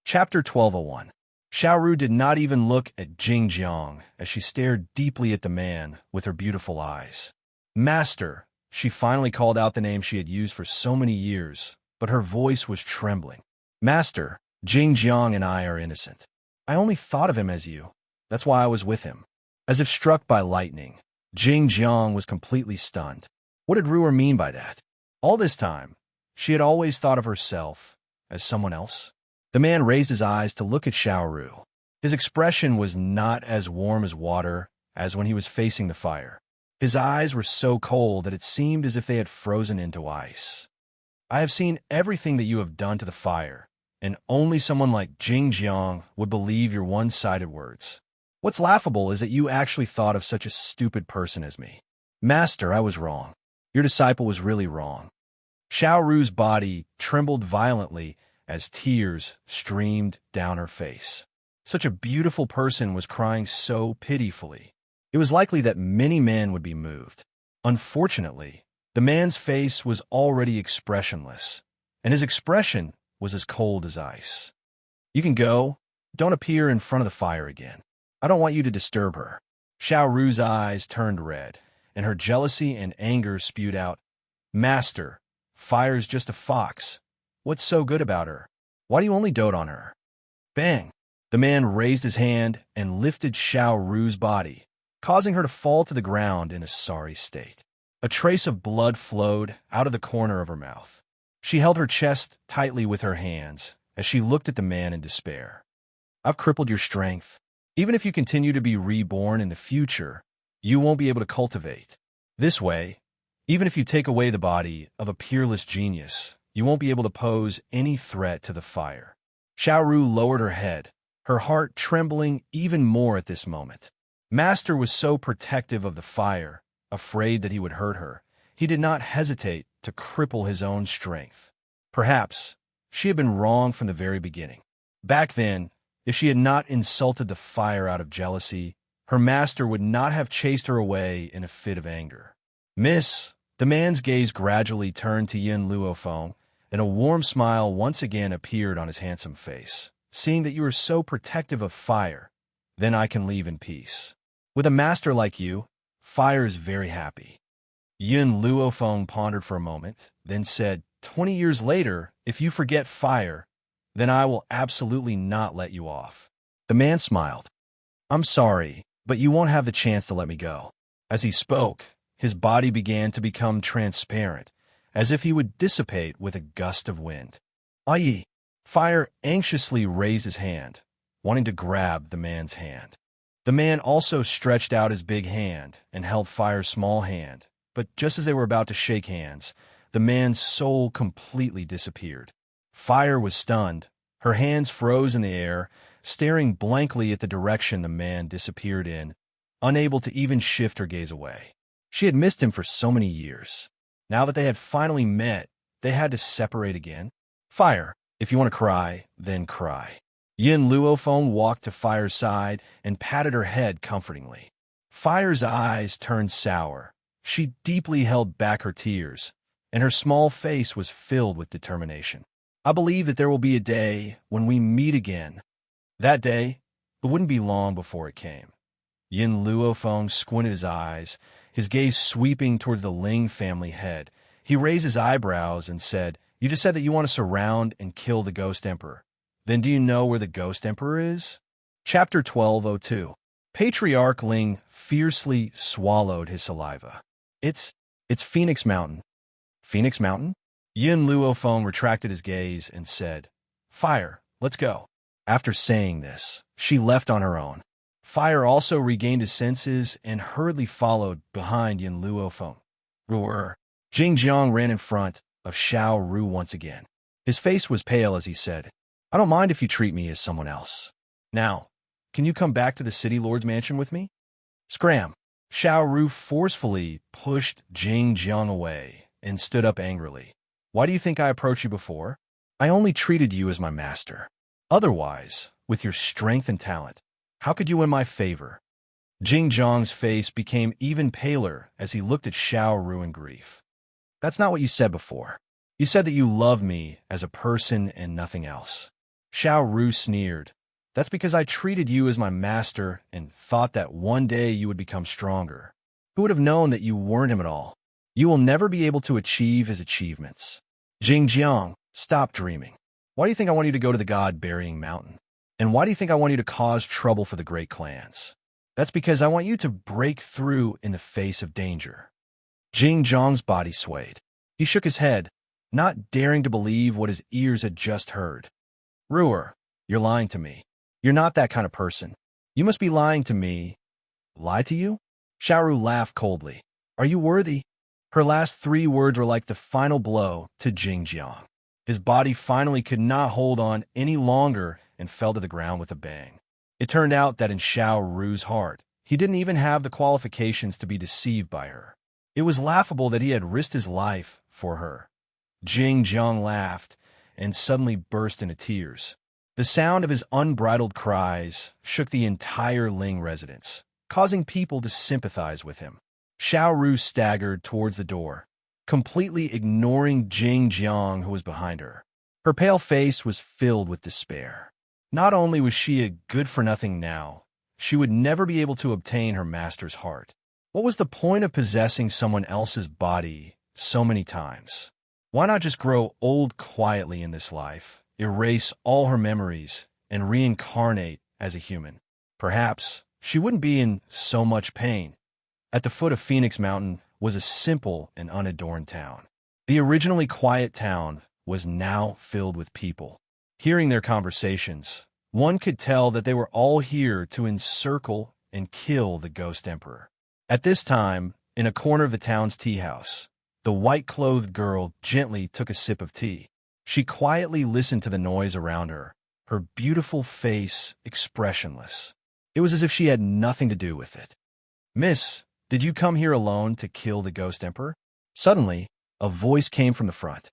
Chapter 1201. Xiaoru did not even look at Jing Jiang as she stared deeply at the man with her beautiful eyes. Master, she finally called out the name she had used for so many years, but her voice was trembling. Master, Jing Jiang and I are innocent. I only thought of him as you. That's why I was with him. As if struck by lightning, Jing Jiang was completely stunned. What did Ruer mean by that? All this time, she had always thought of herself as someone else. The man raised his eyes to look at Xiaoru. His expression was not as warm as water as when he was facing the fire. His eyes were so cold that it seemed as if they had frozen into ice. I have seen everything that you have done to the fire, and only someone like Jing Jiang would believe your one-sided words. What's laughable is that you actually thought of such a stupid person as me. Master, I was wrong. Your disciple was really wrong. Xiaoru's body trembled violently as tears streamed down her face. Such a beautiful person was crying so pitifully. It was likely that many men would be moved. Unfortunately, the man's face was already expressionless, and his expression was as cold as ice. You can go. Don't appear in front of the fire again. I don't want you to disturb her. Xiaoru's eyes turned red, and her jealousy and anger spewed out, Master, fire's just a fox. What's so good about her? Why do you only dote on her? Bang! The man raised his hand and lifted Xiaoru's body, causing her to fall to the ground in a sorry state. A trace of blood flowed out of the corner of her mouth. She held her chest tightly with her hands as she looked at the man in despair. I've crippled your strength. Even if you continue to be reborn in the future, you won't be able to cultivate. This way, even if you take away the body of a peerless genius, you won't be able to pose any threat to the fire. Xiaoru lowered her head, her heart trembling even more at this moment. Master was so protective of the fire, afraid that he would hurt her. He did not hesitate to cripple his own strength. Perhaps she had been wrong from the very beginning. Back then, if she had not insulted the fire out of jealousy, her master would not have chased her away in a fit of anger. Miss, the man's gaze gradually turned to Yin Luofeng, and a warm smile once again appeared on his handsome face. Seeing that you are so protective of fire, then I can leave in peace. With a master like you, fire is very happy. Yin Luofeng pondered for a moment, then said, 20 years later, if you forget fire, then I will absolutely not let you off. The man smiled. I'm sorry, but you won't have the chance to let me go. As he spoke, his body began to become transparent, as if he would dissipate with a gust of wind. Aye! Fire anxiously raised his hand, wanting to grab the man's hand. The man also stretched out his big hand and held Fire's small hand, but just as they were about to shake hands, the man's soul completely disappeared. Fire was stunned. Her hands froze in the air, staring blankly at the direction the man disappeared in, unable to even shift her gaze away. She had missed him for so many years. Now that they had finally met, they had to separate again. Fire, if you want to cry, then cry. Yin Luofeng walked to Fire's side and patted her head comfortingly. Fire's eyes turned sour. She deeply held back her tears, and her small face was filled with determination. I believe that there will be a day when we meet again. That day, it wouldn't be long before it came. Yin Luofeng squinted his eyes, his gaze sweeping towards the Ling family head. He raised his eyebrows and said, You just said that you want to surround and kill the Ghost Emperor. Then do you know where the Ghost Emperor is? Chapter 1202. Patriarch Ling fiercely swallowed his saliva. It's Phoenix Mountain. Phoenix Mountain? Yin Luofeng retracted his gaze and said, Fire, let's go. After saying this, she left on her own. Fire also regained his senses and hurriedly followed behind Yin Luofeng. Ruer. Jing Jiang ran in front of Xiaoru once again. His face was pale as he said, I don't mind if you treat me as someone else. Now, can you come back to the city lord's mansion with me? Scram. Xiaoru forcefully pushed Jing Jiang away and stood up angrily. Why do you think I approached you before? I only treated you as my master. Otherwise, with your strength and talent, how could you win my favor? Jing Jiang's face became even paler as he looked at Xiaoru in grief. That's not what you said before. You said that you loved me as a person and nothing else. Xiao Ru sneered. That's because I treated you as my master and thought that one day you would become stronger. Who would have known that you weren't him at all? You will never be able to achieve his achievements. Jingjiang, stop dreaming. Why do you think I want you to go to the God-burying mountain? And why do you think I want you to cause trouble for the great clans? That's because I want you to break through in the face of danger. Jingjiang's body swayed. He shook his head, not daring to believe what his ears had just heard. Ruer, you're lying to me. You're not that kind of person. You must be lying to me. Lie to you? Xiaoru laughed coldly. Are you worthy? Her last 3 words were like the final blow to Jingjiang. His body finally could not hold on any longer and fell to the ground with a bang. It turned out that in Xiao Ru's heart, he didn't even have the qualifications to be deceived by her. It was laughable that he had risked his life for her. Jingjiang laughed and suddenly burst into tears. The sound of his unbridled cries shook the entire Ling residence, causing people to sympathize with him. Xiao Ru staggered towards the door, completely ignoring Jingjiang, who was behind her. Her pale face was filled with despair. Not only was she a good-for-nothing now, she would never be able to obtain her master's heart. What was the point of possessing someone else's body so many times? Why not just grow old quietly in this life, erase all her memories, and reincarnate as a human? Perhaps she wouldn't be in so much pain. At the foot of Phoenix Mountain was a simple and unadorned town. The originally quiet town was now filled with people. Hearing their conversations, one could tell that they were all here to encircle and kill the Ghost Emperor. At this time, in a corner of the town's tea house, the white-clothed girl gently took a sip of tea. She quietly listened to the noise around her, her beautiful face expressionless. It was as if she had nothing to do with it. Miss, did you come here alone to kill the Ghost Emperor? Suddenly, a voice came from the front.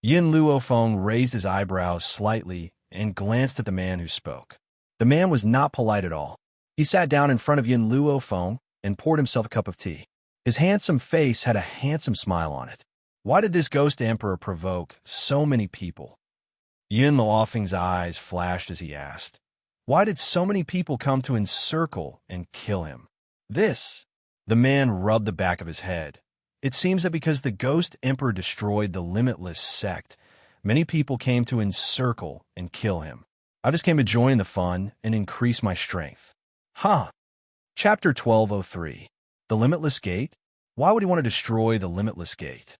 Yin Luofeng raised his eyebrows slightly and glanced at the man who spoke. The man was not polite at all. He sat down in front of Yin Luofeng and poured himself a cup of tea. His handsome face had a handsome smile on it. Why did this Ghost Emperor provoke so many people? Yin Luofeng's eyes flashed as he asked, why did so many people come to encircle and kill him? The man rubbed the back of his head. It seems that because the Ghost Emperor destroyed the Limitless sect, many people came to encircle and kill him. I just came to join the fun and increase my strength. Chapter 1203. The Limitless Gate? Why would he want to destroy the Limitless Gate?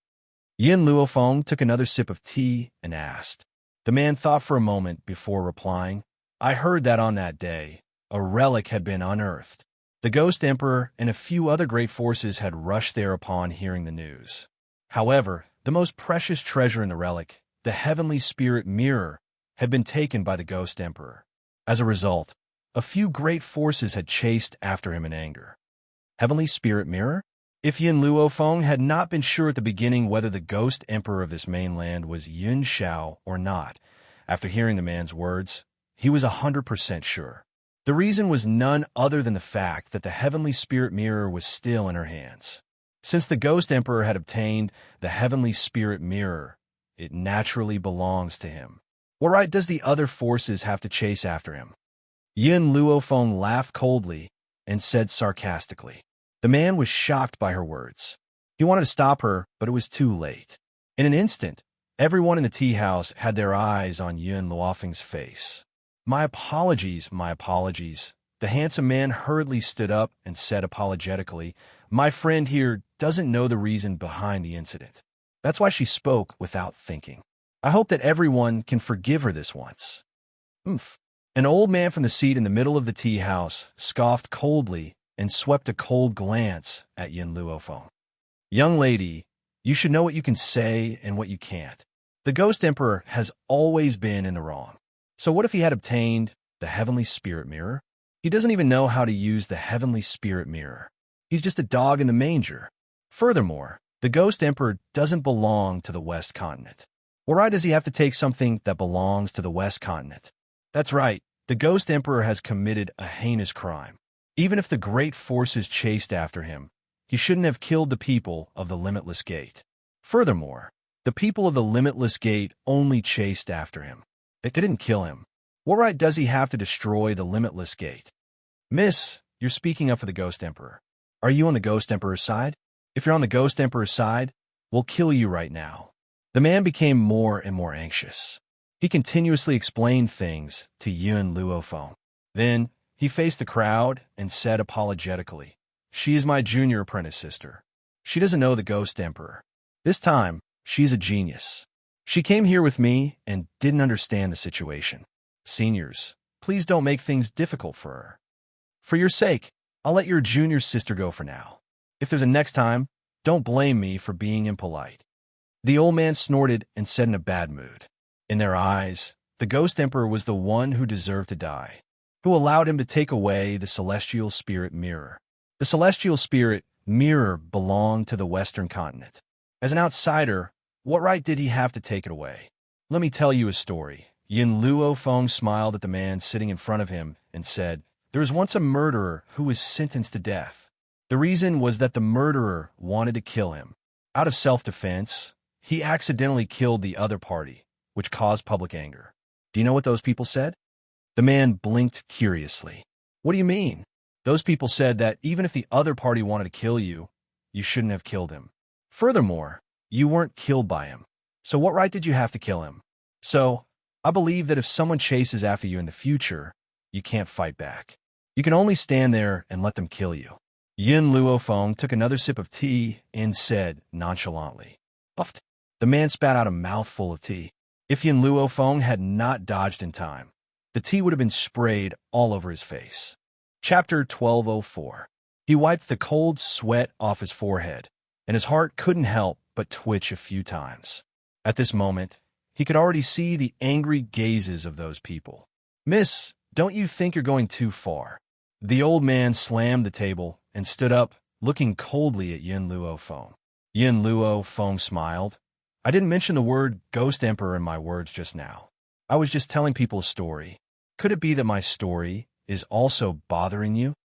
Yin Luofeng took another sip of tea and asked. The man thought for a moment before replying, I heard that on that day, a relic had been unearthed. The Ghost Emperor and a few other great forces had rushed there upon hearing the news. However, the most precious treasure in the relic, the Heavenly Spirit Mirror, had been taken by the Ghost Emperor. As a result, a few great forces had chased after him in anger. Heavenly Spirit Mirror? If Yin Luofeng had not been sure at the beginning whether the Ghost Emperor of this mainland was Yun Shao or not, after hearing the man's words, he was 100% sure. The reason was none other than the fact that the Heavenly Spirit Mirror was still in her hands. Since the Ghost Emperor had obtained the Heavenly Spirit Mirror, it naturally belongs to him. What right does the other forces have to chase after him? Yin Luofeng laughed coldly and said sarcastically. The man was shocked by her words. He wanted to stop her, but it was too late. In an instant, everyone in the tea house had their eyes on Yin Luofeng's face. My apologies. The handsome man hurriedly stood up and said apologetically, my friend here doesn't know the reason behind the incident. That's why she spoke without thinking. I hope that everyone can forgive her this once. An old man from the seat in the middle of the tea house scoffed coldly and swept a cold glance at Yin Luofeng. Young lady, you should know what you can say and what you can't. The Ghost Emperor has always been in the wrong. So what if he had obtained the Heavenly Spirit Mirror? He doesn't even know how to use the Heavenly Spirit Mirror. He's just a dog in the manger. Furthermore, the Ghost Emperor doesn't belong to the West Continent. Why does he have to take something that belongs to the West Continent? That's right, the Ghost Emperor has committed a heinous crime. Even if the great forces chased after him, he shouldn't have killed the people of the Limitless Gate. Furthermore, the people of the Limitless Gate only chased after him. They didn't kill him. What right does he have to destroy the limitless gate? Miss, you're speaking up for the Ghost Emperor. Are you on the Ghost Emperor's side? If you're on the Ghost Emperor's side, we'll kill you right now. The man became more and more anxious. He continuously explained things to Yun Luofeng. Then, he faced the crowd and said apologetically, "She is my junior apprentice sister. She doesn't know the Ghost Emperor. This time, she's a genius. She came here with me and didn't understand the situation. Seniors, please don't make things difficult for her. For your sake, I'll let your junior sister go for now. If there's a next time, don't blame me for being impolite." The old man snorted and said in a bad mood. In their eyes, the Ghost Emperor was the one who deserved to die, who allowed him to take away the celestial spirit mirror. The celestial spirit mirror belonged to the Western continent. As an outsider, what right did he have to take it away? Let me tell you a story. Yun Luofeng smiled at the man sitting in front of him and said, "There was once a murderer who was sentenced to death. The reason was that the murderer wanted to kill him. Out of self-defense, he accidentally killed the other party, which caused public anger. Do you know what those people said?" The man blinked curiously. "What do you mean?" "Those people said that even if the other party wanted to kill you, you shouldn't have killed him. Furthermore, you weren't killed by him. So what right did you have to kill him? So, I believe that if someone chases after you in the future, you can't fight back. You can only stand there and let them kill you." Yun Luofeng took another sip of tea and said nonchalantly, "Puffed." The man spat out a mouthful of tea. If Yun Luofeng had not dodged in time, the tea would have been sprayed all over his face. Chapter 1204. He wiped the cold sweat off his forehead, and his heart couldn't help but twitch a few times. At this moment, he could already see the angry gazes of those people. "Miss, don't you think you're going too far?" The old man slammed the table and stood up, looking coldly at Yun Luofeng. Yun Luofeng smiled. "I didn't mention the word Ghost Emperor in my words just now. I was just telling people a story. Could it be that my story is also bothering you?"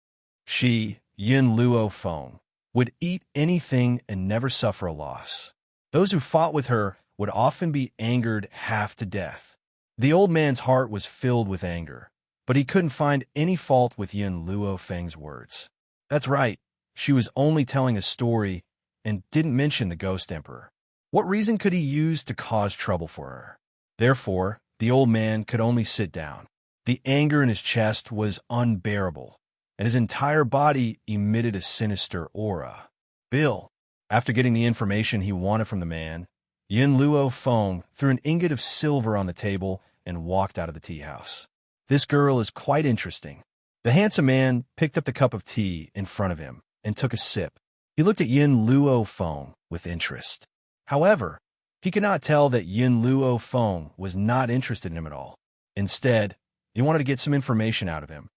She, Yun Luofeng, would eat anything and never suffer a loss. Those who fought with her would often be angered half to death. The old man's heart was filled with anger, but he couldn't find any fault with Yun Luofeng's words. That's right, she was only telling a story and didn't mention the Ghost Emperor. What reason could he use to cause trouble for her? Therefore, the old man could only sit down. The anger in his chest was unbearable, and his entire body emitted a sinister aura. "Bill." After getting the information he wanted from the man, Yun Luofeng threw an ingot of silver on the table and walked out of the tea house. "This girl is quite interesting." The handsome man picked up the cup of tea in front of him and took a sip. He looked at Yun Luofeng with interest. However, he could not tell that Yun Luofeng was not interested in him at all. Instead, he wanted to get some information out of him.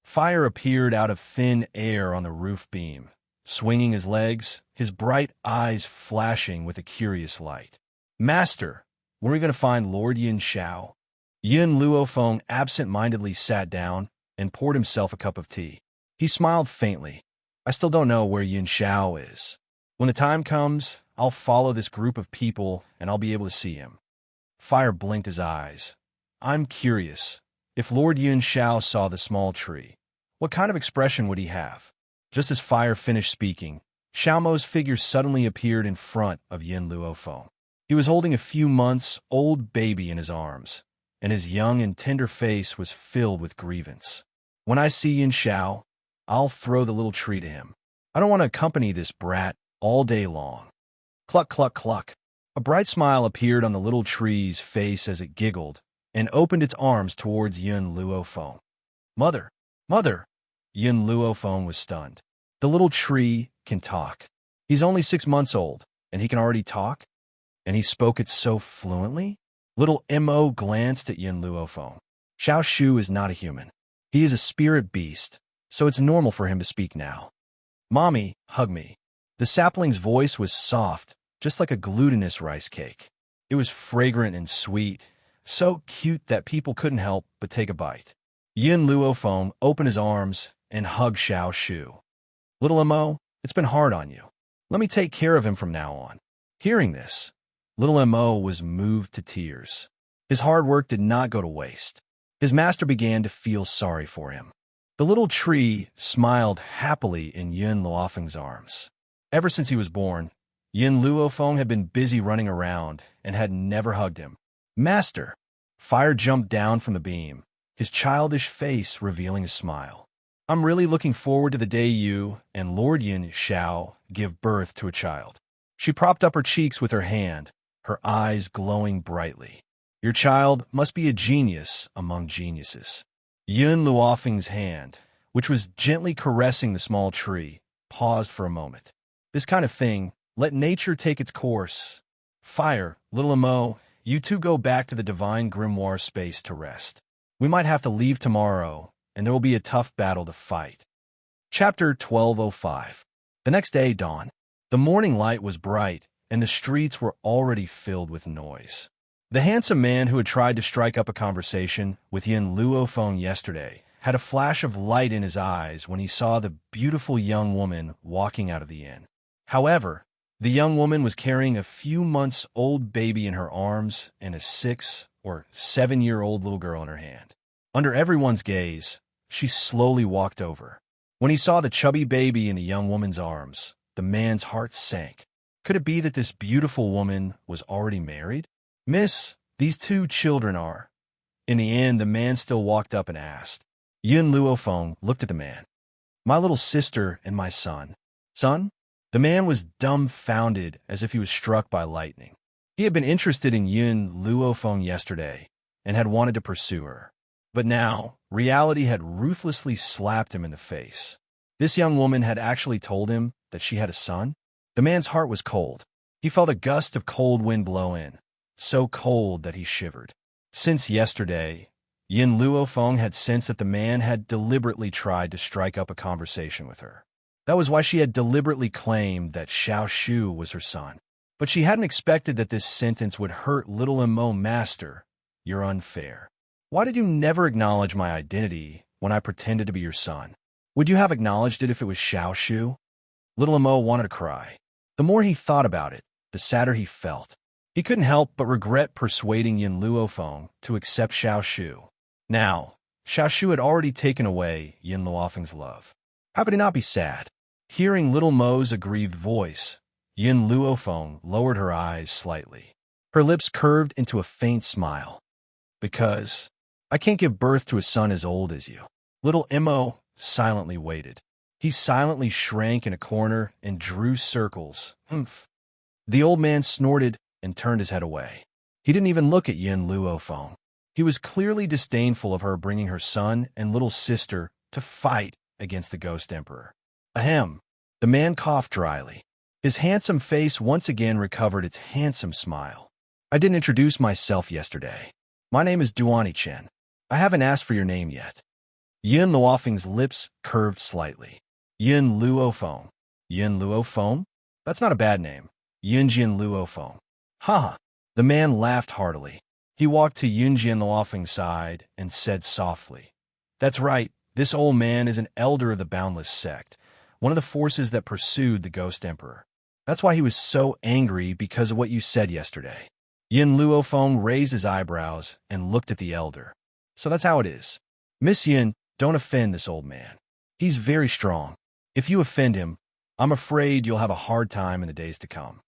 Fire appeared out of thin air on the roof beam, swinging his legs, his bright eyes flashing with a curious light. "Master, when are we going to find Lord Yin Xiao?" Yun Luofeng absent-mindedly sat down and poured himself a cup of tea. He smiled faintly. "I still don't know where Yin Xiao is. When the time comes, I'll follow this group of people and I'll be able to see him." Fire blinked his eyes. "I'm curious. If Lord Yin Xiao saw the small tree, what kind of expression would he have?" Just as Fire finished speaking, Xiaomo's figure suddenly appeared in front of Yun Luofeng. He was holding a few months old baby in his arms, and his young and tender face was filled with grievance. "When I see Yin Xiao, I'll throw the little tree to him. I don't want to accompany this brat all day long." Cluck, cluck, cluck. A bright smile appeared on the little tree's face as it giggled and opened its arms towards Yun Luofeng. "Mother! Mother!" Yun Luofeng was stunned. The little tree can talk. He's only 6 months old, and he can already talk? And he spoke it so fluently? Little Mo glanced at Yun Luofeng. Xiao Shu is not a human. He is a spirit beast, so it's normal for him to speak now. "Mommy, hug me." The sapling's voice was soft, just like a glutinous rice cake. It was fragrant and sweet, so cute that people couldn't help but take a bite. Yun Luofeng opened his arms and hugged Xiao Shu. "Little Mo, it's been hard on you. Let me take care of him from now on." Hearing this, little Mo was moved to tears. His hard work did not go to waste. His master began to feel sorry for him. The little tree smiled happily in Yun Luofeng's arms. Ever since he was born, Yun Luofeng had been busy running around and had never hugged him. Master! Fire jumped down from the beam, his childish face revealing a smile. I'm really looking forward to the day you and Lord Yun shall give birth to a child. She propped up her cheeks with her hand, her eyes glowing brightly. Your child must be a genius among geniuses. Yun Luofeng's hand, which was gently caressing the small tree, paused for a moment. This kind of thing, let nature take its course. Fire, little Emo, you two go back to the divine grimoire space to rest. We might have to leave tomorrow, and there will be a tough battle to fight. Chapter 1205. The next day dawned. The morning light was bright, and the streets were already filled with noise. The handsome man who had tried to strike up a conversation with Yun Luofeng yesterday had a flash of light in his eyes when he saw the beautiful young woman walking out of the inn. However, the young woman was carrying a few months old baby in her arms and a 6 or 7-year-old little girl in her hand. Under everyone's gaze, she slowly walked over. When he saw the chubby baby in the young woman's arms, the man's heart sank. Could it be that this beautiful woman was already married? Miss, these 2 children are. In the end, the man still walked up and asked. Yun Luofeng looked at the man. My little sister and my son. Son? The man was dumbfounded as if he was struck by lightning. He had been interested in Yun Luofeng yesterday and had wanted to pursue her. But now, reality had ruthlessly slapped him in the face. This young woman had actually told him that she had a son. The man's heart was cold. He felt a gust of cold wind blow in, so cold that he shivered. Since yesterday, Yun Luofeng had sensed that the man had deliberately tried to strike up a conversation with her. That was why she had deliberately claimed that Xiao Shu was her son. But she hadn't expected that this sentence would hurt little Emo. Master, you're unfair. Why did you never acknowledge my identity when I pretended to be your son? Would you have acknowledged it if it was Xiao Shu? Little Emo wanted to cry. The more he thought about it, the sadder he felt. He couldn't help but regret persuading Yun Luofeng to accept Xiao Shu. Now, Xiao Shu had already taken away Yun Luofeng's love. How could he not be sad? Hearing little Mo's aggrieved voice, Yun Luofeng lowered her eyes slightly. Her lips curved into a faint smile. Because I can't give birth to a son as old as you. Little Emo silently waited. He silently shrank in a corner and drew circles. Humph. The old man snorted and turned his head away. He didn't even look at Yun Luofeng. He was clearly disdainful of her bringing her son and little sister to fight against the Ghost Emperor. Ahem. The man coughed dryly. His handsome face once again recovered its handsome smile. I didn't introduce myself yesterday. My name is Duani Chen. I haven't asked for your name yet. Yun Luofeng's lips curved slightly. Yun Luofeng. Yun Luofeng? That's not a bad name. Yunjian Luofeng. Ha! The man laughed heartily. He walked to Yunjian Luofeng's side and said softly, That's right. This old man is an elder of the Boundless Sect, one of the forces that pursued the Ghost Emperor. That's why he was so angry because of what you said yesterday. Yun Luofeng raised his eyebrows and looked at the elder. So that's how it is. Miss Yun, don't offend this old man. He's very strong. If you offend him, I'm afraid you'll have a hard time in the days to come.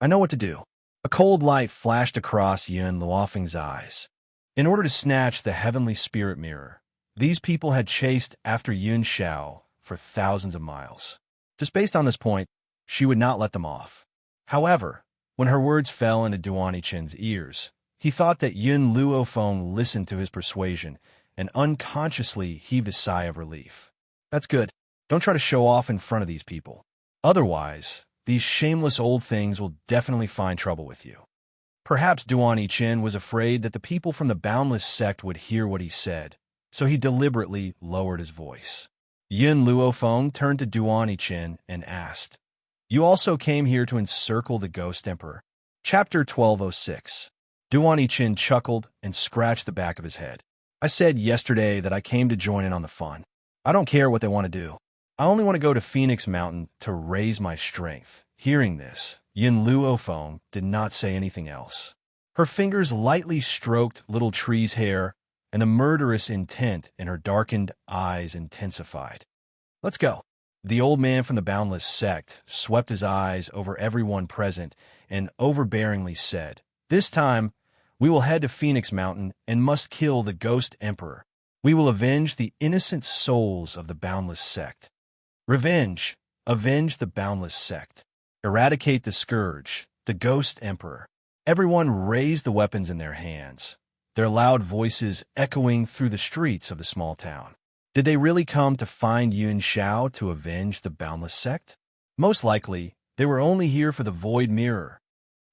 I know what to do. A cold light flashed across Yun Luofeng's eyes. In order to snatch the heavenly spirit mirror, these people had chased after Yun Xiao for thousands of miles. Just based on this point, she would not let them off. However, when her words fell into Duani Chen's ears, he thought that Yun Luofeng listened to his persuasion and unconsciously heaved a sigh of relief. That's good. Don't try to show off in front of these people. Otherwise, these shameless old things will definitely find trouble with you. Perhaps Duani Chen was afraid that the people from the Boundless Sect would hear what he said, so he deliberately lowered his voice. Yun Luofeng turned to Duani Chen and asked, You also came here to encircle the Ghost Emperor. Chapter 1206. Duani Chen chuckled and scratched the back of his head. I said yesterday that I came to join in on the fun. I don't care what they want to do. I only want to go to Phoenix Mountain to raise my strength. Hearing this, Yun Luofeng did not say anything else. Her fingers lightly stroked Little Tree's hair, and the murderous intent in her darkened eyes intensified. "Let's go." The old man from the Boundless sect swept his eyes over everyone present and overbearingly said, "This time, we will head to Phoenix Mountain and must kill the Ghost Emperor. We will avenge the innocent souls of the Boundless sect. Revenge, avenge the Boundless sect. Eradicate the Scourge, the Ghost Emperor." Everyone raised the weapons in their hands, their loud voices echoing through the streets of the small town. Did they really come to find Yuan Shao to avenge the Boundless sect? Most likely, they were only here for the Void Mirror.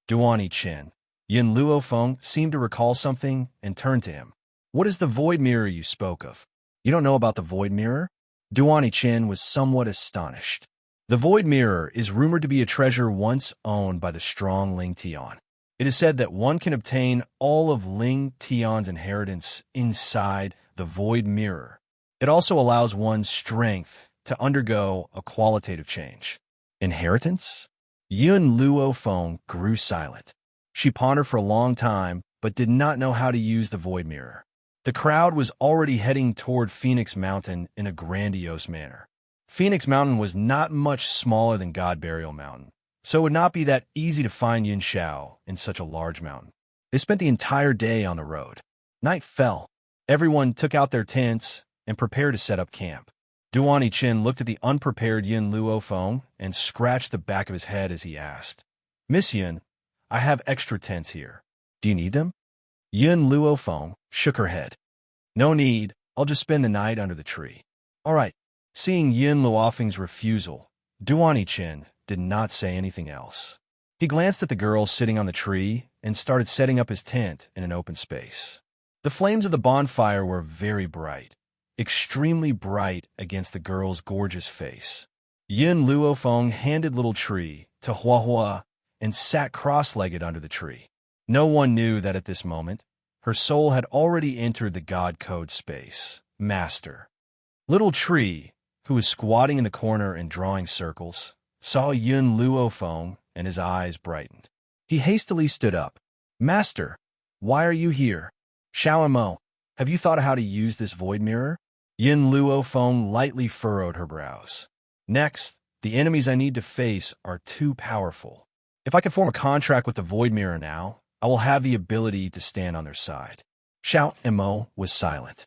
Duani Chen. Yin Luofeng seemed to recall something and turned to him. "What is the Void Mirror you spoke of? You don't know about the Void Mirror?" Duani Chen was somewhat astonished. The Void Mirror is rumored to be a treasure once owned by the strong Ling Tian. It is said that one can obtain all of Ling Tian's inheritance inside the Void Mirror. It also allows one's strength to undergo a qualitative change. Inheritance? Yun Luofeng grew silent. She pondered for a long time, but did not know how to use the Void Mirror. The crowd was already heading toward Phoenix Mountain in a grandiose manner. Phoenix Mountain was not much smaller than God Burial Mountain, so it would not be that easy to find Yuan Shao in such a large mountain. They spent the entire day on the road. Night fell. Everyone took out their tents and prepared to set up camp. Duani Chen looked at the unprepared Yin Luofeng and scratched the back of his head as he asked, "Miss Yun, I have extra tents here. Do you need them?" Yin Luofeng shook her head. "No need. I'll just spend the night under the tree." "All right." Seeing Yin Luofeng's refusal, Duani Chen did not say anything else. He glanced at the girl sitting on the tree and started setting up his tent in an open space. The flames of the bonfire were very bright, extremely bright against the girl's gorgeous face. Yin Luofeng handed Little Tree to Hua Hua and sat cross-legged under the tree. No one knew that at this moment, her soul had already entered the God Code space. Master. Little Tree, who was squatting in the corner and drawing circles, saw Yun Luofeng and his eyes brightened. He hastily stood up. "Master, why are you here? Xiao Mo, have you thought of how to use this Void Mirror?" Yin Luofeng lightly furrowed her brows. "Next, the enemies I need to face are too powerful. If I can form a contract with the Void Mirror now, I will have the ability to stand on their side." Xiao Mo was silent.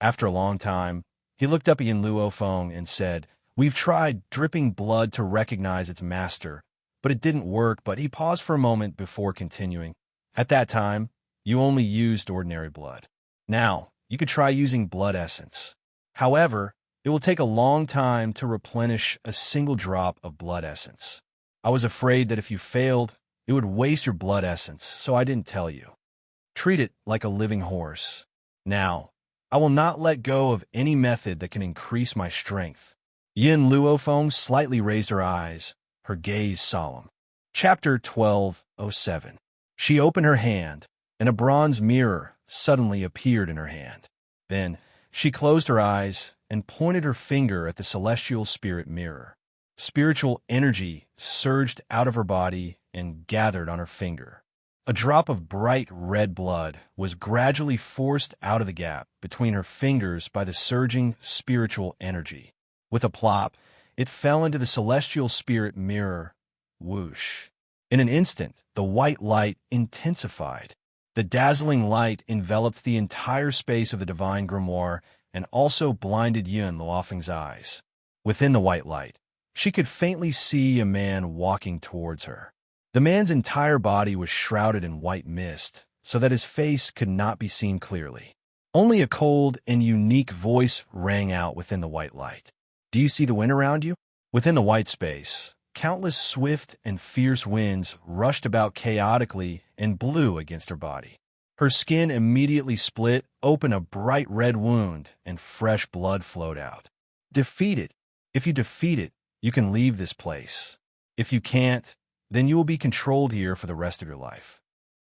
After a long time, he looked up at Yin Luofeng and said, "We've tried dripping blood to recognize its master, but it didn't work." But he paused for a moment before continuing. "At that time, you only used ordinary blood. Now, you could try using blood essence. However, it will take a long time to replenish a single drop of blood essence. I was afraid that if you failed, it would waste your blood essence, so I didn't tell you. Treat it like a living horse. Now, I will not let go of any method that can increase my strength." Yin Luofeng slightly raised her eyes, her gaze solemn. Chapter 12:07. She opened her hand, and a bronze mirror suddenly appeared in her hand. Then, she closed her eyes and pointed her finger at the celestial spirit mirror. Spiritual energy surged out of her body and gathered on her finger. A drop of bright red blood was gradually forced out of the gap between her fingers by the surging spiritual energy. With a plop, it fell into the celestial spirit mirror. Whoosh. In an instant, the white light intensified. The dazzling light enveloped the entire space of the divine grimoire and also blinded Yun Luofeng's eyes. Within the white light, she could faintly see a man walking towards her. The man's entire body was shrouded in white mist, so that his face could not be seen clearly. Only a cold and unique voice rang out within the white light. "Do you see the wind around you?" Within the white space, countless swift and fierce winds rushed about chaotically and blew against her body. Her skin immediately split open a bright red wound, and fresh blood flowed out. "Defeat it. If you defeat it, you can leave this place. If you can't, then you will be controlled here for the rest of your life."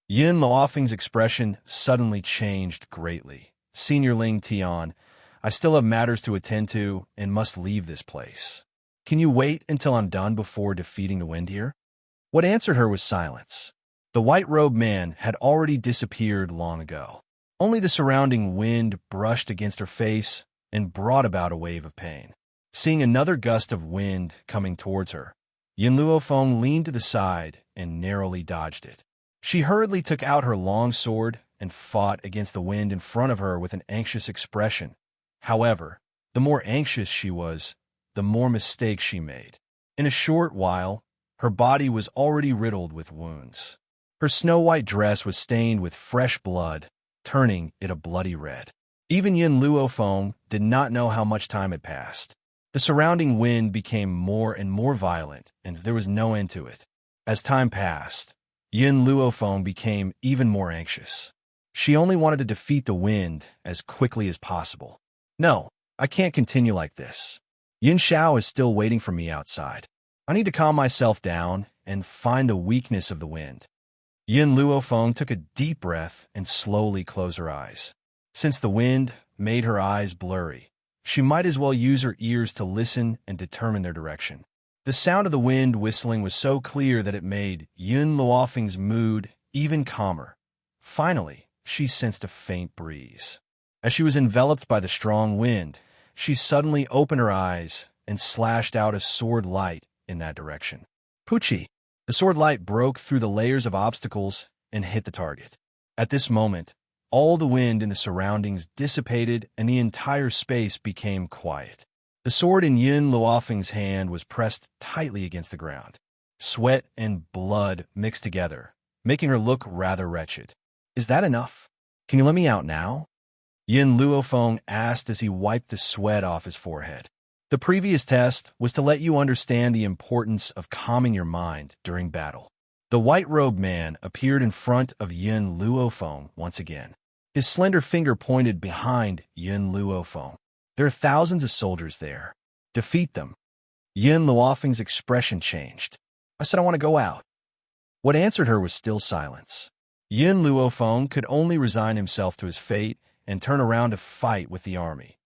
Yin Luofeng's expression suddenly changed greatly. "Senior Ling Tian, I still have matters to attend to and must leave this place. Can you wait until I'm done before defeating the wind here?" What answered her was silence. The white-robed man had already disappeared long ago. Only the surrounding wind brushed against her face and brought about a wave of pain. Seeing another gust of wind coming towards her, Yin Luofeng leaned to the side and narrowly dodged it. She hurriedly took out her long sword and fought against the wind in front of her with an anxious expression. However, the more anxious she was, the more mistakes she made. In a short while, her body was already riddled with wounds. Her snow-white dress was stained with fresh blood, turning it a bloody red. Even Yin Luofeng did not know how much time had passed. The surrounding wind became more and more violent, and there was no end to it. As time passed, Yin Luofeng became even more anxious. She only wanted to defeat the wind as quickly as possible. No, I can't continue like this. Yin Xiao is still waiting for me outside. I need to calm myself down and find the weakness of the wind. Yin Luofeng took a deep breath and slowly closed her eyes. Since the wind made her eyes blurry, she might as well use her ears to listen and determine their direction. The sound of the wind whistling was so clear that it made Yin Luofeng's mood even calmer. Finally, she sensed a faint breeze. As she was enveloped by the strong wind, she suddenly opened her eyes and slashed out a sword light in that direction. Poochie! The sword light broke through the layers of obstacles and hit the target. At this moment, all the wind in the surroundings dissipated and the entire space became quiet. The sword in Yin Luofeng's hand was pressed tightly against the ground. Sweat and blood mixed together, making her look rather wretched. Is that enough? Can you let me out now? Yin Luofeng asked as he wiped the sweat off his forehead. The previous test was to let you understand the importance of calming your mind during battle. The white-robed man appeared in front of Yin Luofeng once again. His slender finger pointed behind Yin Luofeng. There are thousands of soldiers there. Defeat them. Yin Luofeng's expression changed. I said I want to go out. What answered her was still silence. Yin Luofeng could only resign himself to his fate and turn around to fight with the army.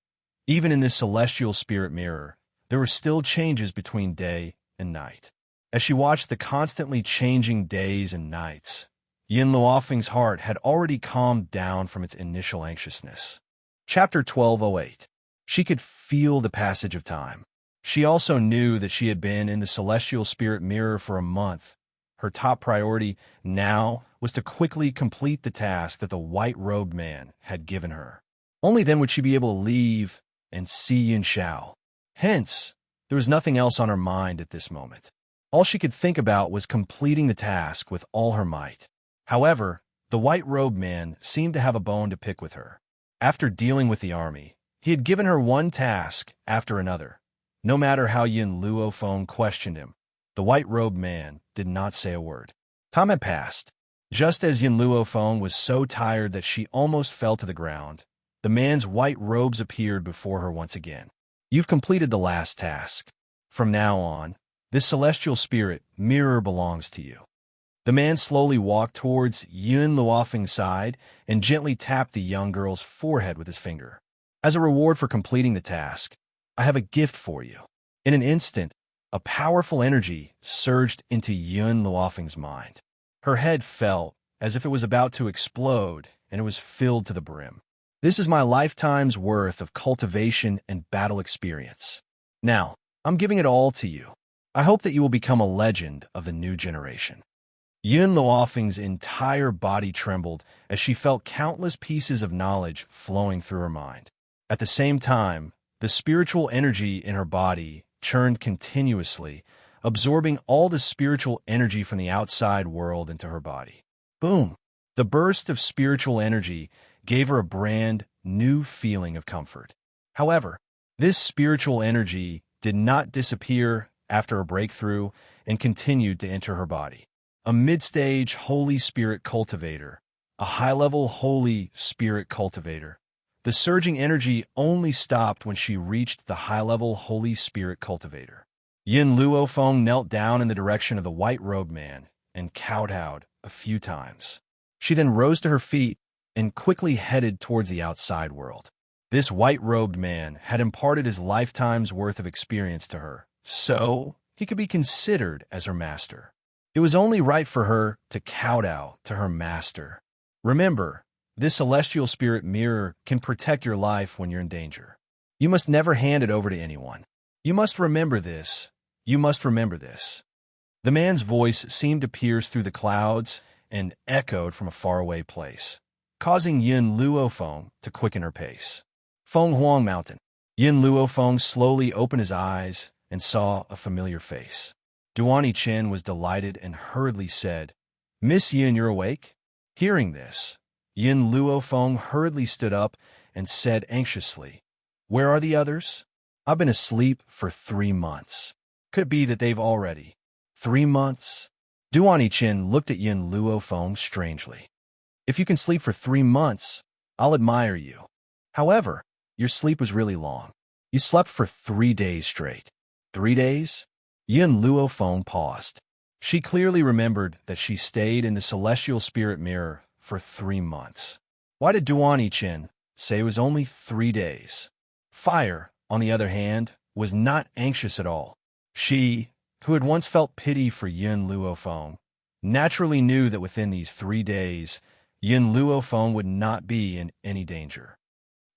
Even in this celestial spirit mirror, there were still changes between day and night. As she watched the constantly changing days and nights, Yin Luofeng's heart had already calmed down from its initial anxiousness. Chapter 1208. She could feel the passage of time. She also knew that she had been in the celestial spirit mirror for a month. Her top priority now was to quickly complete the task that the white-robed man had given her. Only then would she be able to leave and see Yin Xiao. Hence, there was nothing else on her mind at this moment. All she could think about was completing the task with all her might. However, the white-robed man seemed to have a bone to pick with her. After dealing with the army, he had given her one task after another. No matter how Yin Luofeng questioned him, the white-robed man did not say a word. Time had passed. Just as Yin Luofeng was so tired that she almost fell to the ground, the man's white robes appeared before her once again. You've completed the last task. From now on, this celestial spirit mirror belongs to you. The man slowly walked towards Yin Luofeng's side and gently tapped the young girl's forehead with his finger. As a reward for completing the task, I have a gift for you. In an instant, a powerful energy surged into Yin Luofeng's mind. Her head felt as if it was about to explode, and it was filled to the brim. This is my lifetime's worth of cultivation and battle experience. Now, I'm giving it all to you. I hope that you will become a legend of the new generation. Yin Luofeng's entire body trembled as she felt countless pieces of knowledge flowing through her mind. At the same time, the spiritual energy in her body churned continuously, absorbing all the spiritual energy from the outside world into her body. Boom! The burst of spiritual energy gave her a brand new feeling of comfort. However, this spiritual energy did not disappear after a breakthrough and continued to enter her body. A mid-stage Holy Spirit cultivator, a high-level Holy Spirit cultivator. The surging energy only stopped when she reached the high-level Holy Spirit cultivator. Yin Luofeng knelt down in the direction of the white-robed man and kowtowed a few times. She then rose to her feet and quickly headed towards the outside world. This white-robed man had imparted his lifetime's worth of experience to her, so he could be considered as her master. It was only right for her to kowtow to her master. Remember, this celestial spirit mirror can protect your life when you're in danger. You must never hand it over to anyone. You must remember this. You must remember this. The man's voice seemed to pierce through the clouds and echoed from a faraway place, causing Yun Luofeng to quicken her pace. Feng Huang Mountain. Yun Luofeng slowly opened his eyes and saw a familiar face. Duani Chen was delighted and hurriedly said, "Miss Yun, you're awake?" Hearing this, Yun Luofeng hurriedly stood up and said anxiously, "Where are the others? I've been asleep for 3 months. Could it be that they've already... 3 months?" Duani Chen looked at Yun Luofeng strangely. "If you can sleep for 3 months, I'll admire you. However, your sleep was really long. You slept for 3 days straight." 3 days? Yun Luofeng paused. She clearly remembered that she stayed in the celestial spirit mirror for 3 months. Why did Duani Chen say it was only 3 days? Fire, on the other hand, was not anxious at all. She, who had once felt pity for Yun Luofeng, naturally knew that within these 3 days, Yun Luofeng would not be in any danger.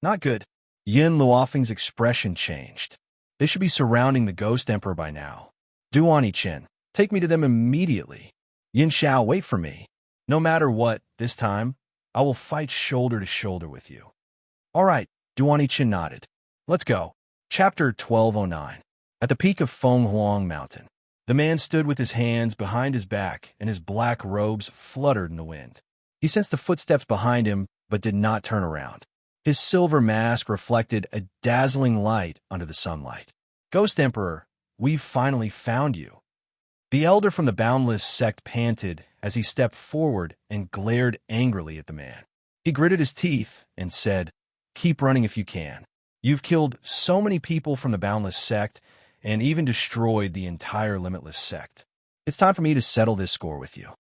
Not good. Yun Luofeng's expression changed. They should be surrounding the Ghost Emperor by now. Duani Chen, take me to them immediately. Yin Xiao, wait for me. No matter what, this time, I will fight shoulder to shoulder with you. All right, Duani Chen nodded. Let's go. Chapter 1209. At the peak of Feng Huang Mountain, the man stood with his hands behind his back and his black robes fluttered in the wind. He sensed the footsteps behind him, but did not turn around. His silver mask reflected a dazzling light under the sunlight. Ghost Emperor, we've finally found you. The elder from the Boundless sect panted as he stepped forward and glared angrily at the man. He gritted his teeth and said, "Keep running if you can. You've killed so many people from the Boundless sect and even destroyed the entire Limitless sect. It's time for me to settle this score with you."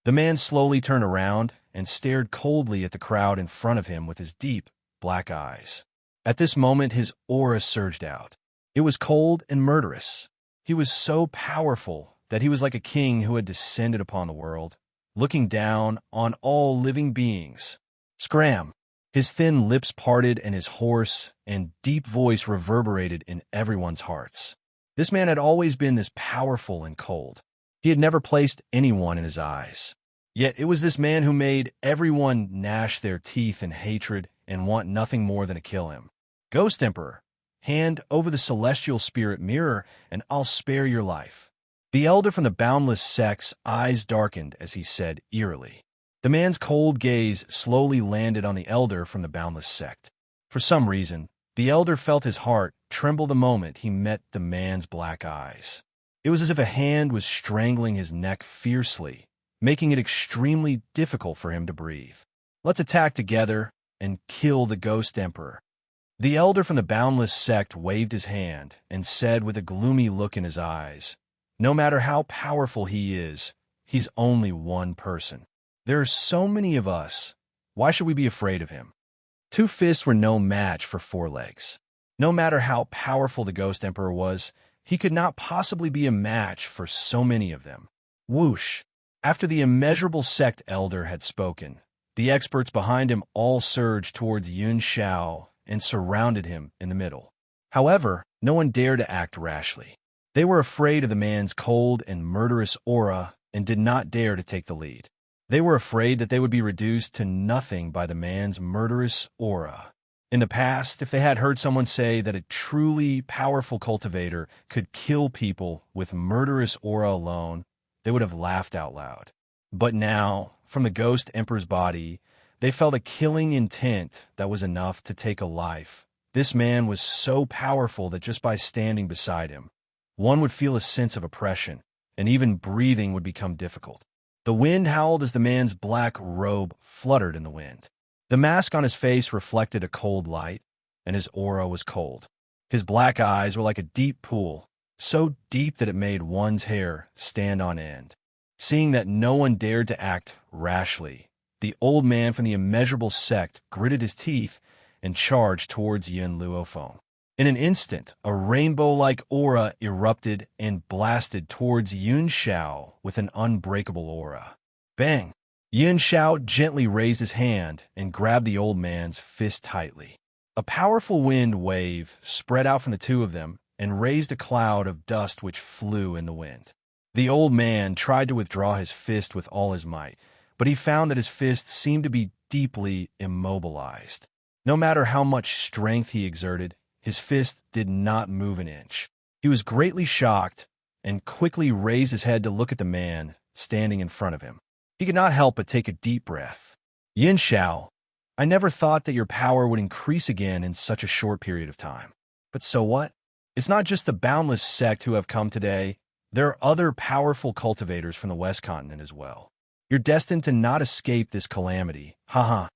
The man slowly turned around and stared coldly at the crowd in front of him with his deep, black eyes. At this moment, his aura surged out. It was cold and murderous. He was so powerful that he was like a king who had descended upon the world, looking down on all living beings. Scram! His thin lips parted and his hoarse and deep voice reverberated in everyone's hearts. This man had always been this powerful and cold. He had never placed anyone in his eyes. Yet it was this man who made everyone gnash their teeth in hatred and want nothing more than to kill him. Ghost Emperor, hand over the celestial spirit mirror and I'll spare your life. The elder from the Boundless sect's eyes darkened as he said eerily. The man's cold gaze slowly landed on the elder from the Boundless sect. For some reason, the elder felt his heart tremble the moment he met the man's black eyes. It was as if a hand was strangling his neck fiercely, making it extremely difficult for him to breathe. Let's attack together and kill the Ghost Emperor. The elder from the Boundless sect waved his hand and said with a gloomy look in his eyes, "No matter how powerful he is, he's only one person. There are so many of us. Why should we be afraid of him?" 2 fists were no match for 4 legs. No matter how powerful the Ghost Emperor was, he could not possibly be a match for so many of them. Whoosh! After the immeasurable sect elder had spoken, the experts behind him all surged towards Yun Xiao and surrounded him in the middle. However, no one dared to act rashly. They were afraid of the man's cold and murderous aura and did not dare to take the lead. They were afraid that they would be reduced to nothing by the man's murderous aura. In the past, if they had heard someone say that a truly powerful cultivator could kill people with murderous aura alone, they would have laughed out loud. But now, from the Ghost Emperor's body, they felt a killing intent that was enough to take a life. This man was so powerful that just by standing beside him, one would feel a sense of oppression, and even breathing would become difficult. The wind howled as the man's black robe fluttered in the wind. The mask on his face reflected a cold light, and his aura was cold. His black eyes were like a deep pool, so deep that it made one's hair stand on end. Seeing that no one dared to act rashly, the old man from the immeasurable sect gritted his teeth and charged towards Yun Luofeng. In an instant, a rainbow-like aura erupted and blasted towards Yun Xiao with an unbreakable aura. Bang! Yun Xiao gently raised his hand and grabbed the old man's fist tightly. A powerful wind wave spread out from the two of them and raised a cloud of dust which flew in the wind. The old man tried to withdraw his fist with all his might, but he found that his fist seemed to be deeply immobilized. No matter how much strength he exerted, his fist did not move an inch. He was greatly shocked and quickly raised his head to look at the man standing in front of him. He could not help but take a deep breath. Yin Xiao, I never thought that your power would increase again in such a short period of time. But so what? It's not just the Boundless sect who have come today. There are other powerful cultivators from the West Continent as well. You're destined to not escape this calamity. Haha.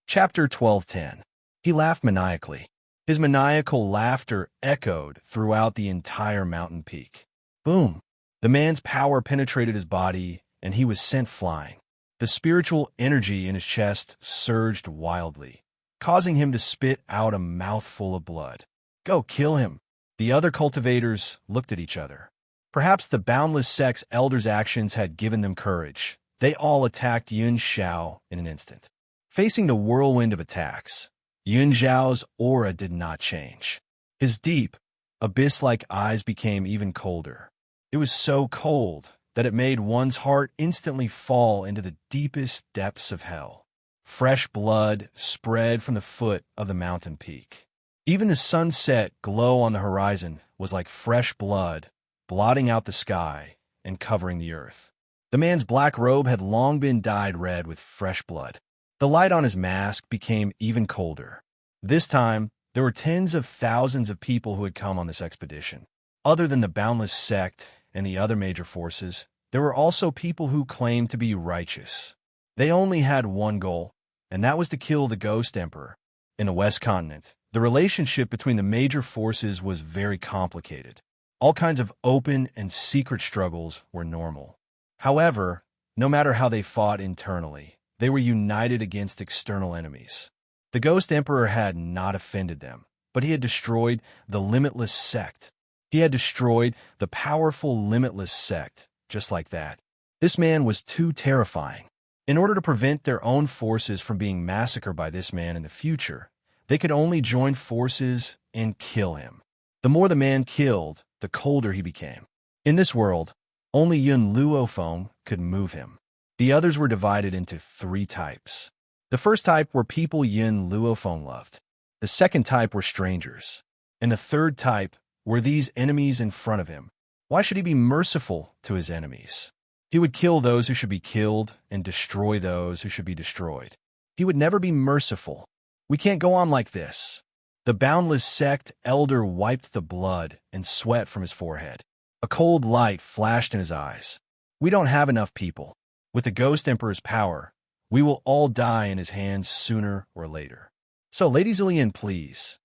Chapter 12:10. He laughed maniacally. His maniacal laughter echoed throughout the entire mountain peak. Boom! The man's power penetrated his body, and he was sent flying. The spiritual energy in his chest surged wildly, causing him to spit out a mouthful of blood. Go kill him! The other cultivators looked at each other. Perhaps the Boundless sect's elders' actions had given them courage. They all attacked Yun Xiao in an instant. Facing the whirlwind of attacks, Yun Xiao's aura did not change. His deep, abyss-like eyes became even colder. It was so cold that it made one's heart instantly fall into the deepest depths of hell. Fresh blood spread from the foot of the mountain peak. Even the sunset glow on the horizon was like fresh blood, blotting out the sky and covering the earth. The man's black robe had long been dyed red with fresh blood. The light on his mask became even colder. This time, there were tens of thousands of people who had come on this expedition. Other than the Boundless sect and the other major forces, there were also people who claimed to be righteous. They only had one goal, and that was to kill the Ghost Emperor. In the West Continent, the relationship between the major forces was very complicated. All kinds of open and secret struggles were normal. However, no matter how they fought internally, they were united against external enemies. The Ghost Emperor had not offended them, but he had destroyed the Limitless sect. He had destroyed the powerful Limitless sect, just like that. This man was too terrifying. In order to prevent their own forces from being massacred by this man in the future, they could only join forces and kill him. The more the man killed, the colder he became. In this world, only Yun Luophong could move him. The others were divided into 3 types. The first type were people Yun Luophong loved. The second type were strangers. And the third type were these enemies in front of him. Why should he be merciful to his enemies? He would kill those who should be killed and destroy those who should be destroyed. He would never be merciful. We can't go on like this. The Boundless sect elder wiped the blood and sweat from his forehead. A cold light flashed in his eyes. We don't have enough people. With the Ghost Emperor's power, we will all die in his hands sooner or later. So, Lady Zillian, please.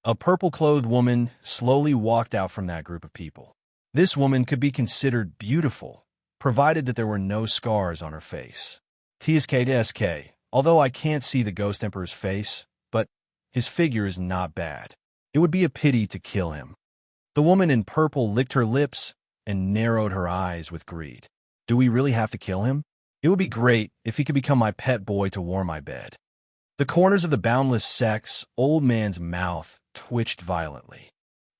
A purple-clothed woman slowly walked out from that group of people. This woman could be considered beautiful, provided that there were no scars on her face. TSK, although I can't see the Ghost Emperor's face, but his figure is not bad. It would be a pity to kill him. The woman in purple licked her lips and narrowed her eyes with greed. Do we really have to kill him? It would be great if he could become my pet boy to warm my bed. The corners of the Boundless sect's old man's mouth twitched violently.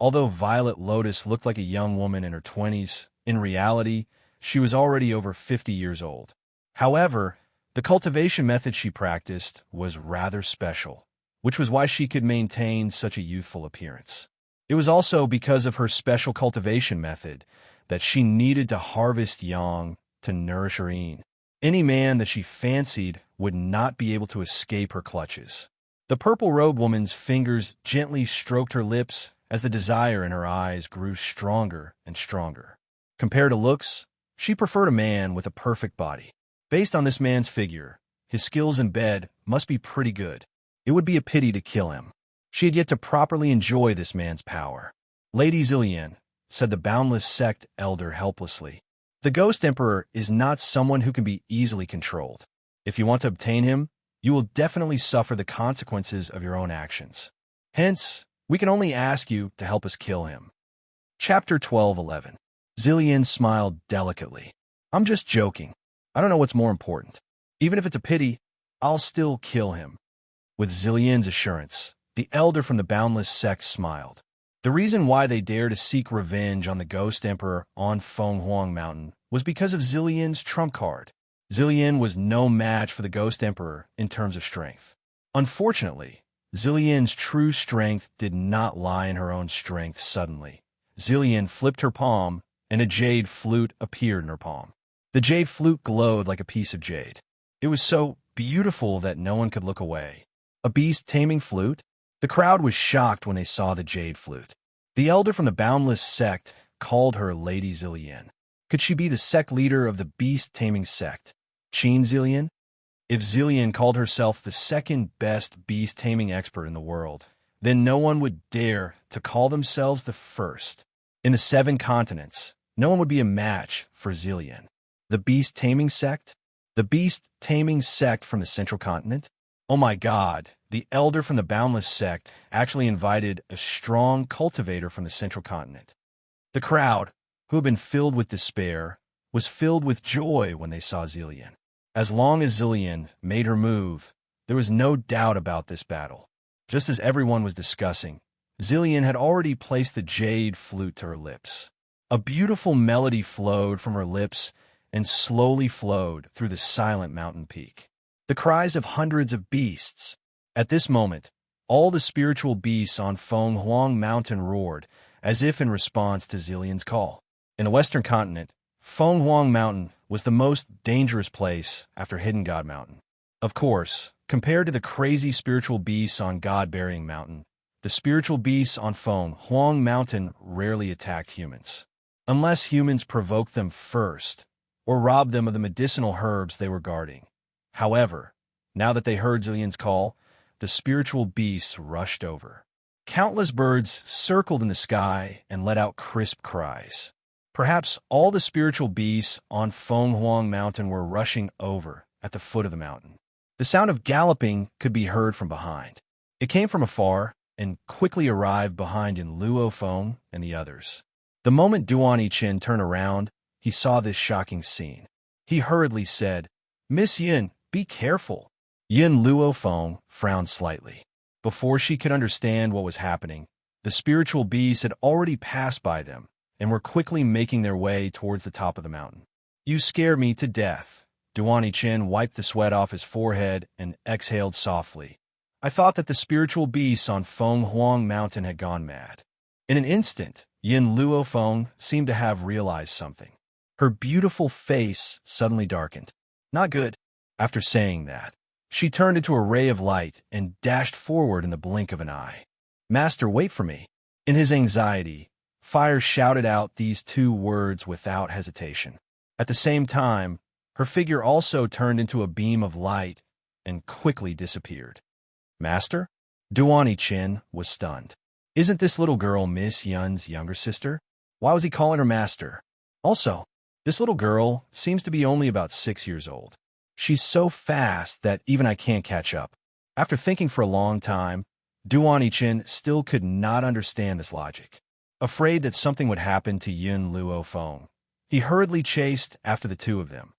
Although Violet Lotus looked like a young woman in her 20s, in reality, she was already over 50 years old. However, the cultivation method she practiced was rather special, which was why she could maintain such a youthful appearance. It was also because of her special cultivation method that she needed to harvest yang to nourish her yin. Any man that she fancied would not be able to escape her clutches. The purple-robed woman's fingers gently stroked her lips as the desire in her eyes grew stronger and stronger. Compared to looks, she preferred a man with a perfect body. Based on this man's figure, his skills in bed must be pretty good. It would be a pity to kill him. She had yet to properly enjoy this man's power. Lady Zillian, said the Boundless sect elder helplessly, the Ghost Emperor is not someone who can be easily controlled. If you want to obtain him, you will definitely suffer the consequences of your own actions. Hence, We can only ask you to help us kill him. Chapter 12:11. Zillion smiled delicately. I'm just joking. I don't know what's more important. Even if it's a pity, I'll still kill him. With Zillion's assurance, the elder from the Boundless sect smiled. The reason why they dare to seek revenge on the Ghost Emperor on Fenghuang Mountain was because of Zillion's trump card. Zillion was no match for the Ghost Emperor in terms of strength. Unfortunately, Zillion's true strength did not lie in her own strength suddenly. Zillion flipped her palm, and a jade flute appeared in her palm. The jade flute glowed like a piece of jade. It was so beautiful that no one could look away. A beast-taming flute? The crowd was shocked when they saw the jade flute. The elder from the Boundless sect called her Lady Zillion. Could she be the sect leader of the beast-taming sect? Qin Zillion? If Zillion called herself the second-best beast-taming expert in the world, then no one would dare to call themselves the first. In the 7 continents, no one would be a match for Zillion. The beast-taming sect? The beast-taming sect from the Central Continent? Oh my God, the elder from the Boundless sect actually invited a strong cultivator from the Central Continent. The crowd, who had been filled with despair, was filled with joy when they saw Zillion. As long as Zillion made her move, there was no doubt about this battle. Just as everyone was discussing, Zillion had already placed the jade flute to her lips. A beautiful melody flowed from her lips and slowly flowed through the silent mountain peak. The cries of hundreds of beasts. At this moment, all the spiritual beasts on Fenghuang Mountain roared, as if in response to Zillion's call. In the Western continent, Fenghuang Mountain was the most dangerous place after Hidden God Mountain. Of course, compared to the crazy spiritual beasts on God-Burying Mountain, the spiritual beasts on Fenghuang Mountain rarely attacked humans, unless humans provoked them first or robbed them of the medicinal herbs they were guarding. However, now that they heard Zillion's call, the spiritual beasts rushed over. Countless birds circled in the sky and let out crisp cries. Perhaps all the spiritual beasts on Fenghuang Mountain were rushing over at the foot of the mountain. The sound of galloping could be heard from behind. It came from afar and quickly arrived behind in Luo Feng and the others. The moment Duan Yichen turned around, he saw this shocking scene. He hurriedly said, "Miss Yin, be careful." Yin Luo Feng frowned slightly. Before she could understand what was happening, the spiritual beasts had already passed by them and were quickly making their way towards the top of the mountain. "You scare me to death." Duan Yichen wiped the sweat off his forehead and exhaled softly. "I thought that the spiritual beasts on Fenghuang Mountain had gone mad." In an instant, Yin Luo Feng seemed to have realized something. Her beautiful face suddenly darkened. Not good. After saying that, she turned into a ray of light and dashed forward in the blink of an eye. "Master, wait for me." In his anxiety, Fire shouted out these 2 words without hesitation. At the same time, her figure also turned into a beam of light and quickly disappeared. "Master?" Duan Yichen was stunned. Isn't this little girl Miss Yun's younger sister? Why was he calling her master? Also, this little girl seems to be only about 6 years old. She's so fast that even I can't catch up. After thinking for a long time, Duan Yichen still could not understand this logic. Afraid that something would happen to Yin Luo Feng, he hurriedly chased after the 2 of them.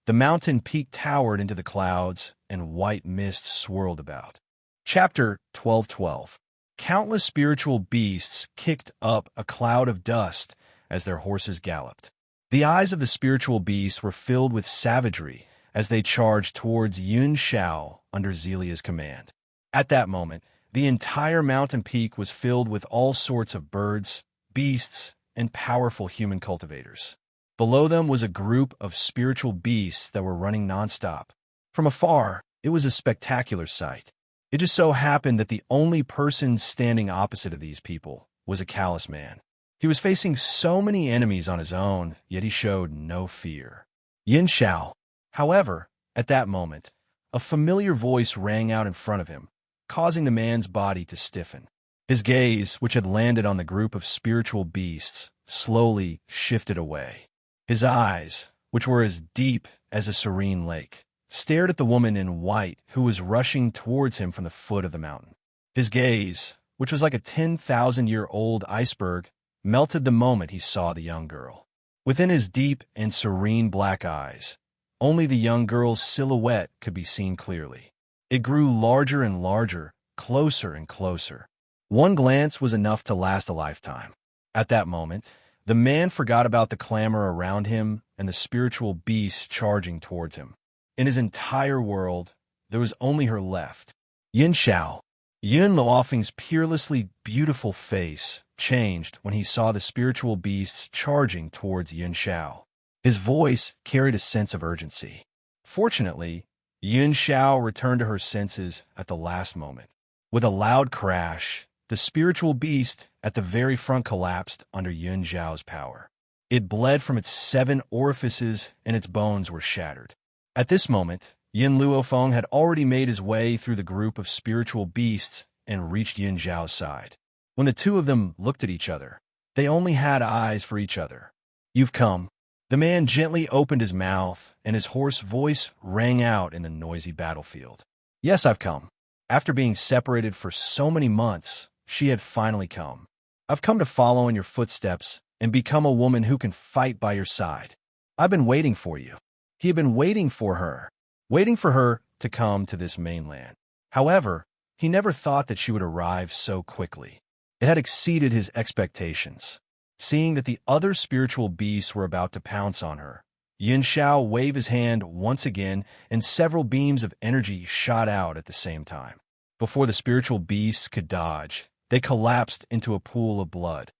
The mountain peak towered into the clouds, and white mist swirled about. Chapter 12:12. Countless spiritual beasts kicked up a cloud of dust as their horses galloped. The eyes of the spiritual beasts were filled with savagery as they charged towards Yun Shao under Zelia's command. At that moment, the entire mountain peak was filled with all sorts of birds, beasts, and powerful human cultivators. Below them was a group of spiritual beasts that were running nonstop. From afar, it was a spectacular sight. It just so happened that the only person standing opposite of these people was a callous man. He was facing so many enemies on his own, yet he showed no fear. Yin Shao. However, at that moment, a familiar voice rang out in front of him, causing the man's body to stiffen. His gaze, which had landed on the group of spiritual beasts, slowly shifted away. His eyes, which were as deep as a serene lake, stared at the woman in white who was rushing towards him from the foot of the mountain. His gaze, which was like a 10,000-year-old iceberg, melted the moment he saw the young girl. Within his deep and serene black eyes, only the young girl's silhouette could be seen clearly. It grew larger and larger, closer and closer. One glance was enough to last a lifetime. At that moment, the man forgot about the clamor around him and the spiritual beast charging towards him. In his entire world, there was only her left. Yin Xiao. Yun Luofeng's peerlessly beautiful face changed when he saw the spiritual beasts charging towards Yun Xiao. His voice carried a sense of urgency. Fortunately, Yun Xiao returned to her senses at the last moment. With a loud crash, the spiritual beast at the very front collapsed under Yun Xiao's power. It bled from its 7 orifices and its bones were shattered. At this moment, Yin Luofeng had already made his way through the group of spiritual beasts and reached Yun Xiao's side. When the two of them looked at each other, they only had eyes for each other. "You've come." The man gently opened his mouth, and his hoarse voice rang out in the noisy battlefield. "Yes, I've come." After being separated for so many months, she had finally come. "I've come to follow in your footsteps and become a woman who can fight by your side. I've been waiting for you." He had been waiting for her to come to this mainland. However, he never thought that she would arrive so quickly. It had exceeded his expectations. Seeing that the other spiritual beasts were about to pounce on her, Yin Xiao waved his hand once again, and several beams of energy shot out at the same time. Before the spiritual beasts could dodge, they collapsed into a pool of blood.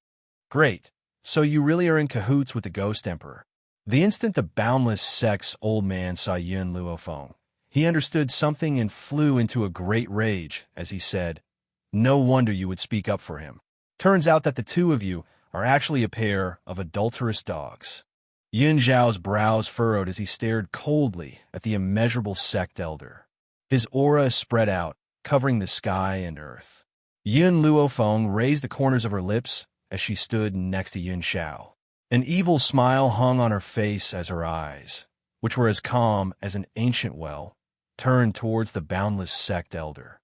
"Great, so you really are in cahoots with the Ghost Emperor." The instant the boundless sex old man saw Yun Luofeng, he understood something and flew into a great rage as he said, "No wonder you would speak up for him. Turns out that the two of you are actually a pair of adulterous dogs." Yun Zhao's brows furrowed as he stared coldly at the immeasurable sect elder. His aura spread out, covering the sky and earth. Yun Luofeng raised the corners of her lips as she stood next to Yun Xiao. An evil smile hung on her face as her eyes, which were as calm as an ancient well, turned towards the boundless sect elder.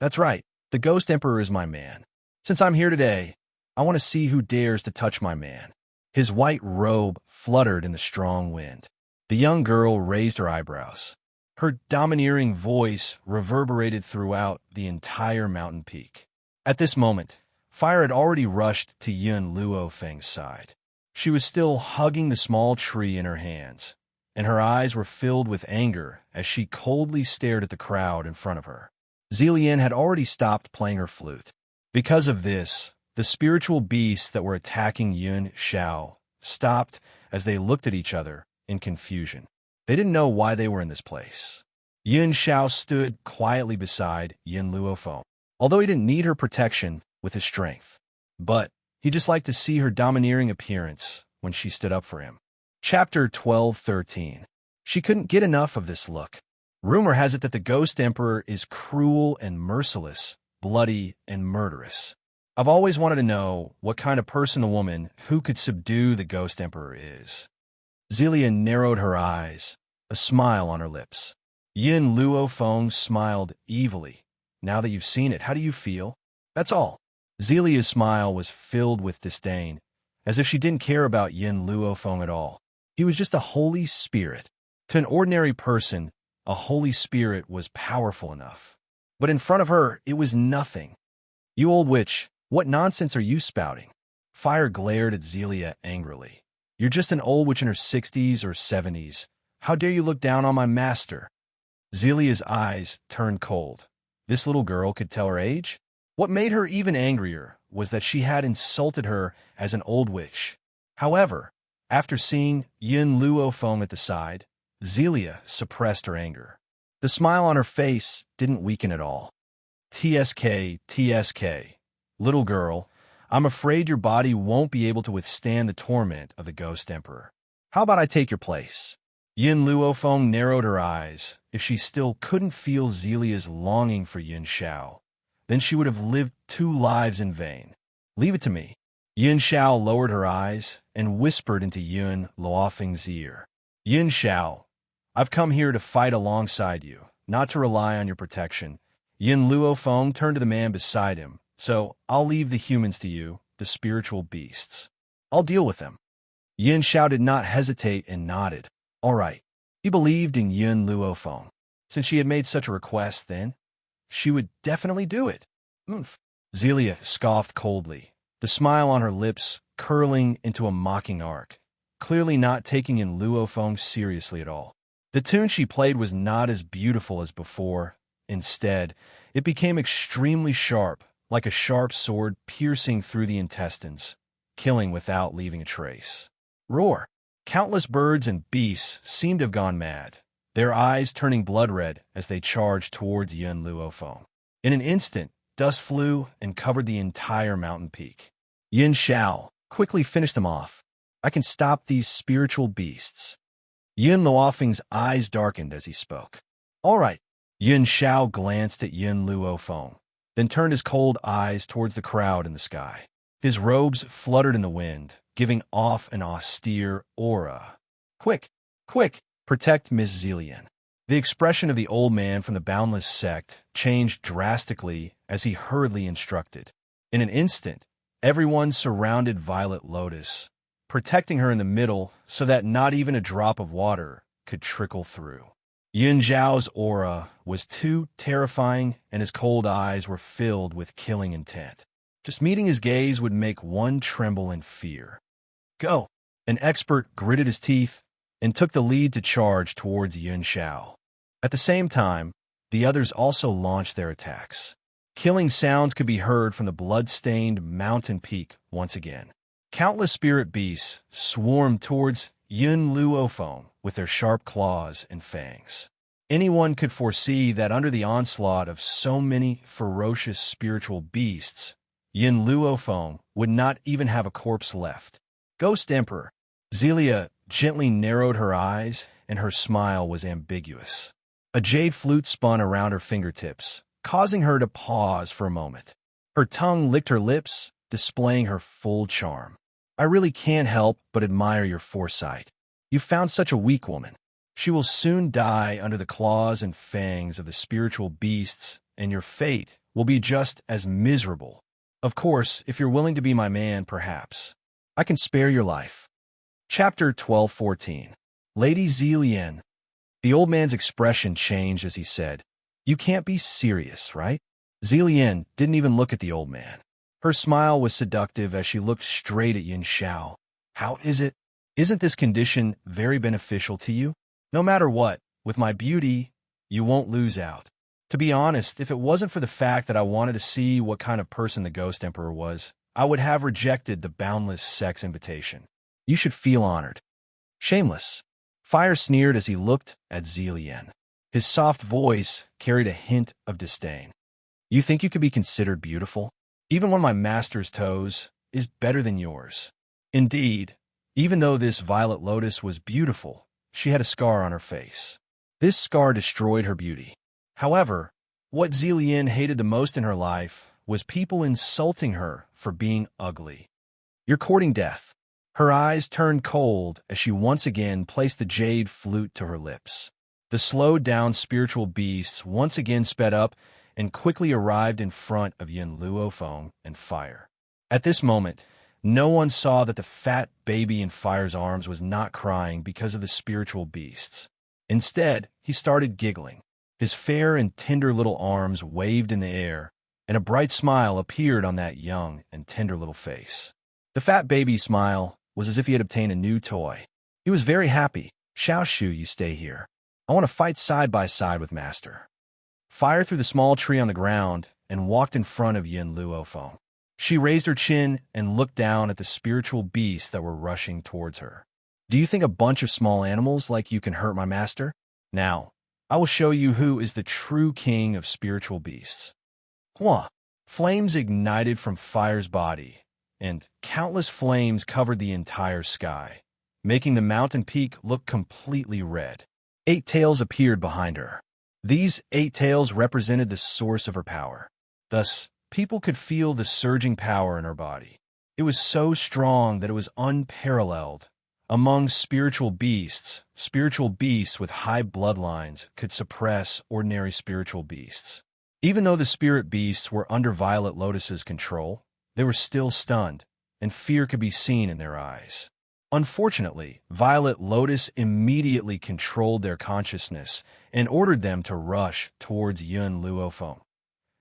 "That's right, the Ghost Emperor is my man. Since I'm here today, I want to see who dares to touch my man." His white robe fluttered in the strong wind. The young girl raised her eyebrows. Her domineering voice reverberated throughout the entire mountain peak. At this moment, fire had already rushed to Yun Luofeng's side. She was still hugging the small tree in her hands, and her eyes were filled with anger as she coldly stared at the crowd in front of her. Zillian had already stopped playing her flute. Because of this, the spiritual beasts that were attacking Yun Xiao stopped as they looked at each other in confusion. They didn't know why they were in this place. Yun Xiao stood quietly beside Yun Luofeng, although he didn't need her protection with his strength. But he just liked to see her domineering appearance when she stood up for him. Chapter 12:13. She couldn't get enough of this look. Rumor has it that the Ghost Emperor is cruel and merciless, bloody and murderous. I've always wanted to know what kind of person the woman who could subdue the Ghost Emperor is. Zillian narrowed her eyes, a smile on her lips. Yun Luofeng smiled evilly. "Now that you've seen it, how do you feel?" "That's all." Zelia's smile was filled with disdain, as if she didn't care about Yun Luofeng at all. He was just a holy spirit. To an ordinary person, a holy spirit was powerful enough. But in front of her, it was nothing. "You old witch, what nonsense are you spouting?" Fire glared at Zelia angrily. "You're just an old witch in her 60s or 70s. How dare you look down on my master?" Zelia's eyes turned cold. This little girl could tell her age? What made her even angrier was that she had insulted her as an old witch. However, after seeing Yun Luofeng at the side, Zelia suppressed her anger. The smile on her face didn't weaken at all. TSK. Little girl, I'm afraid your body won't be able to withstand the torment of the Ghost Emperor. How about I take your place?" Yun Luofeng narrowed her eyes. If she still couldn't feel Zelia's longing for Yun Xiao, then she would have lived 2 lives in vain. "Leave it to me." Yun Xiao lowered her eyes and whispered into Yun Luofeng's ear. "Yun Xiao, I've come here to fight alongside you, not to rely on your protection." Yun Luofeng turned to the man beside him, So I'll leave the humans to you, the spiritual beasts. I'll deal with them. Yin Xiao did not hesitate and nodded. All right. He believed in Yun Luofeng. Since she had made such a request, then she would definitely do it. Oomph. Zelia scoffed coldly, the smile on her lips curling into a mocking arc, clearly not taking in Luofeng seriously at all. The tune she played was not as beautiful as before. Instead, it became extremely sharp, like a sharp sword piercing through the intestines, killing without leaving a trace. Roar! Countless birds and beasts seemed to have gone mad, their eyes turning blood-red as they charged towards Yun Luofeng. In an instant, dust flew and covered the entire mountain peak. Yin Xiao quickly finished them off. I can stop these spiritual beasts. Yun Luofeng's eyes darkened as he spoke. All right. Yin Xiao glanced at Yun Luofeng, then turned his cold eyes towards the crowd in the sky. His robes fluttered in the wind, giving off an austere aura. Quick, quick, protect Miss Zelian. The expression of the old man from the Boundless sect changed drastically as he hurriedly instructed. In an instant, everyone surrounded Violet Lotus, protecting her in the middle so that not even a drop of water could trickle through. Yin Zhao's aura was too terrifying, and his cold eyes were filled with killing intent. Just meeting his gaze would make one tremble in fear. Go! An expert gritted his teeth and took the lead to charge towards Yin Xiao. At the same time, the others also launched their attacks. Killing sounds could be heard from the blood-stained mountain peak once again. Countless spirit beasts swarmed towards Yun Luofeng with their sharp claws and fangs. Anyone could foresee that under the onslaught of so many ferocious spiritual beasts, Yun Luofeng would not even have a corpse left. Ghost Emperor. Zelia gently narrowed her eyes, and her smile was ambiguous. A jade flute spun around her fingertips, causing her to pause for a moment. Her tongue licked her lips, displaying her full charm. I really can't help but admire your foresight. You found such a weak woman. She will soon die under the claws and fangs of the spiritual beasts, and your fate will be just as miserable. Of course, if you're willing to be my man, perhaps I can spare your life. Chapter 12:14. Lady Zelian. The old man's expression changed as he said, You can't be serious, right? Zelian didn't even look at the old man. Her smile was seductive as she looked straight at Yin Xiao. How is it? Isn't this condition very beneficial to you? No matter what, with my beauty, you won't lose out. To be honest, if it wasn't for the fact that I wanted to see what kind of person the Ghost Emperor was, I would have rejected the Boundless sect's invitation. You should feel honored. Shameless. Fire sneered as he looked at Zelian. His soft voice carried a hint of disdain. You think you could be considered beautiful? Even one of my master's toes is better than yours. Indeed, even though this Violet Lotus was beautiful, she had a scar on her face. This scar destroyed her beauty. However, what Zelian hated the most in her life was people insulting her for being ugly. You're courting death. Her eyes turned cold as she once again placed the jade flute to her lips. The slowed-down spiritual beasts once again sped up and quickly arrived in front of Yun Luofeng and Fire. At this moment, no one saw that the fat baby in Fire's arms was not crying because of the spiritual beasts. Instead, he started giggling. His fair and tender little arms waved in the air, and a bright smile appeared on that young and tender little face. The fat baby's smile was as if he had obtained a new toy. He was very happy. Xiao Shu, you stay here. I want to fight side by side with Master. Fire threw the small tree on the ground and walked in front of Yun Luofeng. She raised her chin and looked down at the spiritual beasts that were rushing towards her. Do you think a bunch of small animals like you can hurt my master? Now, I will show you who is the true king of spiritual beasts. Hua! Flames ignited from Fire's body, and countless flames covered the entire sky, making the mountain peak look completely red. 8 tails appeared behind her. These 8 tails represented the source of her power. Thus, people could feel the surging power in her body. It was so strong that it was unparalleled. Among spiritual beasts with high bloodlines could suppress ordinary spiritual beasts. Even though the spirit beasts were under Violet Lotus's control, they were still stunned, and fear could be seen in their eyes. Unfortunately, Violet Lotus immediately controlled their consciousness and ordered them to rush towards Yun Luofeng.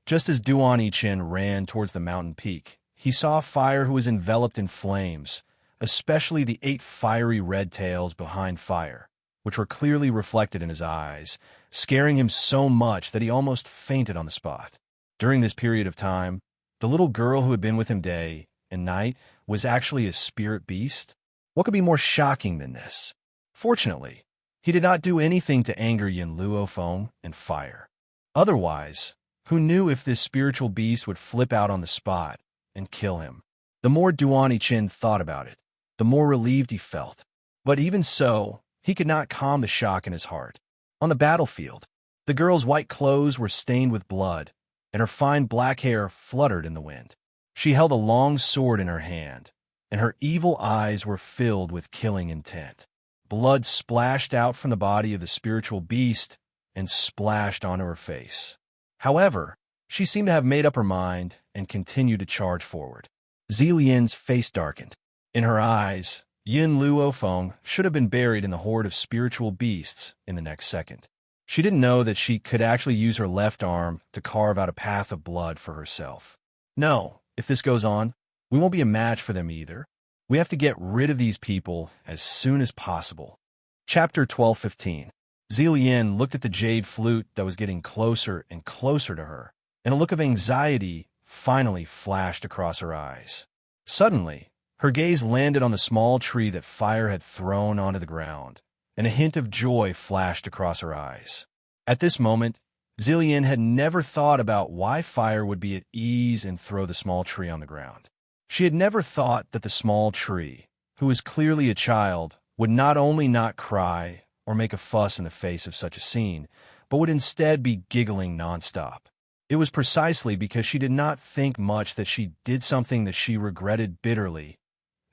Just as Duan Yichen ran towards the mountain peak, he saw Fire who was enveloped in flames, especially the 8 fiery red tails behind Fire, which were clearly reflected in his eyes, scaring him so much that he almost fainted on the spot. During this period of time, the little girl who had been with him day and night was actually a spirit beast? What could be more shocking than this? Fortunately, he did not do anything to anger Yun Luofeng and Fire. Otherwise, who knew if this spiritual beast would flip out on the spot and kill him? The more Duan Yichen thought about it, the more relieved he felt. But even so, he could not calm the shock in his heart. On the battlefield, the girl's white clothes were stained with blood, and her fine black hair fluttered in the wind. She held a long sword in her hand, and her evil eyes were filled with killing intent. Blood splashed out from the body of the spiritual beast and splashed onto her face. However, she seemed to have made up her mind and continued to charge forward. Zilian's face darkened. In her eyes, Yun Luofeng should have been buried in the horde of spiritual beasts in the next second. She didn't know that she could actually use her left arm to carve out a path of blood for herself. No, if this goes on, we won't be a match for them either. We have to get rid of these people as soon as possible. Chapter 12:15. Zilian looked at the jade flute that was getting closer and closer to her, and a look of anxiety finally flashed across her eyes. Suddenly, her gaze landed on the small tree that Fire had thrown onto the ground, and a hint of joy flashed across her eyes. At this moment, Zilian had never thought about why Fire would be at ease and throw the small tree on the ground. She had never thought that the small tree, who was clearly a child, would not only not cry or make a fuss in the face of such a scene, but would instead be giggling nonstop. It was precisely because she did not think much that she did something that she regretted bitterly.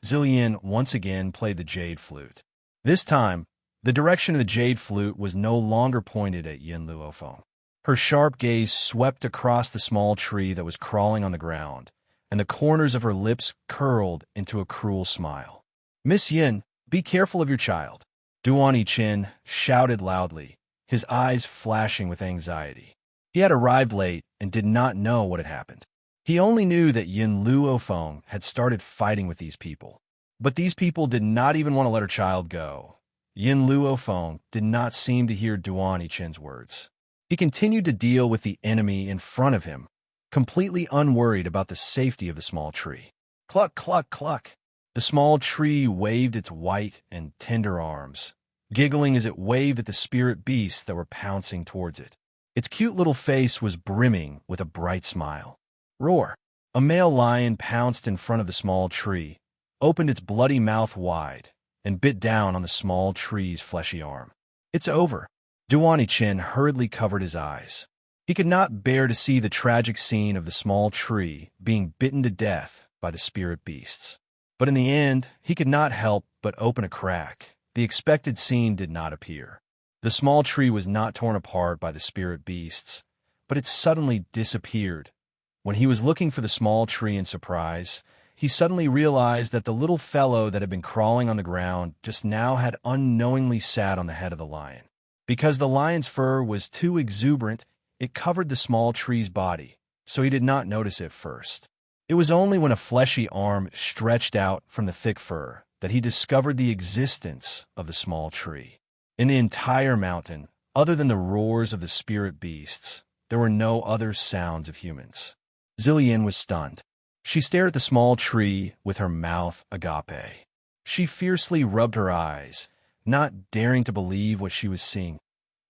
Zilian once again played the jade flute. This time, the direction of the jade flute was no longer pointed at Yun Luofeng. Her sharp gaze swept across the small tree that was crawling on the ground, and the corners of her lips curled into a cruel smile. "Miss Yin, be careful of your child," Duan Yichen shouted loudly, his eyes flashing with anxiety. He had arrived late and did not know what had happened. He only knew that Yun Luofeng had started fighting with these people. But these people did not even want to let her child go. Yun Luofeng did not seem to hear Duan Yichen's words. He continued to deal with the enemy in front of him, completely unworried about the safety of the small tree. Cluck, cluck, cluck. The small tree waved its white and tender arms, giggling as it waved at the spirit beasts that were pouncing towards it. Its cute little face was brimming with a bright smile. Roar! A male lion pounced in front of the small tree, opened its bloody mouth wide, and bit down on the small tree's fleshy arm. "It's over." Duan Yichen hurriedly covered his eyes. He could not bear to see the tragic scene of the small tree being bitten to death by the spirit beasts. But in the end, he could not help but open a crack. The expected scene did not appear. The small tree was not torn apart by the spirit beasts, but it suddenly disappeared. When he was looking for the small tree in surprise, he suddenly realized that the little fellow that had been crawling on the ground just now had unknowingly sat on the head of the lion. Because the lion's fur was too exuberant, it covered the small tree's body, so he did not notice it first. It was only when a fleshy arm stretched out from the thick fur that he discovered the existence of the small tree. In the entire mountain, other than the roars of the spirit beasts, there were no other sounds of humans. Zilian was stunned. She stared at the small tree with her mouth agape. She fiercely rubbed her eyes, not daring to believe what she was seeing.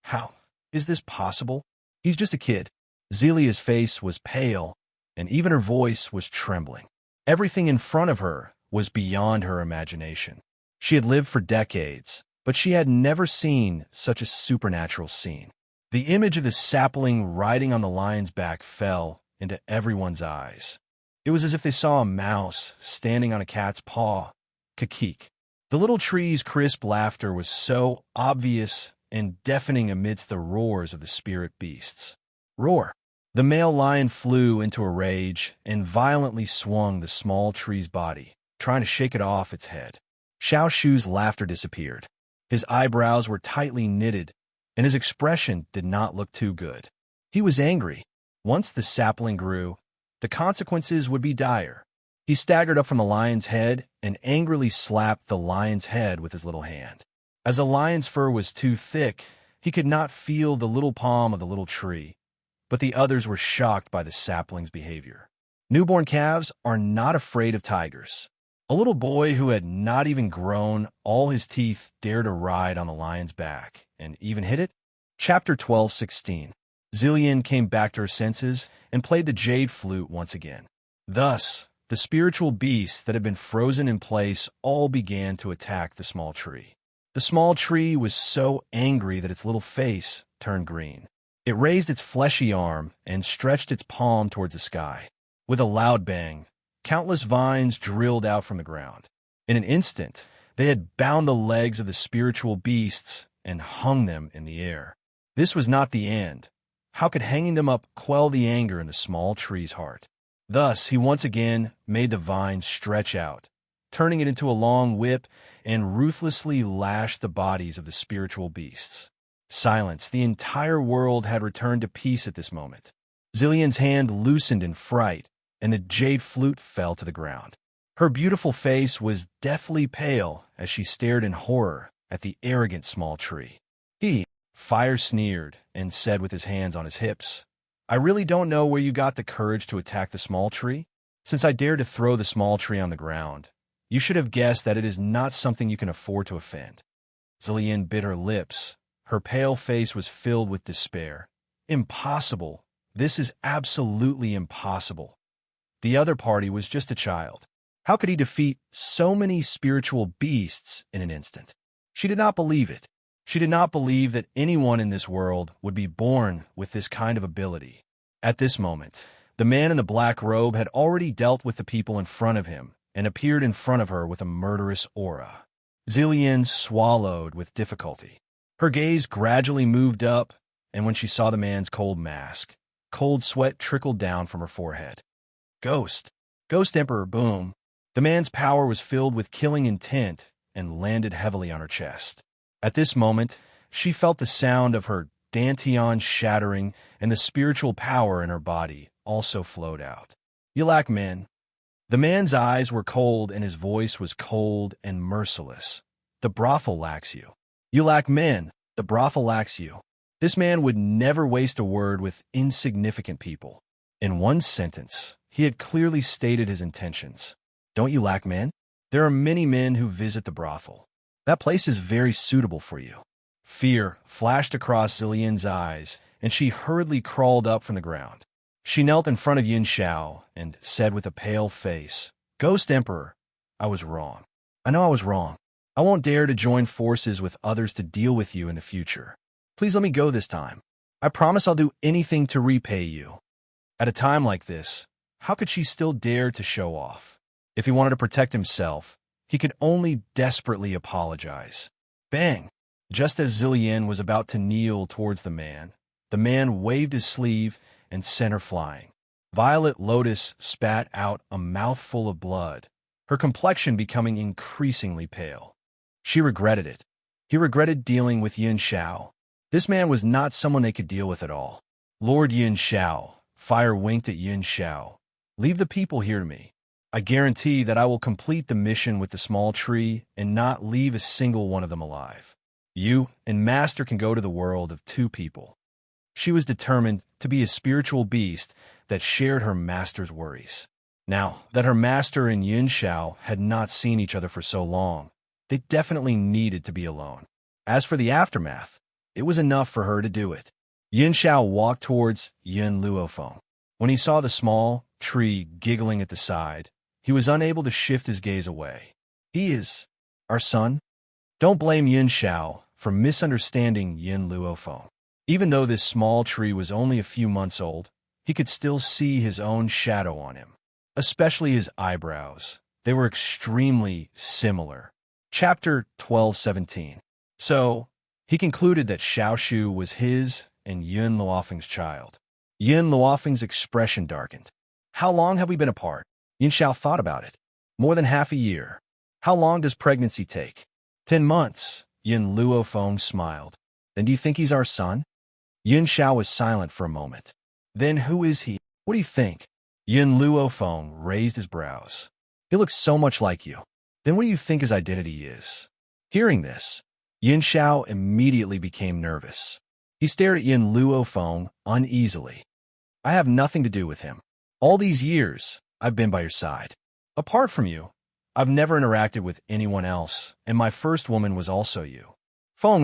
How is this possible? He's just a kid. Zelia's face was pale, and even her voice was trembling. Everything in front of her was beyond her imagination. She had lived for decades, but she had never seen such a supernatural scene. The image of the sapling riding on the lion's back fell into everyone's eyes. It was as if they saw a mouse standing on a cat's paw. Kakik. The little tree's crisp laughter was so obvious and deafening amidst the roars of the spirit beasts. Roar! The male lion flew into a rage and violently swung the small tree's body, trying to shake it off its head. Xiao Shu's laughter disappeared. His eyebrows were tightly knitted, and his expression did not look too good. He was angry. Once the sapling grew, the consequences would be dire. He staggered up from the lion's head and angrily slapped the lion's head with his little hand. As the lion's fur was too thick, he could not feel the little palm of the little tree, but the others were shocked by the sapling's behavior. Newborn calves are not afraid of tigers. A little boy who had not even grown all his teeth dared to ride on the lion's back, and even hit it? Chapter 12:16. Zillion came back to her senses and played the jade flute once again. Thus, the spiritual beasts that had been frozen in place all began to attack the small tree. The small tree was so angry that its little face turned green. It raised its fleshy arm and stretched its palm towards the sky. With a loud bang, countless vines drilled out from the ground. In an instant, they had bound the legs of the spiritual beasts and hung them in the air. This was not the end. How could hanging them up quell the anger in the small tree's heart? Thus, he once again made the vines stretch out, turning it into a long whip, and ruthlessly lashed the bodies of the spiritual beasts. Silence. The entire world had returned to peace at this moment. Zillion's hand loosened in fright, and the jade flute fell to the ground. Her beautiful face was deathly pale as she stared in horror at the arrogant small tree. Fire sneered and said with his hands on his hips, "I really don't know where you got the courage to attack the small tree. Since I dared to throw the small tree on the ground, you should have guessed that it is not something you can afford to offend." Zillion bit her lips. Her pale face was filled with despair. Impossible. This is absolutely impossible. The other party was just a child. How could he defeat so many spiritual beasts in an instant? She did not believe it. She did not believe that anyone in this world would be born with this kind of ability. At this moment, the man in the black robe had already dealt with the people in front of him and appeared in front of her with a murderous aura. Zillion swallowed with difficulty. Her gaze gradually moved up, and when she saw the man's cold mask, cold sweat trickled down from her forehead. Ghost. Ghost Emperor, boom. The man's power was filled with killing intent and landed heavily on her chest. At this moment, she felt the sound of her dantian shattering, and the spiritual power in her body also flowed out. "You lack men." The man's eyes were cold and his voice was cold and merciless. "The brothel lacks you." "You lack men. The brothel lacks you." This man would never waste a word with insignificant people. In one sentence, he had clearly stated his intentions. "Don't you lack men? There are many men who visit the brothel. That place is very suitable for you." Fear flashed across Zillion's eyes, and she hurriedly crawled up from the ground. She knelt in front of Yin Xiao and said with a pale face, "Ghost Emperor, I was wrong. I know I was wrong. I won't dare to join forces with others to deal with you in the future. Please let me go this time. I promise I'll do anything to repay you." At a time like this, how could she still dare to show off? If he wanted to protect himself, he could only desperately apologize. Bang! Just as Zillion was about to kneel towards the man waved his sleeve and sent her flying. Violet Lotus spat out a mouthful of blood, her complexion becoming increasingly pale. She regretted it. He regretted dealing with Yin Xiao. This man was not someone they could deal with at all. "Lord Yin Xiao," Fire winked at Yin Xiao, "leave the people here to me. I guarantee that I will complete the mission with the small tree and not leave a single one of them alive. You and Master can go to the world of two people." She was determined to be a spiritual beast that shared her master's worries. Now that her master and Yin Xiao had not seen each other for so long, they definitely needed to be alone. As for the aftermath, it was enough for her to do it. Yin Xiao walked towards Yin Luofeng. When he saw the small tree giggling at the side, he was unable to shift his gaze away. "He is our son?" Don't blame Yin Xiao for misunderstanding Yin Luofeng. Even though this small tree was only a few months old, he could still see his own shadow on him, especially his eyebrows. They were extremely similar. Chapter 12:17. So, he concluded that Xiao Shu was his and Yun Luofeng's child. Yin Luofeng's expression darkened. How long have we been apart? Yin Xiao thought about it. More than half a year. How long does pregnancy take? 10 months. Yin Luofeng smiled. Then do you think he's our son? Yin Xiao was silent for a moment. Then who is he? What do you think? Yin Luofeng raised his brows. He looks so much like you. Then what do you think his identity is? Hearing this, Yin Xiao immediately became nervous. He stared at Yin Luofeng uneasily. I have nothing to do with him. All these years, I've been by your side. Apart from you, I've never interacted with anyone else, and my first woman was also you. Feng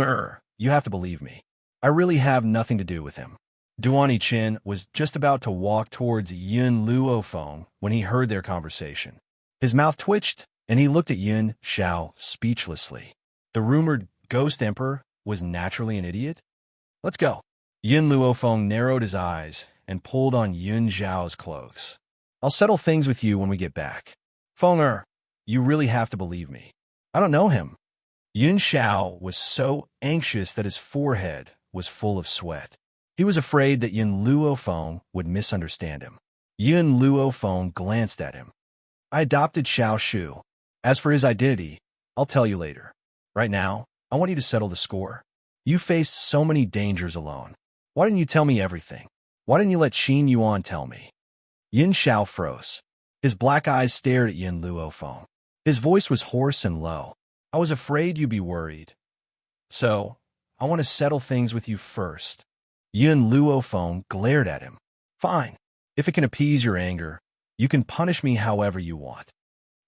you have to believe me. I really have nothing to do with him. Duan Chen was just about to walk towards Yin Luofeng when he heard their conversation. His mouth twitched, and he looked at Yin Xiao speechlessly. The rumored ghost emperor was naturally an idiot? Let's go. Yin Luofeng narrowed his eyes and pulled on Yin Xiao's clothes. I'll settle things with you when we get back. Feng you really have to believe me. I don't know him. Yin Xiao was so anxious that his forehead was full of sweat. He was afraid that Yin Luofeng would misunderstand him. Yin Luofeng glanced at him. I adopted Xiao Shu. As for his identity, I'll tell you later. Right now, I want you to settle the score. You faced so many dangers alone. Why didn't you tell me everything? Why didn't you let Xin Yuan tell me? Yin Xiao froze. His black eyes stared at Yin Luofeng. His voice was hoarse and low. I was afraid you'd be worried. So, I want to settle things with you first. Yin Luofeng glared at him. Fine. If it can appease your anger, you can punish me however you want.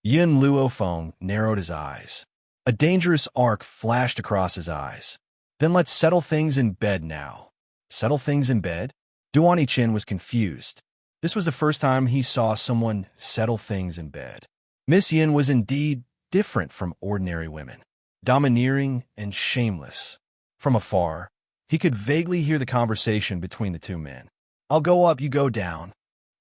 Yin Luofeng narrowed his eyes. A dangerous arc flashed across his eyes. Then let's settle things in bed now. Settle things in bed? Duan Chen was confused. This was the first time he saw someone settle things in bed. Miss Yin was indeed different from ordinary women, domineering and shameless. From afar, he could vaguely hear the conversation between the two men. I'll go up, you go down.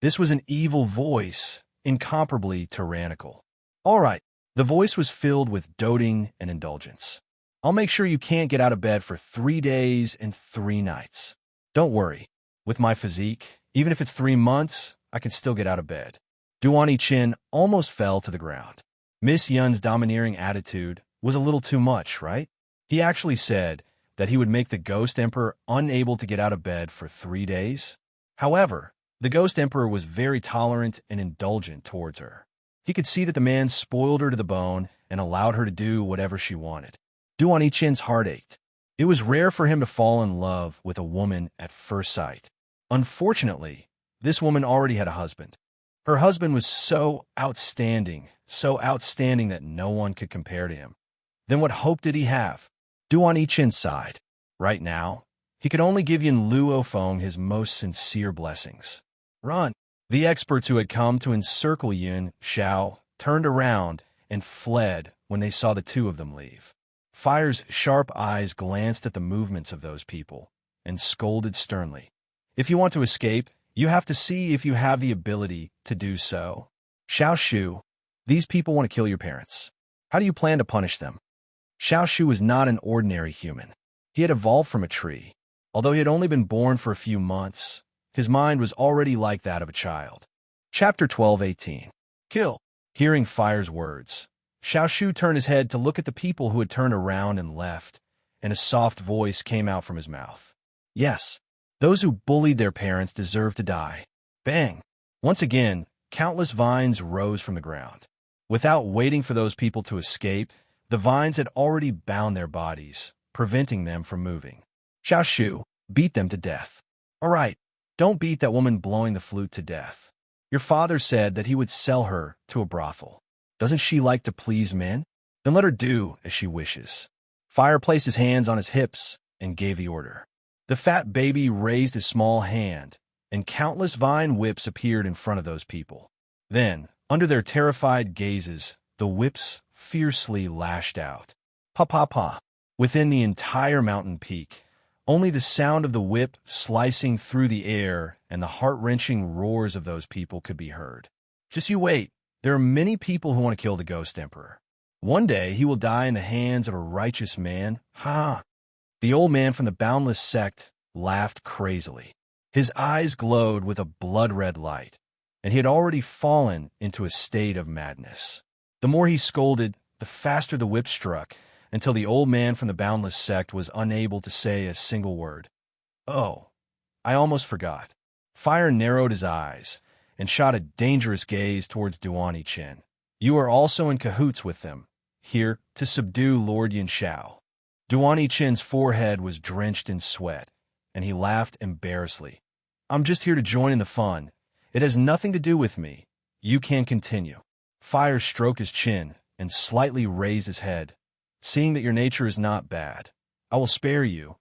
This was an evil voice, incomparably tyrannical. All right, the voice was filled with doting and indulgence. I'll make sure you can't get out of bed for 3 days and 3 nights. Don't worry. With my physique, even if it's 3 months, I can still get out of bed. Duan Chen almost fell to the ground. Miss Yun's domineering attitude was a little too much, right? He actually said that he would make the Ghost Emperor unable to get out of bed for 3 days. However, the Ghost Emperor was very tolerant and indulgent towards her. He could see that the man spoiled her to the bone and allowed her to do whatever she wanted. Duan Chen's heart ached. It was rare for him to fall in love with a woman at first sight. Unfortunately, this woman already had a husband. Her husband was so outstanding that no one could compare to him. Then what hope did he have? Duan Chen sighed. Right now, he could only give Yin Luofeng his most sincere blessings. Run! The experts who had come to encircle Yin Xiao turned around and fled when they saw the two of them leave. Fire's sharp eyes glanced at the movements of those people and scolded sternly. If you want to escape, you have to see if you have the ability to do so. Xiao Shu, these people want to kill your parents. How do you plan to punish them? Xiao Shu was not an ordinary human. He had evolved from a tree. Although he had only been born for a few months, his mind was already like that of a child. Chapter 12:18. Kill. Hearing Fire's words, Xiao Shu turned his head to look at the people who had turned around and left, and a soft voice came out from his mouth. Yes, those who bullied their parents deserve to die. Bang! Once again, countless vines rose from the ground. Without waiting for those people to escape, the vines had already bound their bodies, preventing them from moving. Xiao Shu, beat them to death. All right, don't beat that woman blowing the flute to death. Your father said that he would sell her to a brothel. Doesn't she like to please men? Then let her do as she wishes. Fire placed his hands on his hips and gave the order. The fat baby raised his small hand, and countless vine whips appeared in front of those people. Then, under their terrified gazes, the whips fiercely lashed out. Pa pa pa. Within the entire mountain peak, only the sound of the whip slicing through the air and the heart-wrenching roars of those people could be heard. Just you wait. There are many people who want to kill the Ghost Emperor. One day he will die in the hands of a righteous man. Ha! The old man from the Boundless sect laughed crazily. His eyes glowed with a blood-red light, and he had already fallen into a state of madness. The more he scolded, the faster the whip struck, until the old man from the Boundless sect was unable to say a single word. "Oh, I almost forgot." Fire narrowed his eyes and shot a dangerous gaze towards Duan Chen. "You are also in cahoots with them, here to subdue Lord Yin Shao." Duan Chen's forehead was drenched in sweat, and he laughed embarrassedly. "I'm just here to join in the fun. It has nothing to do with me. You can continue." Fire stroked his chin and slightly raised his head. "Seeing that your nature is not bad, I will spare you,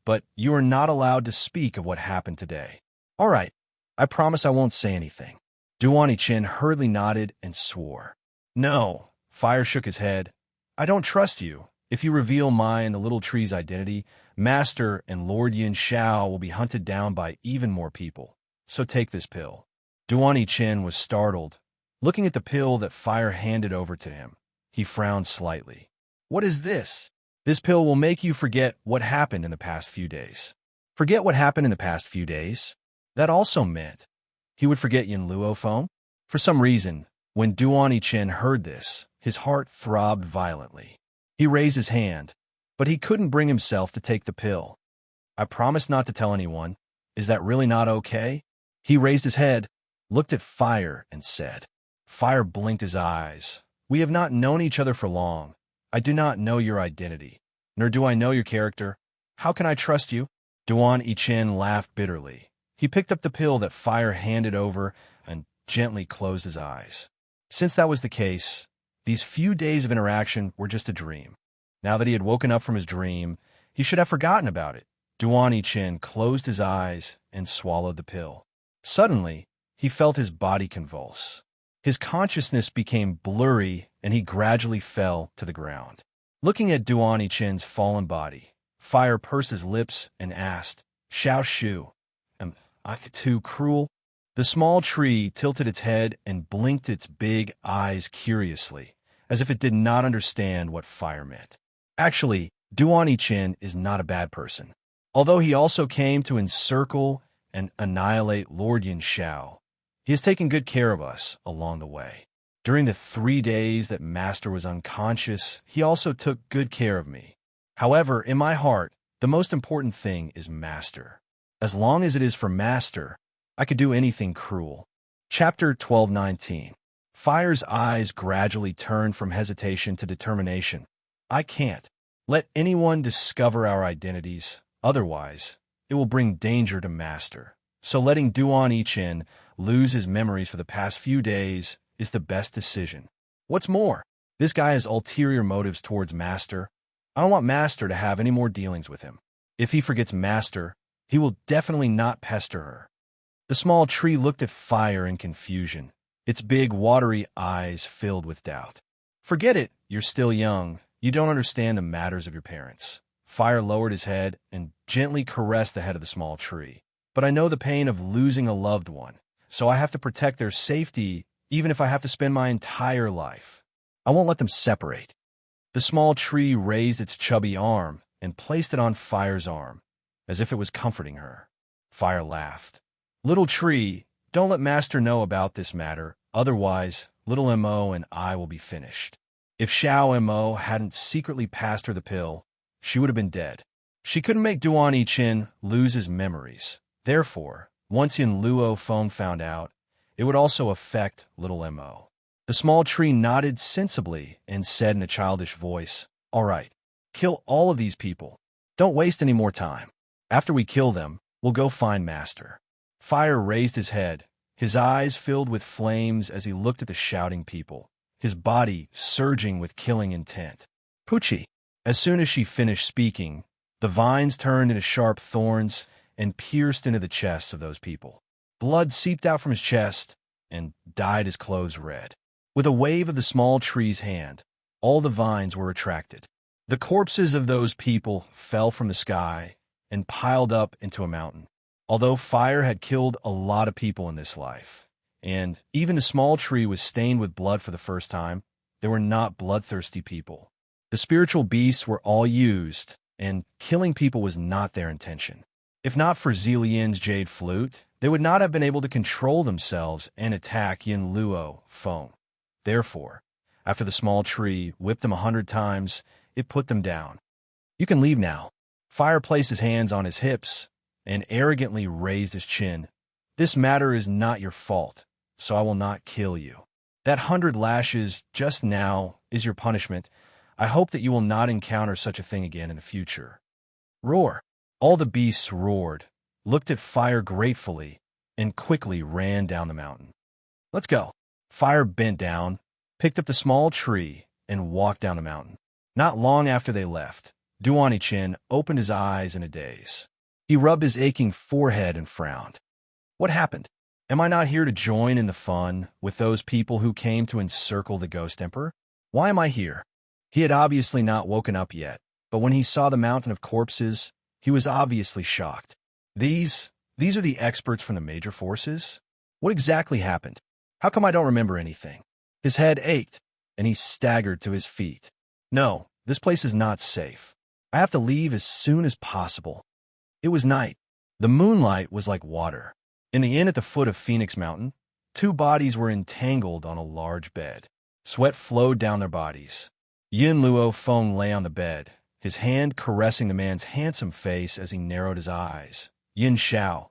but you are not allowed to speak of what happened today." "All right, I promise I won't say anything." Duan Chen hurriedly nodded and swore. "No," Fire shook his head. "I don't trust you. If you reveal my and the little tree's identity, Master and Lord Yin Shao will be hunted down by even more people. So take this pill." Duan Chen was startled. Looking at the pill that Fire handed over to him, he frowned slightly. "What is this?" "This pill will make you forget what happened in the past few days." Forget what happened in the past few days? That also meant he would forget Yin Luo Feng? For some reason, when Duan Chen heard this, his heart throbbed violently. He raised his hand, but he couldn't bring himself to take the pill. "I promise not to tell anyone. Is that really not okay?" He raised his head, looked at Fire, and said. Fire blinked his eyes. "We have not known each other for long. I do not know your identity, nor do I know your character. How can I trust you?" Duan Chen laughed bitterly. He picked up the pill that Fire handed over and gently closed his eyes. Since that was the case, these few days of interaction were just a dream. Now that he had woken up from his dream, he should have forgotten about it. Duan Chen closed his eyes and swallowed the pill. Suddenly, he felt his body convulse. His consciousness became blurry, and he gradually fell to the ground. Looking at Duan Chen's fallen body, Fire pursed his lips and asked, "Xiao Shu, am I too cruel?" The small tree tilted its head and blinked its big eyes curiously, as if it did not understand what Fire meant. Actually, Duan Chen is not a bad person. Although he also came to encircle and annihilate Lord Yin Shao, he has taken good care of us along the way. During the 3 days that Master was unconscious, he also took good care of me. However, in my heart, the most important thing is Master. As long as it is for Master, I could do anything cruel. Chapter 12:19. Fire's eyes gradually turned from hesitation to determination. "I can't let anyone discover our identities, otherwise it will bring danger to Master. So letting Duan Chen lose his memories for the past few days is the best decision. What's more, this guy has ulterior motives towards Master. I don't want Master to have any more dealings with him. If he forgets Master, he will definitely not pester her." The small tree looked at Fire in confusion, its big, watery eyes filled with doubt. "Forget it, you're still young. You don't understand the matters of your parents." Fire lowered his head and gently caressed the head of the small tree. "But I know the pain of losing a loved one, so I have to protect their safety even if I have to spend my entire life. I won't let them separate." The small tree raised its chubby arm and placed it on Fire's arm, as if it was comforting her. Fire laughed. "Little tree, don't let Master know about this matter, otherwise little Mo and I will be finished." If Xiao Mo hadn't secretly passed her the pill, she would have been dead. She couldn't make Duan Chen lose his memories. Therefore, once Yin Luo Feng found out, it would also affect little Mo. The small tree nodded sensibly and said in a childish voice, "All right, kill all of these people. Don't waste any more time. After we kill them, we'll go find Master." Fire raised his head, his eyes filled with flames as he looked at the shouting people, his body surging with killing intent. "Pucci." As soon as she finished speaking, the vines turned into sharp thorns and pierced into the chests of those people. Blood seeped out from his chest and dyed his clothes red. With a wave of the small tree's hand, all the vines were retracted. The corpses of those people fell from the sky and piled up into a mountain. Although Fire had killed a lot of people in this life, and even the small tree was stained with blood for the first time, they were not bloodthirsty people. The spiritual beasts were all used, and killing people was not their intention. If not for Zillian's jade flute, they would not have been able to control themselves and attack Yin Luo Feng. Therefore, after the small tree whipped them 100 times, it put them down. You can leave now. Fire placed his hands on his hips and arrogantly raised his chin. This matter is not your fault, so I will not kill you. That 100 lashes just now is your punishment. I hope that you will not encounter such a thing again in the future. Roar. All the beasts roared, looked at Fire gratefully, and quickly ran down the mountain. Let's go. Fire bent down, picked up the small tree, and walked down the mountain. Not long after they left, Duani Chin opened his eyes in a daze. He rubbed his aching forehead and frowned. What happened? Am I not here to join in the fun with those people who came to encircle the Ghost Emperor? Why am I here? He had obviously not woken up yet, but when he saw the mountain of corpses, he was obviously shocked. These are the experts from the major forces? What exactly happened? How come I don't remember anything? His head ached, and he staggered to his feet. No, this place is not safe. I have to leave as soon as possible. It was night. The moonlight was like water. In the inn at the foot of Phoenix Mountain, 2 bodies were entangled on a large bed. Sweat flowed down their bodies. Yin Luo Feng lay on the bed, his hand caressing the man's handsome face as he narrowed his eyes. Yin Xiao.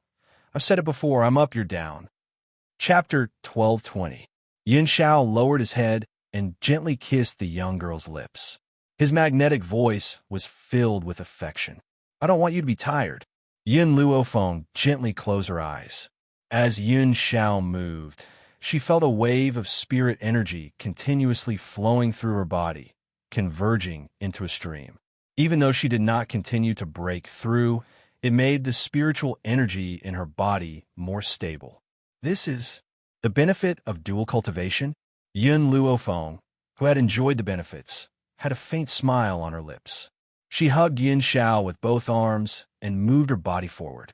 I've said it before, I'm up, you're down. Chapter 1220. Yin Xiao lowered his head and gently kissed the young girl's lips. His magnetic voice was filled with affection. I don't want you to be tired. Yin Luo Feng gently closed her eyes. As Yin Xiao moved, she felt a wave of spirit energy continuously flowing through her body, converging into a stream. Even though she did not continue to break through, it made the spiritual energy in her body more stable. This is the benefit of dual cultivation. Yin Luo Feng, who had enjoyed the benefits, had a faint smile on her lips. She hugged Yin Xiao with both arms and moved her body forward.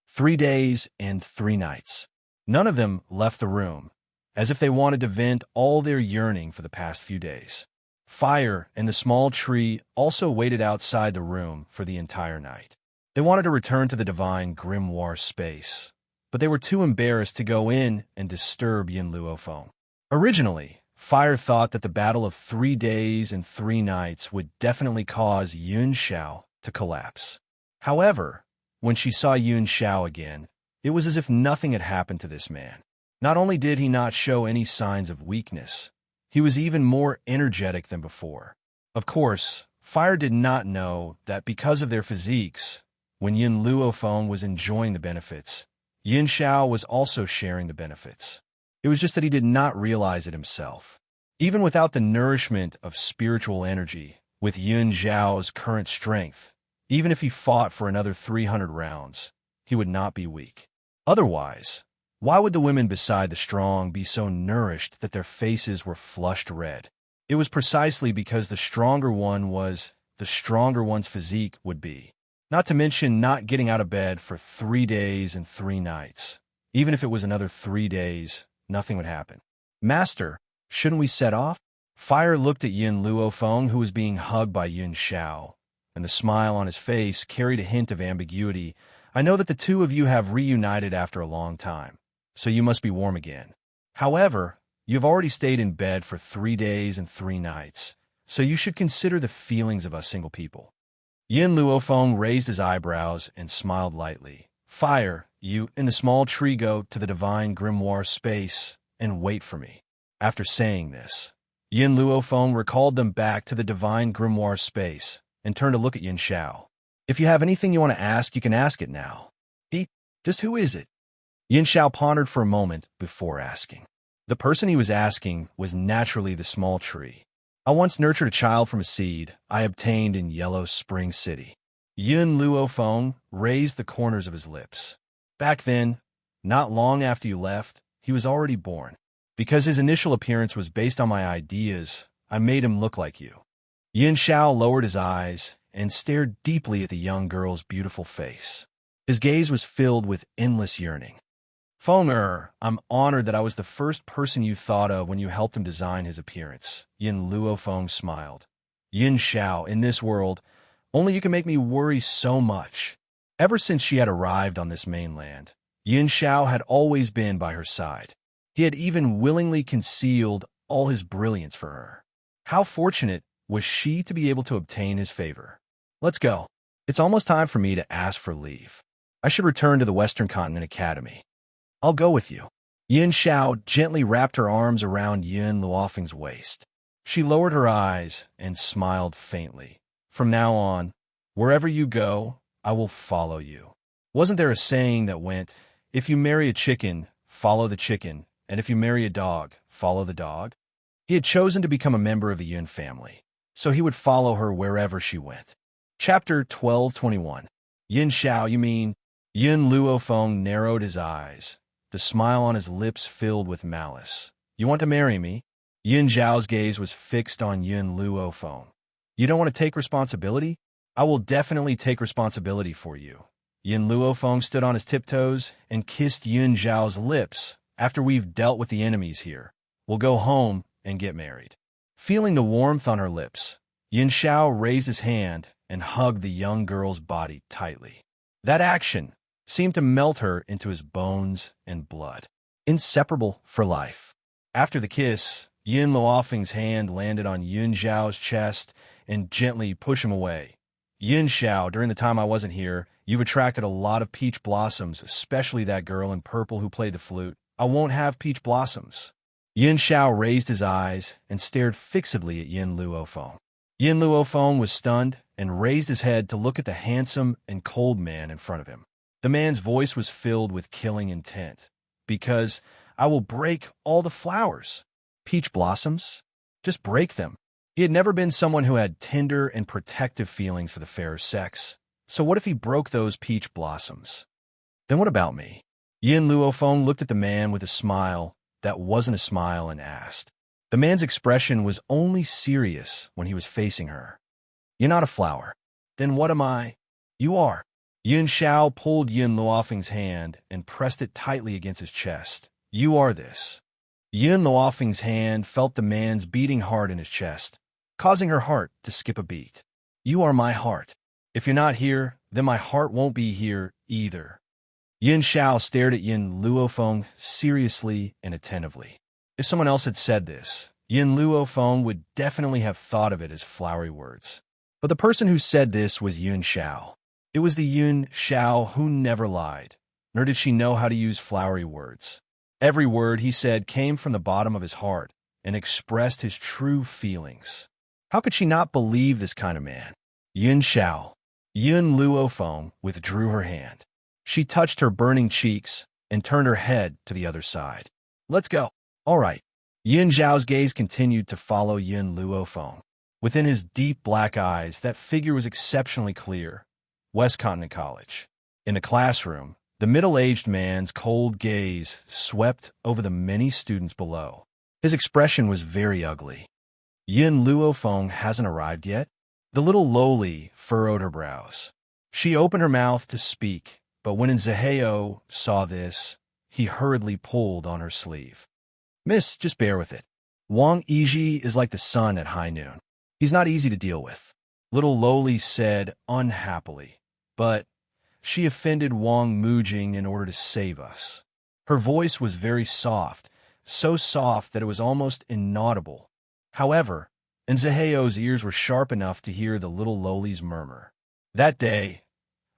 3 days and 3 nights. None of them left the room, as if they wanted to vent all their yearning for the past few days. Fire and the small tree also waited outside the room for the entire night. They wanted to return to the divine grimoire space, but they were too embarrassed to go in and disturb Yin Luo Feng. Originally, Fire thought that the battle of 3 days and 3 nights would definitely cause Yun Xiao to collapse. However, when she saw Yun Xiao again, it was as if nothing had happened to this man. Not only did he not show any signs of weakness, he was even more energetic than before. Of course, Fire did not know that because of their physiques, when Yin Luo Feng was enjoying the benefits, Yin Xiao was also sharing the benefits. It was just that he did not realize it himself. Even without the nourishment of spiritual energy, with Yun Zhao's current strength, even if he fought for another 300 rounds, he would not be weak. Otherwise, why would the women beside the strong be so nourished that their faces were flushed red? It was precisely because the stronger one was, the stronger one's physique would be. Not to mention not getting out of bed for 3 days and 3 nights. Even if it was another 3 days, nothing would happen. Master, shouldn't we set off? Fire looked at Yin Luo Feng, who was being hugged by Yun Xiao, and the smile on his face carried a hint of ambiguity. I know that the 2 of you have reunited after a long time, so you must be warm again. However, you have already stayed in bed for 3 days and 3 nights, so you should consider the feelings of us single people. Yin Luo Feng raised his eyebrows and smiled lightly. Fire, you and the small tree go to the divine grimoire space and wait for me. After saying this, Yin Luo Feng recalled them back to the divine grimoire space and turned to look at Yin Xiao. If you have anything you want to ask, you can ask it now. Just who is it? Yin Xiao pondered for a moment before asking. The person he was asking was naturally the small tree. I once nurtured a child from a seed I obtained in Yellow Spring City. Yin Luo Feng raised the corners of his lips. Back then, not long after you left, he was already born. Because his initial appearance was based on my ideas, I made him look like you. Yin Xiao lowered his eyes and stared deeply at the young girl's beautiful face. His gaze was filled with endless yearning. Feng, I'm honored that I was the first person you thought of when you helped him design his appearance. Yin Luo Feng smiled. Yin Xiao, in this world, only you can make me worry so much. Ever since she had arrived on this mainland, Yin Xiao had always been by her side. He had even willingly concealed all his brilliance for her. How fortunate was she to be able to obtain his favor. Let's go. It's almost time for me to ask for leave. I should return to the Western Continent Academy. I'll go with you. Yin Xiao gently wrapped her arms around Yun Luofeng's waist. She lowered her eyes and smiled faintly. From now on, wherever you go, I will follow you. Wasn't there a saying that went, if you marry a chicken, follow the chicken, and if you marry a dog, follow the dog? He had chosen to become a member of the Yun family, so he would follow her wherever she went. Chapter 1221. Yin Xiao, you mean? Yun Luofeng narrowed his eyes, the smile on his lips filled with malice. You want to marry me? Yin Zhao's gaze was fixed on Yun Luofeng. You don't want to take responsibility? I will definitely take responsibility for you. Yun Luofeng stood on his tiptoes and kissed Yun Zhao's lips. After we've dealt with the enemies here, we'll go home and get married. Feeling the warmth on her lips, Yin Xiao raised his hand and hugged the young girl's body tightly. That action seemed to melt her into his bones and blood, inseparable for life. After the kiss, Yin Luofeng's hand landed on Yun Zhao's chest and gently pushed him away. Yin Xiao, during the time I wasn't here, you've attracted a lot of peach blossoms, especially that girl in purple who played the flute. I won't have peach blossoms. Yin Xiao raised his eyes and stared fixedly at Yin Luofeng. Yin Luofeng was stunned and raised his head to look at the handsome and cold man in front of him. The man's voice was filled with killing intent. Because I will break all the flowers. Peach blossoms? Just break them. He had never been someone who had tender and protective feelings for the fairer sex. So what if he broke those peach blossoms? Then what about me? Yin Luofeng looked at the man with a smile that wasn't a smile and asked. The man's expression was only serious when he was facing her. You're not a flower. Then what am I? You are. Yin Xiao pulled Yin Luofeng's hand and pressed it tightly against his chest. You are this. Yin Luofeng's hand felt the man's beating heart in his chest, causing her heart to skip a beat. You are my heart. If you're not here, then my heart won't be here either. Yin Xiao stared at Yin Luofeng seriously and attentively. If someone else had said this, Yin Luofeng would definitely have thought of it as flowery words. But the person who said this was Yun Xiao. It was the Yun Xiao who never lied, nor did she know how to use flowery words. Every word he said came from the bottom of his heart and expressed his true feelings. How could she not believe this kind of man? Yun Xiao. Yun Luofeng withdrew her hand. She touched her burning cheeks and turned her head to the other side. Let's go. All right. Yin Zhao's gaze continued to follow Yun Luofeng. Within his deep black eyes, that figure was exceptionally clear. West Continent College. In the classroom, the middle-aged man's cold gaze swept over the many students below. His expression was very ugly. Yin Luofeng hasn't arrived yet? The little lowly furrowed her brows. She opened her mouth to speak, but when Zaheo saw this, he hurriedly pulled on her sleeve. Miss, just bear with it. Wang Yiji is like the sun at high noon. He's not easy to deal with. Little Lowly said unhappily, but she offended Wang Mujing in order to save us. Her voice was very soft, so soft that it was almost inaudible. However, Nzaheo's ears were sharp enough to hear the little Lowly's murmur. That day,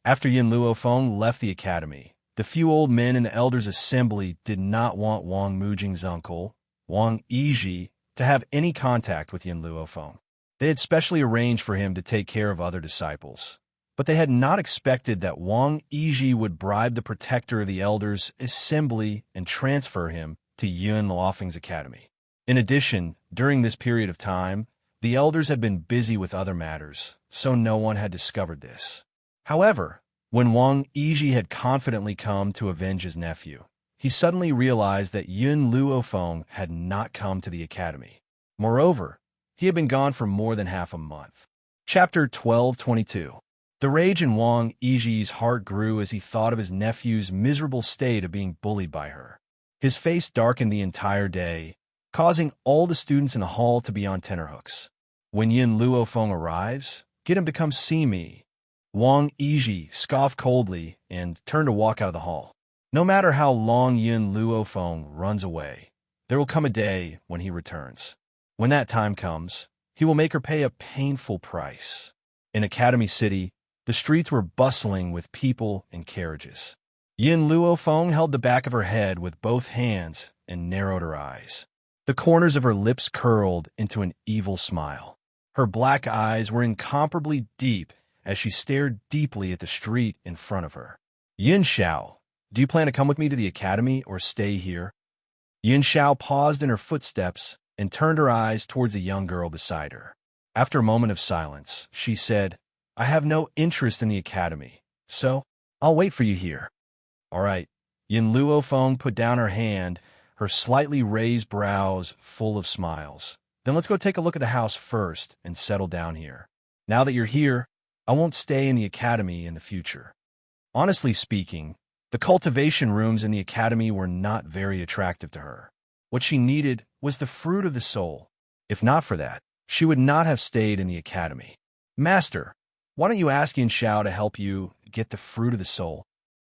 after Yin Luofeng left the academy, the few old men in the elders' assembly did not want Wang Mujing's uncle, Wang Yiji, to have any contact with Yin Luofeng. They had specially arranged for him to take care of other disciples. But they had not expected that Wang Yiji would bribe the protector of the elders' assembly and transfer him to Yun Luofeng's academy. In addition, during this period of time, the elders had been busy with other matters, so no one had discovered this. However, when Wang Yiji had confidently come to avenge his nephew, he suddenly realized that Yun Luofeng had not come to the academy. Moreover, he had been gone for more than half a month. Chapter 1222. The rage in Wang Yiji's heart grew as he thought of his nephew's miserable state of being bullied by her. His face darkened the entire day, causing all the students in the hall to be on tenterhooks. When Yin Luofeng arrives, get him to come see me. Wang Yiji scoffed coldly and turned to walk out of the hall. No matter how long Yun Luofeng runs away, there will come a day when he returns. When that time comes, he will make her pay a painful price. In Academy City, the streets were bustling with people and carriages. Yin Luofeng held the back of her head with both hands and narrowed her eyes. The corners of her lips curled into an evil smile. Her black eyes were incomparably deep as she stared deeply at the street in front of her. Yin Xiao, do you plan to come with me to the academy or stay here? Yin Xiao paused in her footsteps and turned her eyes towards the young girl beside her. After a moment of silence, she said, I have no interest in the academy, so I'll wait for you here. All right. Yin Luofeng put down her hand, her slightly raised brows full of smiles. Then let's go take a look at the house first and settle down here. Now that you're here, I won't stay in the academy in the future. Honestly speaking, the cultivation rooms in the academy were not very attractive to her. What she needed was the fruit of the soul. If not for that, she would not have stayed in the academy. Master, why don't you ask Yin Xiao to help you get the fruit of the soul?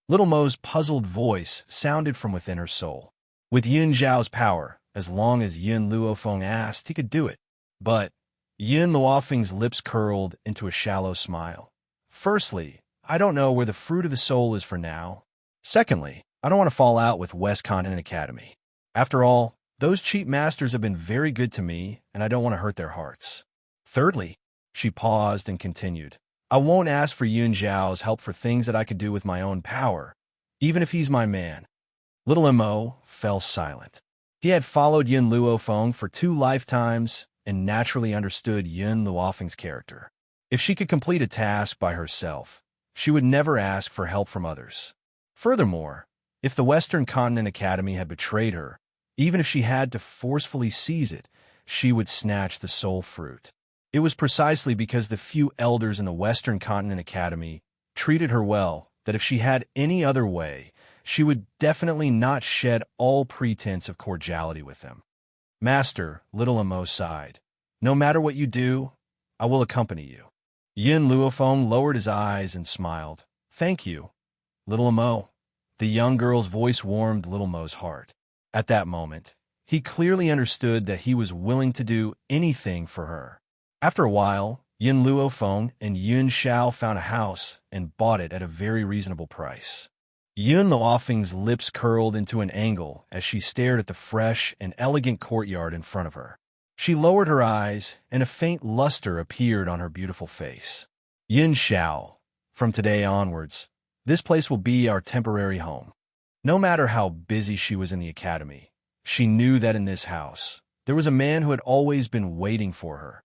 Little Mo's puzzled voice sounded from within her soul. With Yin Xiao's power, as long as Yin Luofeng asked, he could do it. But Yin Luofeng's lips curled into a shallow smile. Firstly, I don't know where the fruit of the soul is for now. Secondly, I don't want to fall out with West Continent Academy. After all, those cheap masters have been very good to me, and I don't want to hurt their hearts. Thirdly, she paused and continued, I won't ask for Yun Zhao's help for things that I could do with my own power, even if he's my man. Little Mo fell silent. He had followed Yin Luofeng for 2 lifetimes and naturally understood Yin Luofeng's character. If she could complete a task by herself, she would never ask for help from others. Furthermore, if the Western Continent Academy had betrayed her, even if she had to forcefully seize it, she would snatch the soul fruit. It was precisely because the few elders in the Western Continent Academy treated her well that if she had any other way, she would definitely not shed all pretense of cordiality with them. Master, Little Mo sighed. No matter what you do, I will accompany you. Yin Luofeng lowered his eyes and smiled. Thank you, Little Mo. The young girl's voice warmed Little Mo's heart. At that moment, he clearly understood that he was willing to do anything for her. After a while, Yin Luofeng and Yun Xiao found a house and bought it at a very reasonable price. Yun Luofeng's lips curled into an angle as she stared at the fresh and elegant courtyard in front of her. She lowered her eyes, and a faint luster appeared on her beautiful face. Yin Xiao, from today onwards, this place will be our temporary home. No matter how busy she was in the academy, she knew that in this house, there was a man who had always been waiting for her.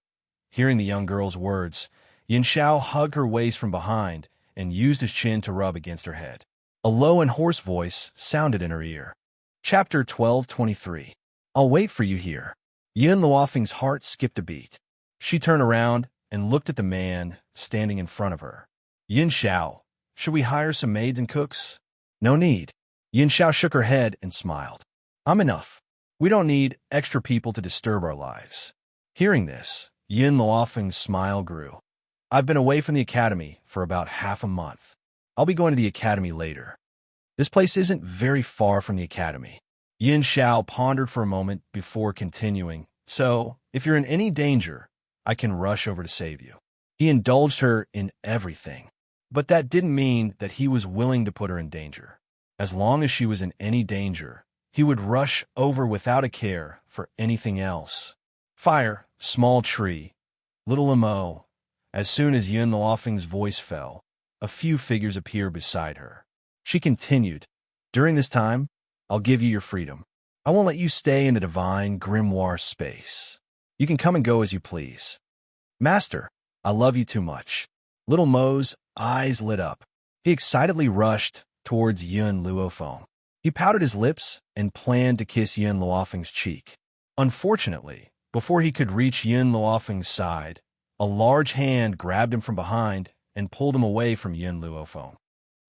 Hearing the young girl's words, Yin Xiao hugged her waist from behind and used his chin to rub against her head. A low and hoarse voice sounded in her ear. Chapter 1223. I'll wait for you here. Yin Luofeng's heart skipped a beat. She turned around and looked at the man standing in front of her. Yin Xiao, should we hire some maids and cooks? No need. Yin Xiao shook her head and smiled. I'm enough. We don't need extra people to disturb our lives. Hearing this, Yin Luofeng's smile grew. I've been away from the academy for about half a month. I'll be going to the academy later. This place isn't very far from the academy. Yin Xiao pondered for a moment before continuing. So, if you're in any danger, I can rush over to save you. He indulged her in everything. But that didn't mean that he was willing to put her in danger. As long as she was in any danger, he would rush over without a care for anything else. Fire, small tree, Little Mo. As soon as Yin Luofeng's voice fell, a few figures appeared beside her. She continued, During this time, I'll give you your freedom. I won't let you stay in the divine grimoire space. You can come and go as you please. Master, I love you too much. Little Mo's eyes lit up. He excitedly rushed towards Yin Luofeng. He pouted his lips and planned to kiss Yin Luofeng's cheek. Unfortunately, before he could reach Yin Luofeng's side, a large hand grabbed him from behind and pulled him away from Yin Luofeng.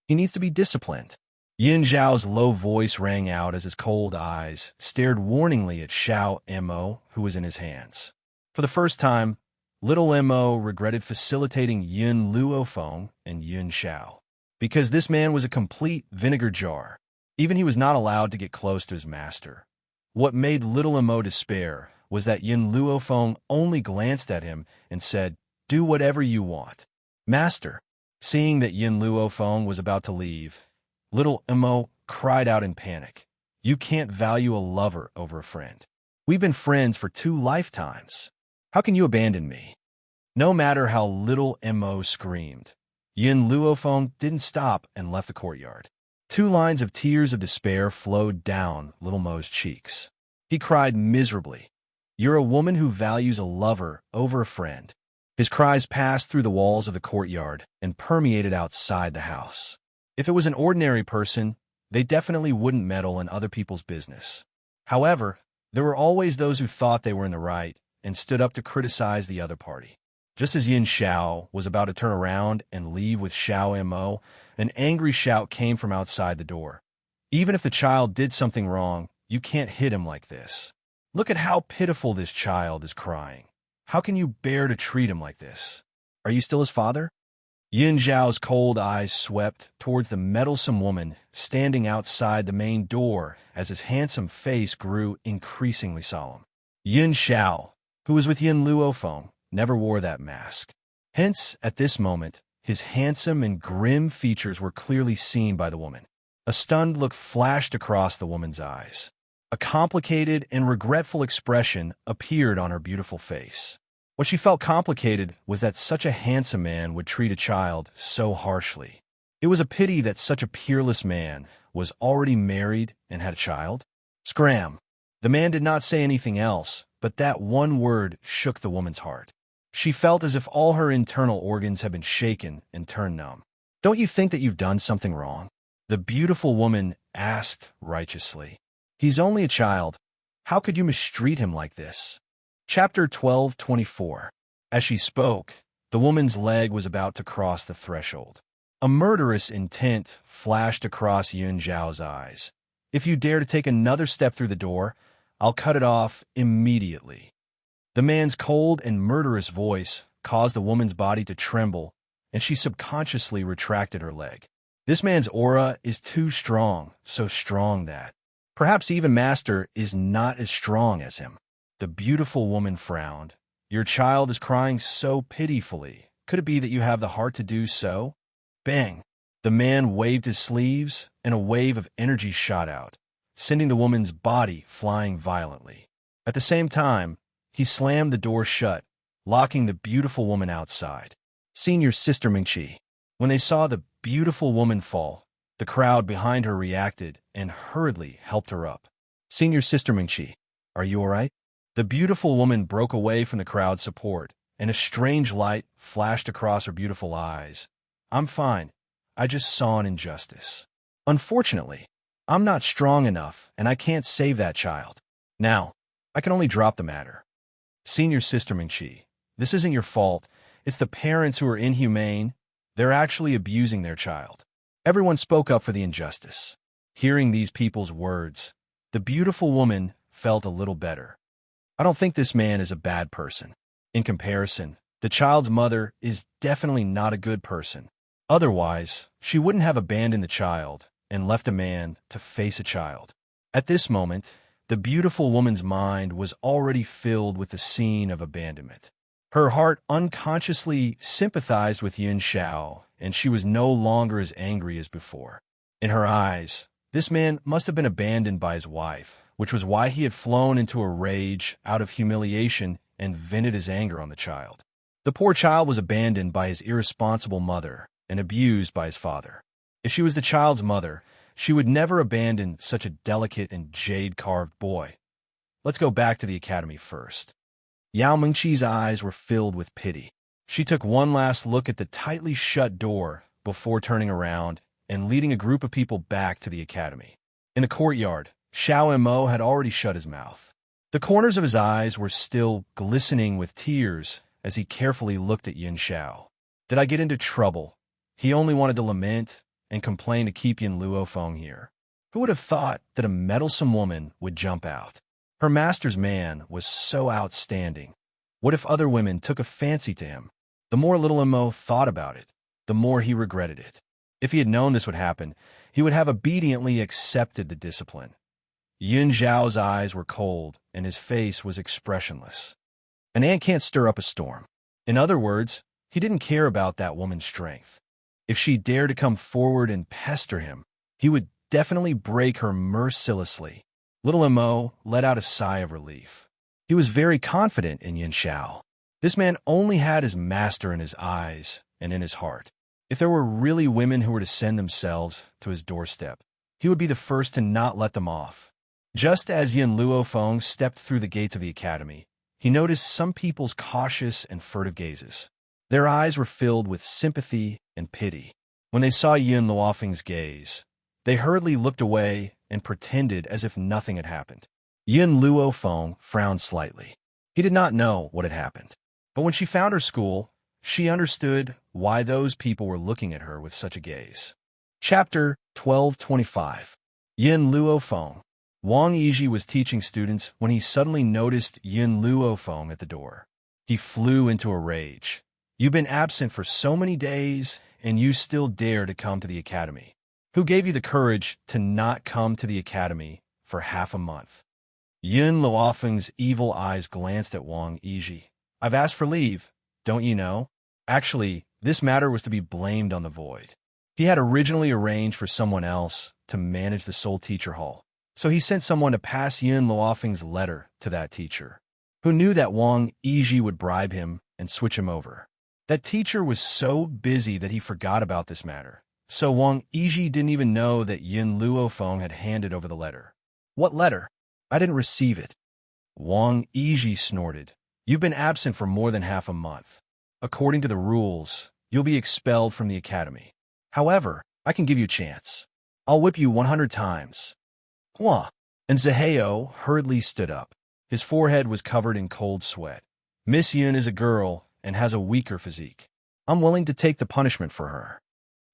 He needs to be disciplined. Yin Zhao's low voice rang out as his cold eyes stared warningly at Xiao Mo, who was in his hands. For the first time, Little Mo regretted facilitating Yun Luofeng and Yun Xiao, because this man was a complete vinegar jar. Even he was not allowed to get close to his master. What made Little Mo despair was that Yun Luofeng only glanced at him and said, "Do whatever you want." Master, seeing that Yun Luofeng was about to leave, Little Mo cried out in panic, "You can't value a lover over a friend. We've been friends for 2 lifetimes. How can you abandon me?" No matter how Little Mo screamed, Yun Luofeng didn't stop and left the courtyard. 2 lines of tears of despair flowed down Little Mo's cheeks. He cried miserably, "You're a woman who values a lover over a friend." His cries passed through the walls of the courtyard and permeated outside the house. If it was an ordinary person, they definitely wouldn't meddle in other people's business. However, there were always those who thought they were in the right and stood up to criticize the other party. Just as Yin Xiao was about to turn around and leave with Xiao Mo, an angry shout came from outside the door. "Even if the child did something wrong, you can't hit him like this. Look at how pitiful this child is crying. How can you bear to treat him like this? Are you still his father?" Yin Zhao's cold eyes swept towards the meddlesome woman standing outside the main door as his handsome face grew increasingly solemn. Yin Xiao, who was with Yin Luofeng, never wore that mask. Hence, at this moment, his handsome and grim features were clearly seen by the woman. A stunned look flashed across the woman's eyes. A complicated and regretful expression appeared on her beautiful face. What she felt complicated was that such a handsome man would treat a child so harshly. It was a pity that such a peerless man was already married and had a child. Scram! The man did not say anything else, but that one word shook the woman's heart. She felt as if all her internal organs had been shaken and turned numb. "Don't you think that you've done something wrong?" the beautiful woman asked righteously. "He's only a child. How could you mistreat him like this?" Chapter 12:24. As she spoke, the woman's leg was about to cross the threshold. A murderous intent flashed across Yun Zhao's eyes. "If you dare to take another step through the door, I'll cut it off immediately." The man's cold and murderous voice caused the woman's body to tremble, and she subconsciously retracted her leg. This man's aura is too strong, so strong that perhaps even Master is not as strong as him. The beautiful woman frowned. "Your child is crying so pitifully. Could it be that you have the heart to do so?" Bang! The man waved his sleeves, and a wave of energy shot out, sending the woman's body flying violently. At the same time, he slammed the door shut, locking the beautiful woman outside. Senior Sister Mingqi. When they saw the beautiful woman fall, the crowd behind her reacted and hurriedly helped her up. "Senior Sister Mingqi, are you all right?" The beautiful woman broke away from the crowd's support, and a strange light flashed across her beautiful eyes. "I'm fine. I just saw an injustice. Unfortunately, I'm not strong enough, and I can't save that child. Now, I can only drop the matter." "Senior Sister Mingqi, this isn't your fault. It's the parents who are inhumane. They're actually abusing their child." Everyone spoke up for the injustice. Hearing these people's words, the beautiful woman felt a little better. "I don't think this man is a bad person. In comparison, the child's mother is definitely not a good person. Otherwise, she wouldn't have abandoned the child and left a man to face a child." At this moment, the beautiful woman's mind was already filled with the scene of abandonment. Her heart unconsciously sympathized with Yin Xiao, and she was no longer as angry as before. In her eyes, this man must have been abandoned by his wife, which was why he had flown into a rage out of humiliation and vented his anger on the child. The poor child was abandoned by his irresponsible mother and abused by his father. If she was the child's mother, she would never abandon such a delicate and jade-carved boy. Let's go back to the academy first. Yao Mingqi's eyes were filled with pity. She took one last look at the tightly shut door before turning around and leading a group of people back to the academy. In the courtyard, Xiao Mo had already shut his mouth. The corners of his eyes were still glistening with tears as he carefully looked at Yin Xiao. Did I get into trouble? He only wanted to lament and complain to keep Yin Luofeng here. Who would have thought that a meddlesome woman would jump out? Her master's man was so outstanding. What if other women took a fancy to him? The more little Imo thought about it, the more he regretted it. If he had known this would happen, he would have obediently accepted the discipline. Yun Zhao's eyes were cold, and his face was expressionless. An ant can't stir up a storm. In other words, he didn't care about that woman's strength. If she dared to come forward and pester him, he would definitely break her mercilessly. Little Imo let out a sigh of relief. He was very confident in Yun Zhao. This man only had his master in his eyes and in his heart. If there were really women who were to send themselves to his doorstep, he would be the first to not let them off. Just as Yun Luofeng stepped through the gates of the academy, he noticed some people's cautious and furtive gazes. Their eyes were filled with sympathy and pity. When they saw Yun Luofeng's gaze, they hurriedly looked away and pretended as if nothing had happened. Yun Luofeng frowned slightly. He did not know what had happened. But when she found her school, she understood why those people were looking at her with such a gaze. Chapter 1225. Yun Luofeng. Wang Yizhi was teaching students when he suddenly noticed Yun Luofeng at the door. He flew into a rage. "You've been absent for so many days, and you still dare to come to the academy. Who gave you the courage to not come to the academy for half a month?" Yun Luofeng's evil eyes glanced at Wang Yizhi. "I've asked for leave, don't you know?" Actually, this matter was to be blamed on the void. He had originally arranged for someone else to manage the Soul Teacher Hall, so he sent someone to pass Yun Luofeng's letter to that teacher, who knew that Wang Yizhi would bribe him and switch him over. That teacher was so busy that he forgot about this matter, so Wang Yizhi didn't even know that Yun Luofeng had handed over the letter. "What letter? I didn't receive it." Wang Yizhi snorted. "You've been absent for more than half a month. According to the rules, you'll be expelled from the academy. However, I can give you a chance. I'll whip you 100 times. Hua!" And Zaheo hurriedly stood up. His forehead was covered in cold sweat. "Miss Yun is a girl and has a weaker physique. I'm willing to take the punishment for her."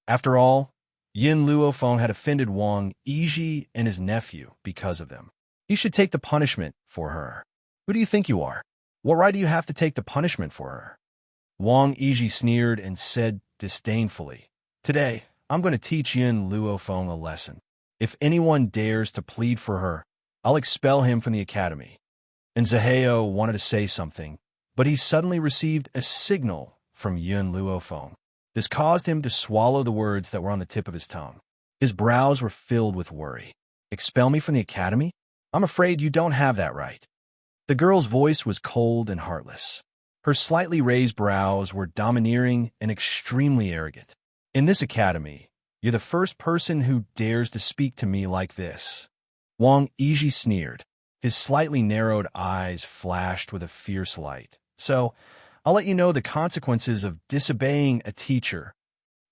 After all, Yun Luofeng had offended Wang Yizhi and his nephew because of them. He should take the punishment for her. "Who do you think you are? What right do you have to take the punishment for her?" Wang Yizhi sneered and said disdainfully, "Today, I'm going to teach Yun Luofeng a lesson. If anyone dares to plead for her, I'll expel him from the academy." And Zaheo wanted to say something, but he suddenly received a signal from Yun Luofeng. This caused him to swallow the words that were on the tip of his tongue. His brows were filled with worry. "Expel me from the academy? I'm afraid you don't have that right." The girl's voice was cold and heartless. Her slightly raised brows were domineering and extremely arrogant. "In this academy, you're the first person who dares to speak to me like this." Wang Yizhi sneered. His slightly narrowed eyes flashed with a fierce light. "So, I'll let you know the consequences of disobeying a teacher."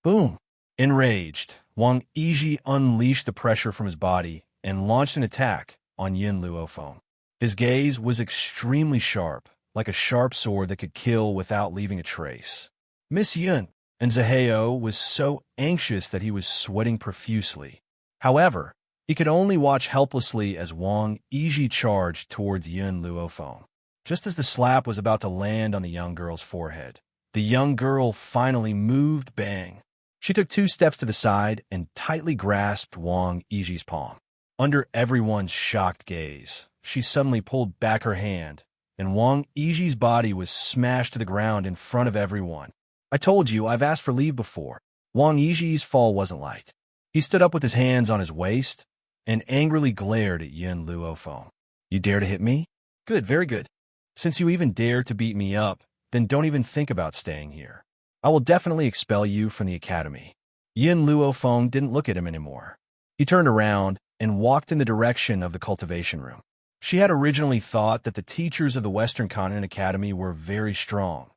Boom! Enraged, Wang Yizhi unleashed the pressure from his body and launched an attack on Yun Luofeng. His gaze was extremely sharp, like a sharp sword that could kill without leaving a trace. "Miss Yun," and Zaheo was so anxious that he was sweating profusely. However, he could only watch helplessly as Wang Yizhi charged towards Yun Luofeng. Just as the slap was about to land on the young girl's forehead, the young girl finally moved. Bang! She took 2 steps to the side and tightly grasped Wang Yizhi's palm. Under everyone's shocked gaze, she suddenly pulled back her hand, and Wang Yizhi's body was smashed to the ground in front of everyone. "I told you, I've asked for leave before." Wang Yizhi's fall wasn't light. He stood up with his hands on his waist and angrily glared at Yun Luofeng. "You dare to hit me? Good, very good. Since you even dare to beat me up, then don't even think about staying here. I will definitely expel you from the academy." Yun Luofeng didn't look at him anymore. He turned around and walked in the direction of the cultivation room. She had originally thought that the teachers of the Western Continent Academy were very strong,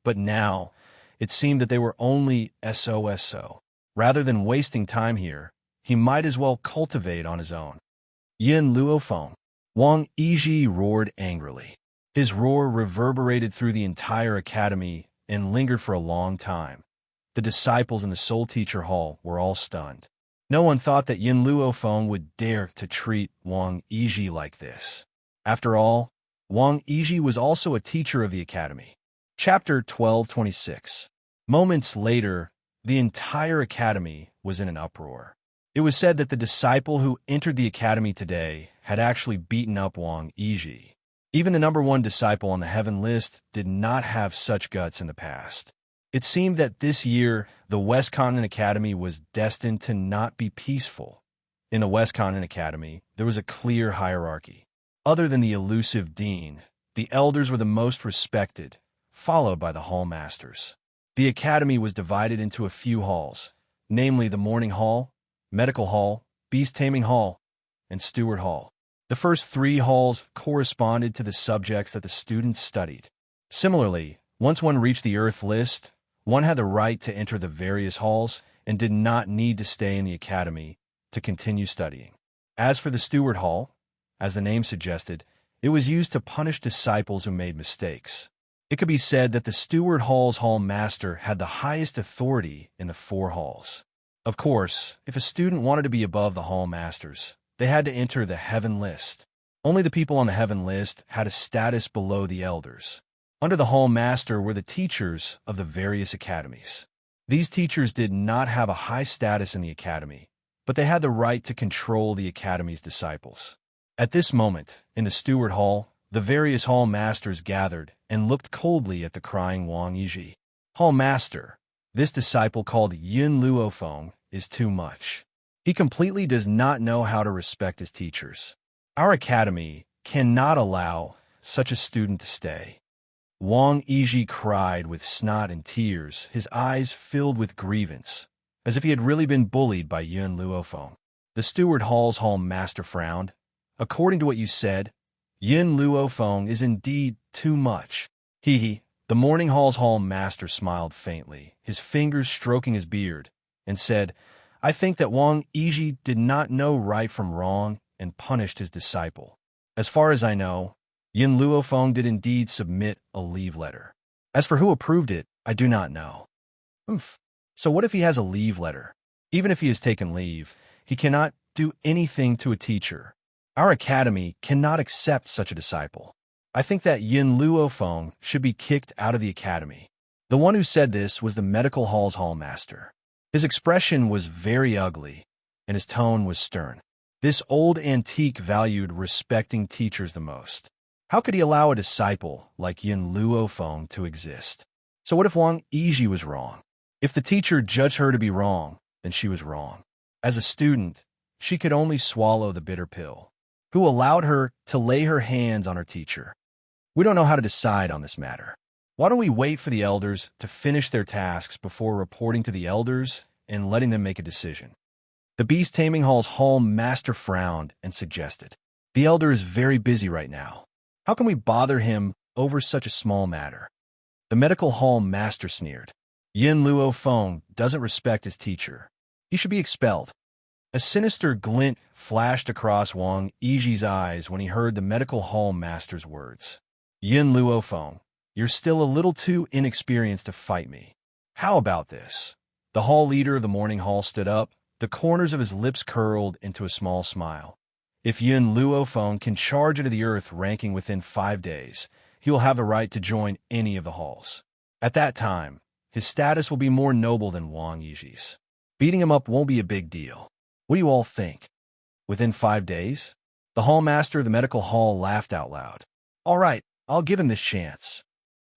but now it seemed that they were only SOSO. Rather than wasting time here, he might as well cultivate on his own. "Yun Luofeng!" Wang Yizhi roared angrily. His roar reverberated through the entire academy and lingered for a long time. The disciples in the Soul Teacher Hall were all stunned. No one thought that Yun Luofeng would dare to treat Wang Yizhi like this. After all, Wang Yizhi was also a teacher of the academy. Chapter 1226. Moments later, the entire academy was in an uproar. It was said that the disciple who entered the academy today had actually beaten up Wang Yizhi. Even the #1 disciple on the heaven list did not have such guts in the past. It seemed that this year, the West Continent Academy was destined to not be peaceful. In the West Continent Academy, there was a clear hierarchy. Other than the elusive dean, the elders were the most respected, followed by the hall masters. The academy was divided into a few halls, namely the Morning Hall, Medical Hall, Beast Taming Hall, and Steward Hall. The first 3 halls corresponded to the subjects that the students studied. Similarly, once one reached the Earth list, one had the right to enter the various halls and did not need to stay in the academy to continue studying. As for the Steward Hall, as the name suggested, it was used to punish disciples who made mistakes. It could be said that the Steward Hall's hall master had the highest authority in the 4 halls. Of course, if a student wanted to be above the hall masters, they had to enter the heaven list. Only the people on the heaven list had a status below the elders. Under the hall master were the teachers of the various academies. These teachers did not have a high status in the academy, but they had the right to control the academy's disciples. At this moment, in the Steward Hall, the various hall masters gathered and looked coldly at the crying Wang Yizhi. Hall master, this disciple called Yin Luofeng is too much. He completely does not know how to respect his teachers. Our academy cannot allow such a student to stay. Wang Yizhi cried with snot and tears, his eyes filled with grievance, as if he had really been bullied by Yin Luofeng. The Steward Hall's hall master frowned. According to what you said, Yin Luofeng is indeed too much. He, the Morning Hall's hall master smiled faintly, his fingers stroking his beard, and said, I think that Wang Yizhi did not know right from wrong and punished his disciple. As far as I know, Yin Luofeng did indeed submit a leave letter. As for who approved it, I do not know. So what if he has a leave letter? Even if he has taken leave, he cannot do anything to a teacher. Our academy cannot accept such a disciple. I think that Yin Luofeng should be kicked out of the academy. The one who said this was the Medical Hall's hall master. His expression was very ugly, and his tone was stern. This old antique valued respecting teachers the most. How could he allow a disciple like Yin Luofeng to exist? So what if Wang Yizhi was wrong? If the teacher judged her to be wrong, then she was wrong. As a student, she could only swallow the bitter pill. Who allowed her to lay her hands on her teacher? We don't know how to decide on this matter. Why don't we wait for the elders to finish their tasks before reporting to the elders and letting them make a decision? The Beast Taming Hall's hall master frowned and suggested, the elder is very busy right now. How can we bother him over such a small matter? The Medical Hall master sneered. Yin Luofeng doesn't respect his teacher. He should be expelled. A sinister glint flashed across Wang Yizhi's eyes when he heard the Medical Hall master's words. Yin Luofeng, you're still a little too inexperienced to fight me. How about this? The hall leader of the Morning Hall stood up, the corners of his lips curled into a small smile. If Yin Luofeng can charge into the earth ranking within 5 days, he will have the right to join any of the halls. At that time, his status will be more noble than Wang Yizhi's. Beating him up won't be a big deal. What do you all think? Within 5 days? The hall master of the Medical Hall laughed out loud. All right, I'll give him this chance.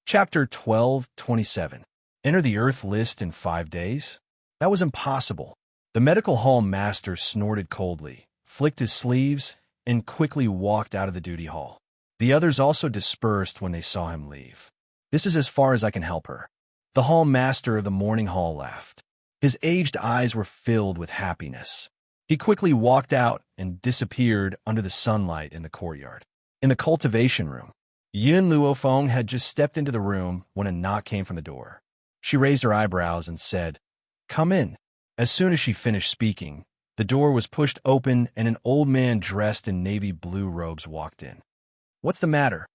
Chapter 1227. Enter the Earth list in 5 days? That was impossible. The Medical Hall master snorted coldly, flicked his sleeves, and quickly walked out of the duty hall. The others also dispersed when they saw him leave. This is as far as I can help her. The hall master of the Morning Hall laughed. His aged eyes were filled with happiness. He quickly walked out and disappeared under the sunlight in the courtyard. In the cultivation room, Yin Luofeng had just stepped into the room when a knock came from the door. She raised her eyebrows and said, "Come in." As soon as she finished speaking, the door was pushed open and an old man dressed in navy blue robes walked in. "What's the matter?"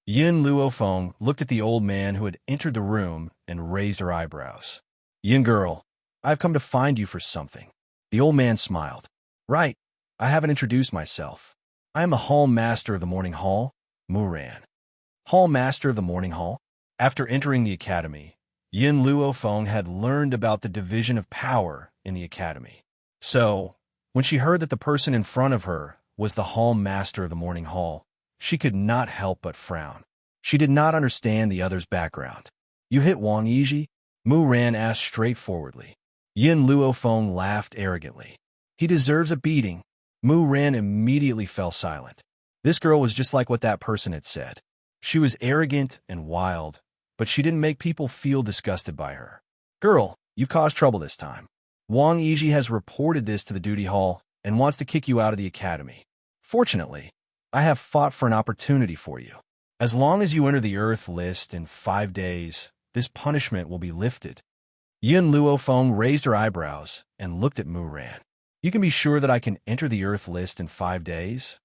Yin Luofeng looked at the old man who had entered the room and raised her eyebrows. "Yin girl, I've come to find you for something." The old man smiled. "Right, I haven't introduced myself. I am the hall master of the Morning Hall. Muran. Hall Master of the Morning Hall. After entering the academy, Yin Luofeng had learned about the division of power in the academy. So, when she heard that the person in front of her was the Hall Master of the Morning Hall, she could not help but frown. She did not understand the other's background. "You hit Wang Yiji?" Muran asked straightforwardly. Yin Luofeng laughed arrogantly. "He deserves a beating." Muran immediately fell silent. This girl was just like what that person had said. She was arrogant and wild, but she didn't make people feel disgusted by her. "Girl, you caused trouble this time. Wang Yiji has reported this to the duty hall and wants to kick you out of the academy. Fortunately, I have fought for an opportunity for you. As long as you enter the Earth list in 5 days, this punishment will be lifted." Yin Luofeng raised her eyebrows and looked at Muran. "You can be sure that I can enter the Earth list in 5 days?"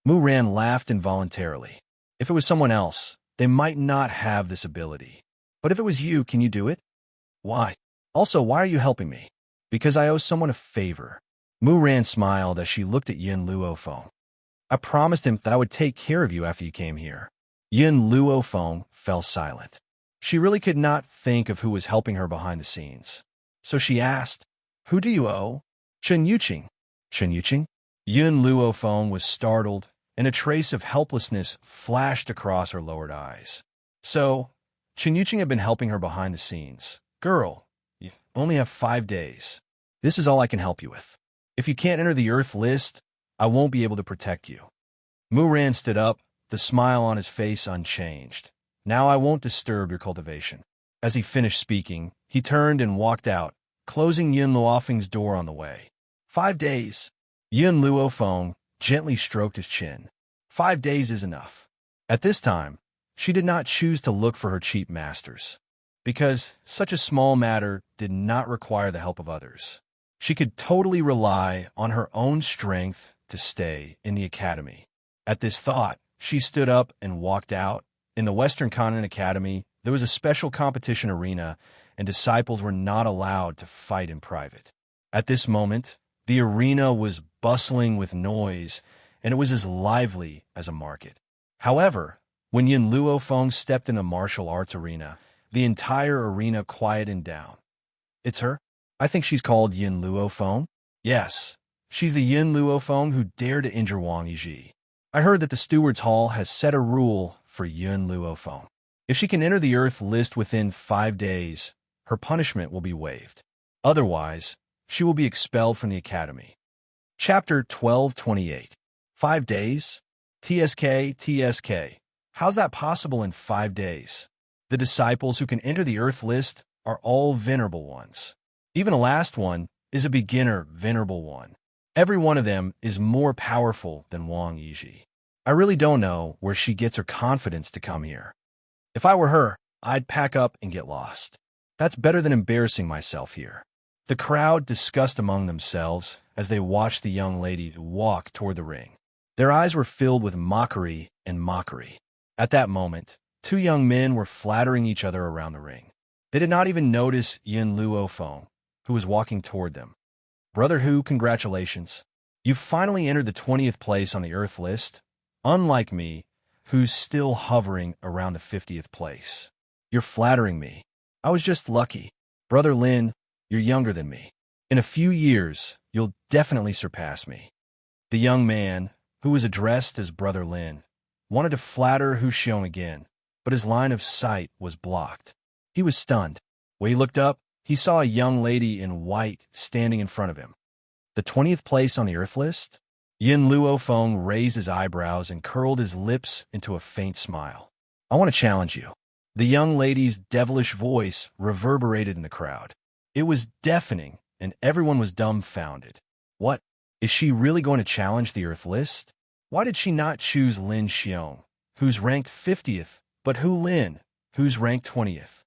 Muran laughed involuntarily. If it was someone else, they might not have this ability. But if it was you, can you do it? "Why? Also, why are you helping me?" "Because I owe someone a favor." Muran smiled as she looked at Yin Luofeng. "I promised him that I would take care of you after you came here." Yin Luofeng fell silent. She really could not think of who was helping her behind the scenes. So she asked, "Who do you owe?" "Chen Yuqing." "Chen Yuqing?" Yin Luofeng was startled, and a trace of helplessness flashed across her lowered eyes. So, Chen Yuqing had been helping her behind the scenes. "Girl, you only have 5 days. This is all I can help you with. If you can't enter the Earth list, I won't be able to protect you." Muran stood up, the smile on his face unchanged. "Now I won't disturb your cultivation." As he finished speaking, he turned and walked out, closing Yin Luofeng's door on the way. 5 days. Yin Luofeng gently stroked his chin. 5 days is enough. At this time, she did not choose to look for her cheap masters, because such a small matter did not require the help of others. She could totally rely on her own strength to stay in the academy. At this thought, she stood up and walked out. In the Western Continent Academy, there was a special competition arena, and disciples were not allowed to fight in private. At this moment, the arena was bustling with noise, and it was as lively as a market. However, when Yin Luofeng stepped in the martial arts arena, the entire arena quieted down. "It's her? I think she's called Yin Luofeng." "Yes, she's the Yin Luofeng who dared to injure Wang Yiji. I heard that the Steward's Hall has set a rule for Yin Luofeng. If she can enter the Earth list within 5 days, her punishment will be waived. Otherwise, she will be expelled from the academy." Chapter 1228. 5 days? TSK. How's that possible in 5 days? The disciples who can enter the Earth list are all venerable ones. Even the last one is a beginner venerable one. Every one of them is more powerful than Wang Yiji. I really don't know where she gets her confidence to come here. If I were her, I'd pack up and get lost. That's better than embarrassing myself here. The crowd discussed among themselves as they watched the young lady walk toward the ring. Their eyes were filled with mockery and mockery. At that moment, 2 young men were flattering each other around the ring. They did not even notice Yin Luofeng, who was walking toward them. "Brother Hu, congratulations. You've finally entered the 20th place on the Earth list, unlike me, who's still hovering around the 50th place. You're flattering me. I was just lucky. Brother Lin, you're younger than me. In a few years, you'll definitely surpass me." The young man, who was addressed as Brother Lin, wanted to flatter Hu Xiong again, but his line of sight was blocked. He was stunned. When he looked up, he saw a young lady in white standing in front of him. The 20th place on the Earth list? Yin Luofeng raised his eyebrows and curled his lips into a faint smile. "I want to challenge you." The young lady's devilish voice reverberated in the crowd. It was deafening, and everyone was dumbfounded. What? Is she really going to challenge the Earth list? Why did she not choose Lin Xiong, who's ranked 50th, but Hu Lin, who's ranked 20th?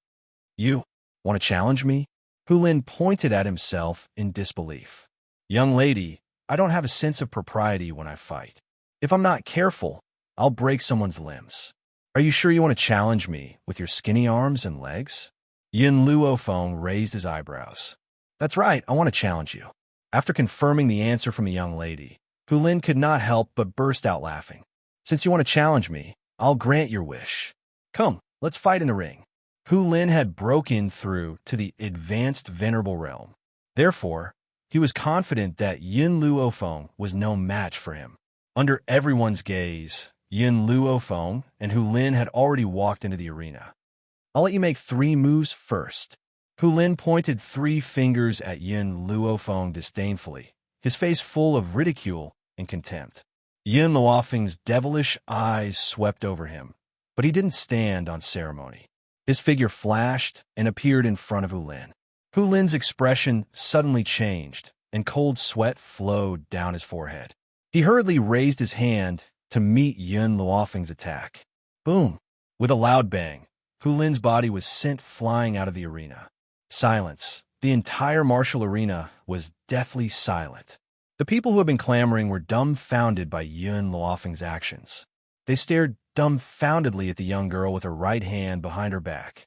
"You want to challenge me?" Hu Lin pointed at himself in disbelief. "Young lady, I don't have a sense of propriety when I fight. If I'm not careful, I'll break someone's limbs. Are you sure you want to challenge me with your skinny arms and legs?" Yin Luofeng raised his eyebrows. "That's right, I want to challenge you." After confirming the answer from a young lady, Hu Lin could not help but burst out laughing. "Since you want to challenge me, I'll grant your wish. Come, let's fight in the ring. Hu Lin had broken through to the advanced venerable realm. Therefore, he was confident that Yin Luofeng was no match for him. Under everyone's gaze, Yin Luofeng and Hu Lin had already walked into the arena. I'll let you make 3 moves first. Hu Lin pointed 3 fingers at Yin Luofeng disdainfully, his face full of ridicule and contempt. Yin Luofeng's devilish eyes swept over him, but he didn't stand on ceremony. His figure flashed and appeared in front of Hu Lin. Hu Lin's expression suddenly changed, and cold sweat flowed down his forehead. He hurriedly raised his hand to meet Yin Luofeng's attack. Boom! With a loud bang, Hu Lin's body was sent flying out of the arena. Silence. The entire martial arena was deathly silent. The people who had been clamoring were dumbfounded by Yin Luofeng's actions. They stared dumbfoundedly at the young girl with her right hand behind her back.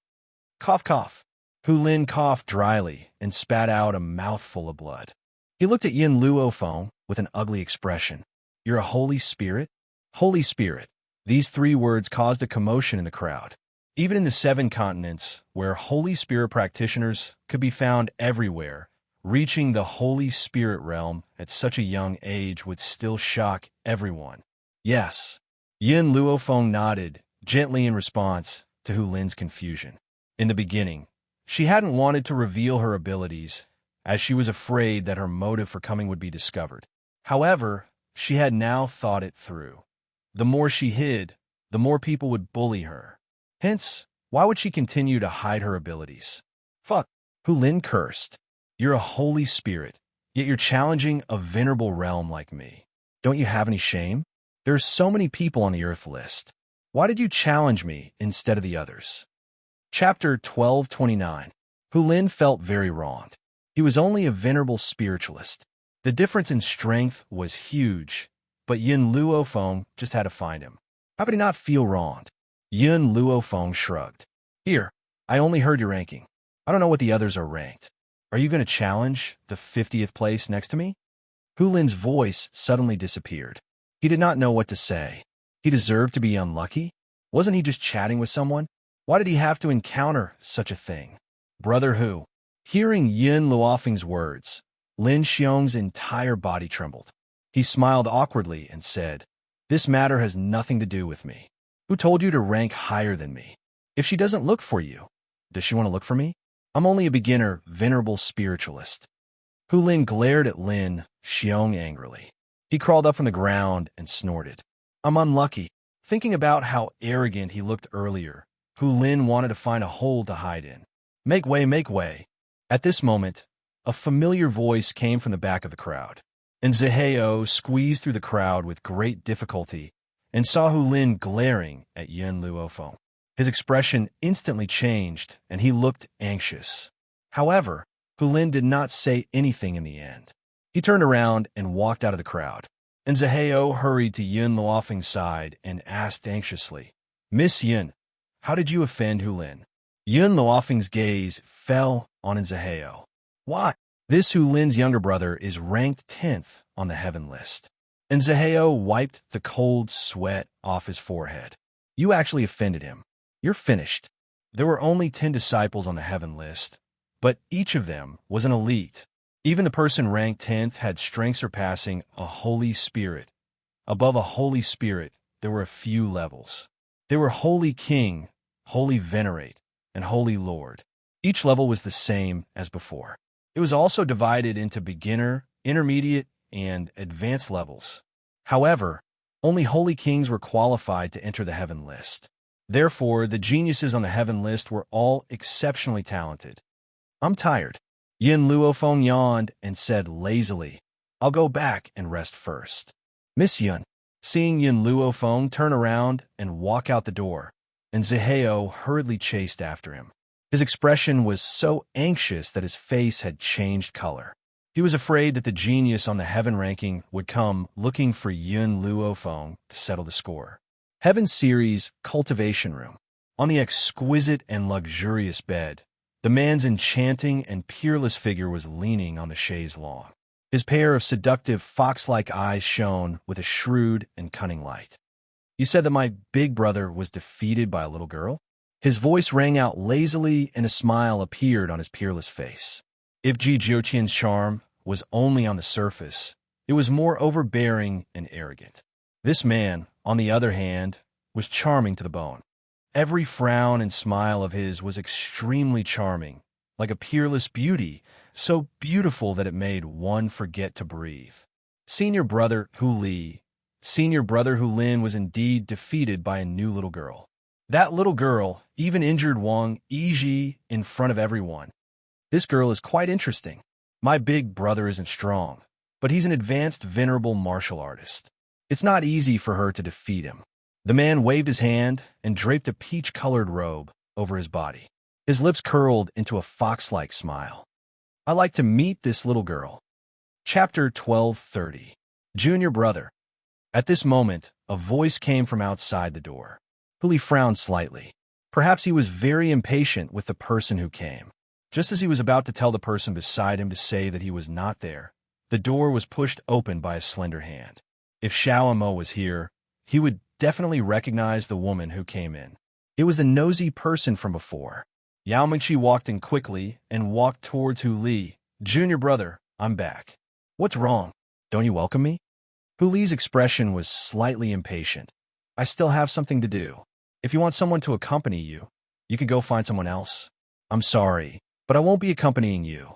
Cough, cough. Hu Lin coughed dryly and spat out a mouthful of blood. He looked at Yin Luofeng with an ugly expression. You're a holy spirit? Holy spirit. These 3 words caused a commotion in the crowd. Even in the 7 continents, where Holy Spirit practitioners could be found everywhere, reaching the Holy Spirit realm at such a young age would still shock everyone. Yes. Yin Luofeng nodded, gently in response to Hu Lin's confusion. In the beginning, she hadn't wanted to reveal her abilities, as she was afraid that her motive for coming would be discovered. However, she had now thought it through. The more she hid, the more people would bully her. Hence, why would she continue to hide her abilities? Fuck. Hu Lin cursed. You're a holy spirit, yet you're challenging a venerable realm like me. Don't you have any shame? There are so many people on the Earth list. Why did you challenge me instead of the others? Chapter 1229. Hu Lin felt very wronged. He was only a venerable spiritualist. The difference in strength was huge, but Yin Luofeng just had to find him. How could he not feel wronged? Yin Luofeng shrugged. Here, I only heard your ranking. I don't know what the others are ranked. Are you going to challenge the 50th place next to me? Hu Lin's voice suddenly disappeared. He did not know what to say. He deserved to be unlucky? Wasn't he just chatting with someone? Why did he have to encounter such a thing? Brother Hu. Hearing Yin Luofeng's words, Lin Xiong's entire body trembled. He smiled awkwardly and said, This matter has nothing to do with me. Who told you to rank higher than me? If she doesn't look for you, does she want to look for me? I'm only a beginner, venerable spiritualist. Hu Lin glared at Lin Xiong angrily. He crawled up from the ground and snorted. I'm unlucky. Thinking about how arrogant he looked earlier, Hu Lin wanted to find a hole to hide in. Make way, make way. At this moment, a familiar voice came from the back of the crowd, and Zhehao squeezed through the crowd with great difficulty and saw Hu Lin glaring at Yin Luofeng. His expression instantly changed, and he looked anxious. However, Hu Lin did not say anything in the end. He turned around and walked out of the crowd, and Zhehao hurried to Yin Luofeng's side and asked anxiously, Miss Yin, how did you offend Hu Lin? Yin Luofeng's gaze fell on Zhehao. Why? This Hu Lin's younger brother is ranked 10th on the heaven list. And Zhehao wiped the cold sweat off his forehead. You actually offended him. You're finished. There were only 10 disciples on the heaven list, but each of them was an elite. Even the person ranked 10th had strength surpassing a holy spirit. Above a holy spirit, there were a few levels. They were Holy King, Holy Venerate, and Holy Lord. Each level was the same as before. It was also divided into beginner, intermediate, and advanced levels. However, only Holy Kings were qualified to enter the heaven list. Therefore, the geniuses on the heaven list were all exceptionally talented. I'm tired. Yin Luofeng yawned and said lazily, I'll go back and rest first. Miss Yin, seeing Yin Luofeng turn around and walk out the door, and Zhehao hurriedly chased after him. His expression was so anxious that his face had changed color. He was afraid that the genius on the heaven ranking would come looking for Yin Luofeng to settle the score. Heaven Series Cultivation Room. On the exquisite and luxurious bed, the man's enchanting and peerless figure was leaning on the chaise longue. His pair of seductive fox-like eyes shone with a shrewd and cunning light. You said that my big brother was defeated by a little girl? His voice rang out lazily and a smile appeared on his peerless face. If Ji Jiuqian's charm was only on the surface, it was more overbearing and arrogant. This man, on the other hand, was charming to the bone. Every frown and smile of his was extremely charming, like a peerless beauty, so beautiful that it made one forget to breathe. Senior brother Hu Lin was indeed defeated by a new little girl. That little girl even injured Wang Yizhi in front of everyone. This girl is quite interesting. My big brother isn't strong, but he's an advanced venerable martial artist. It's not easy for her to defeat him. The man waved his hand and draped a peach-colored robe over his body. His lips curled into a fox-like smile. I like to meet this little girl. Chapter 12:30. Junior Brother. At this moment, a voice came from outside the door. Hu frowned slightly. Perhaps he was very impatient with the person who came. Just as he was about to tell the person beside him to say that he was not there, the door was pushed open by a slender hand. If Xiao Mo was here, he would definitely recognize the woman who came in. It was the nosy person from before. Yao Mingqi walked in quickly and walked towards Hu Li. Junior brother, I'm back. What's wrong? Don't you welcome me? Hu Li's expression was slightly impatient. I still have something to do. If you want someone to accompany you, you could go find someone else. I'm sorry, but I won't be accompanying you.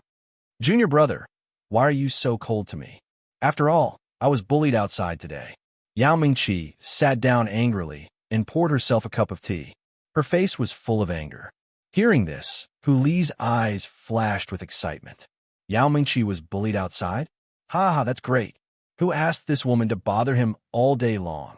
Junior brother, why are you so cold to me? After all, I was bullied outside today. Yao Mingqi sat down angrily and poured herself a cup of tea. Her face was full of anger. Hearing this, Hu Li's eyes flashed with excitement. Yao Mingqi was bullied outside? Ha, that's great. Who asked this woman to bother him all day long?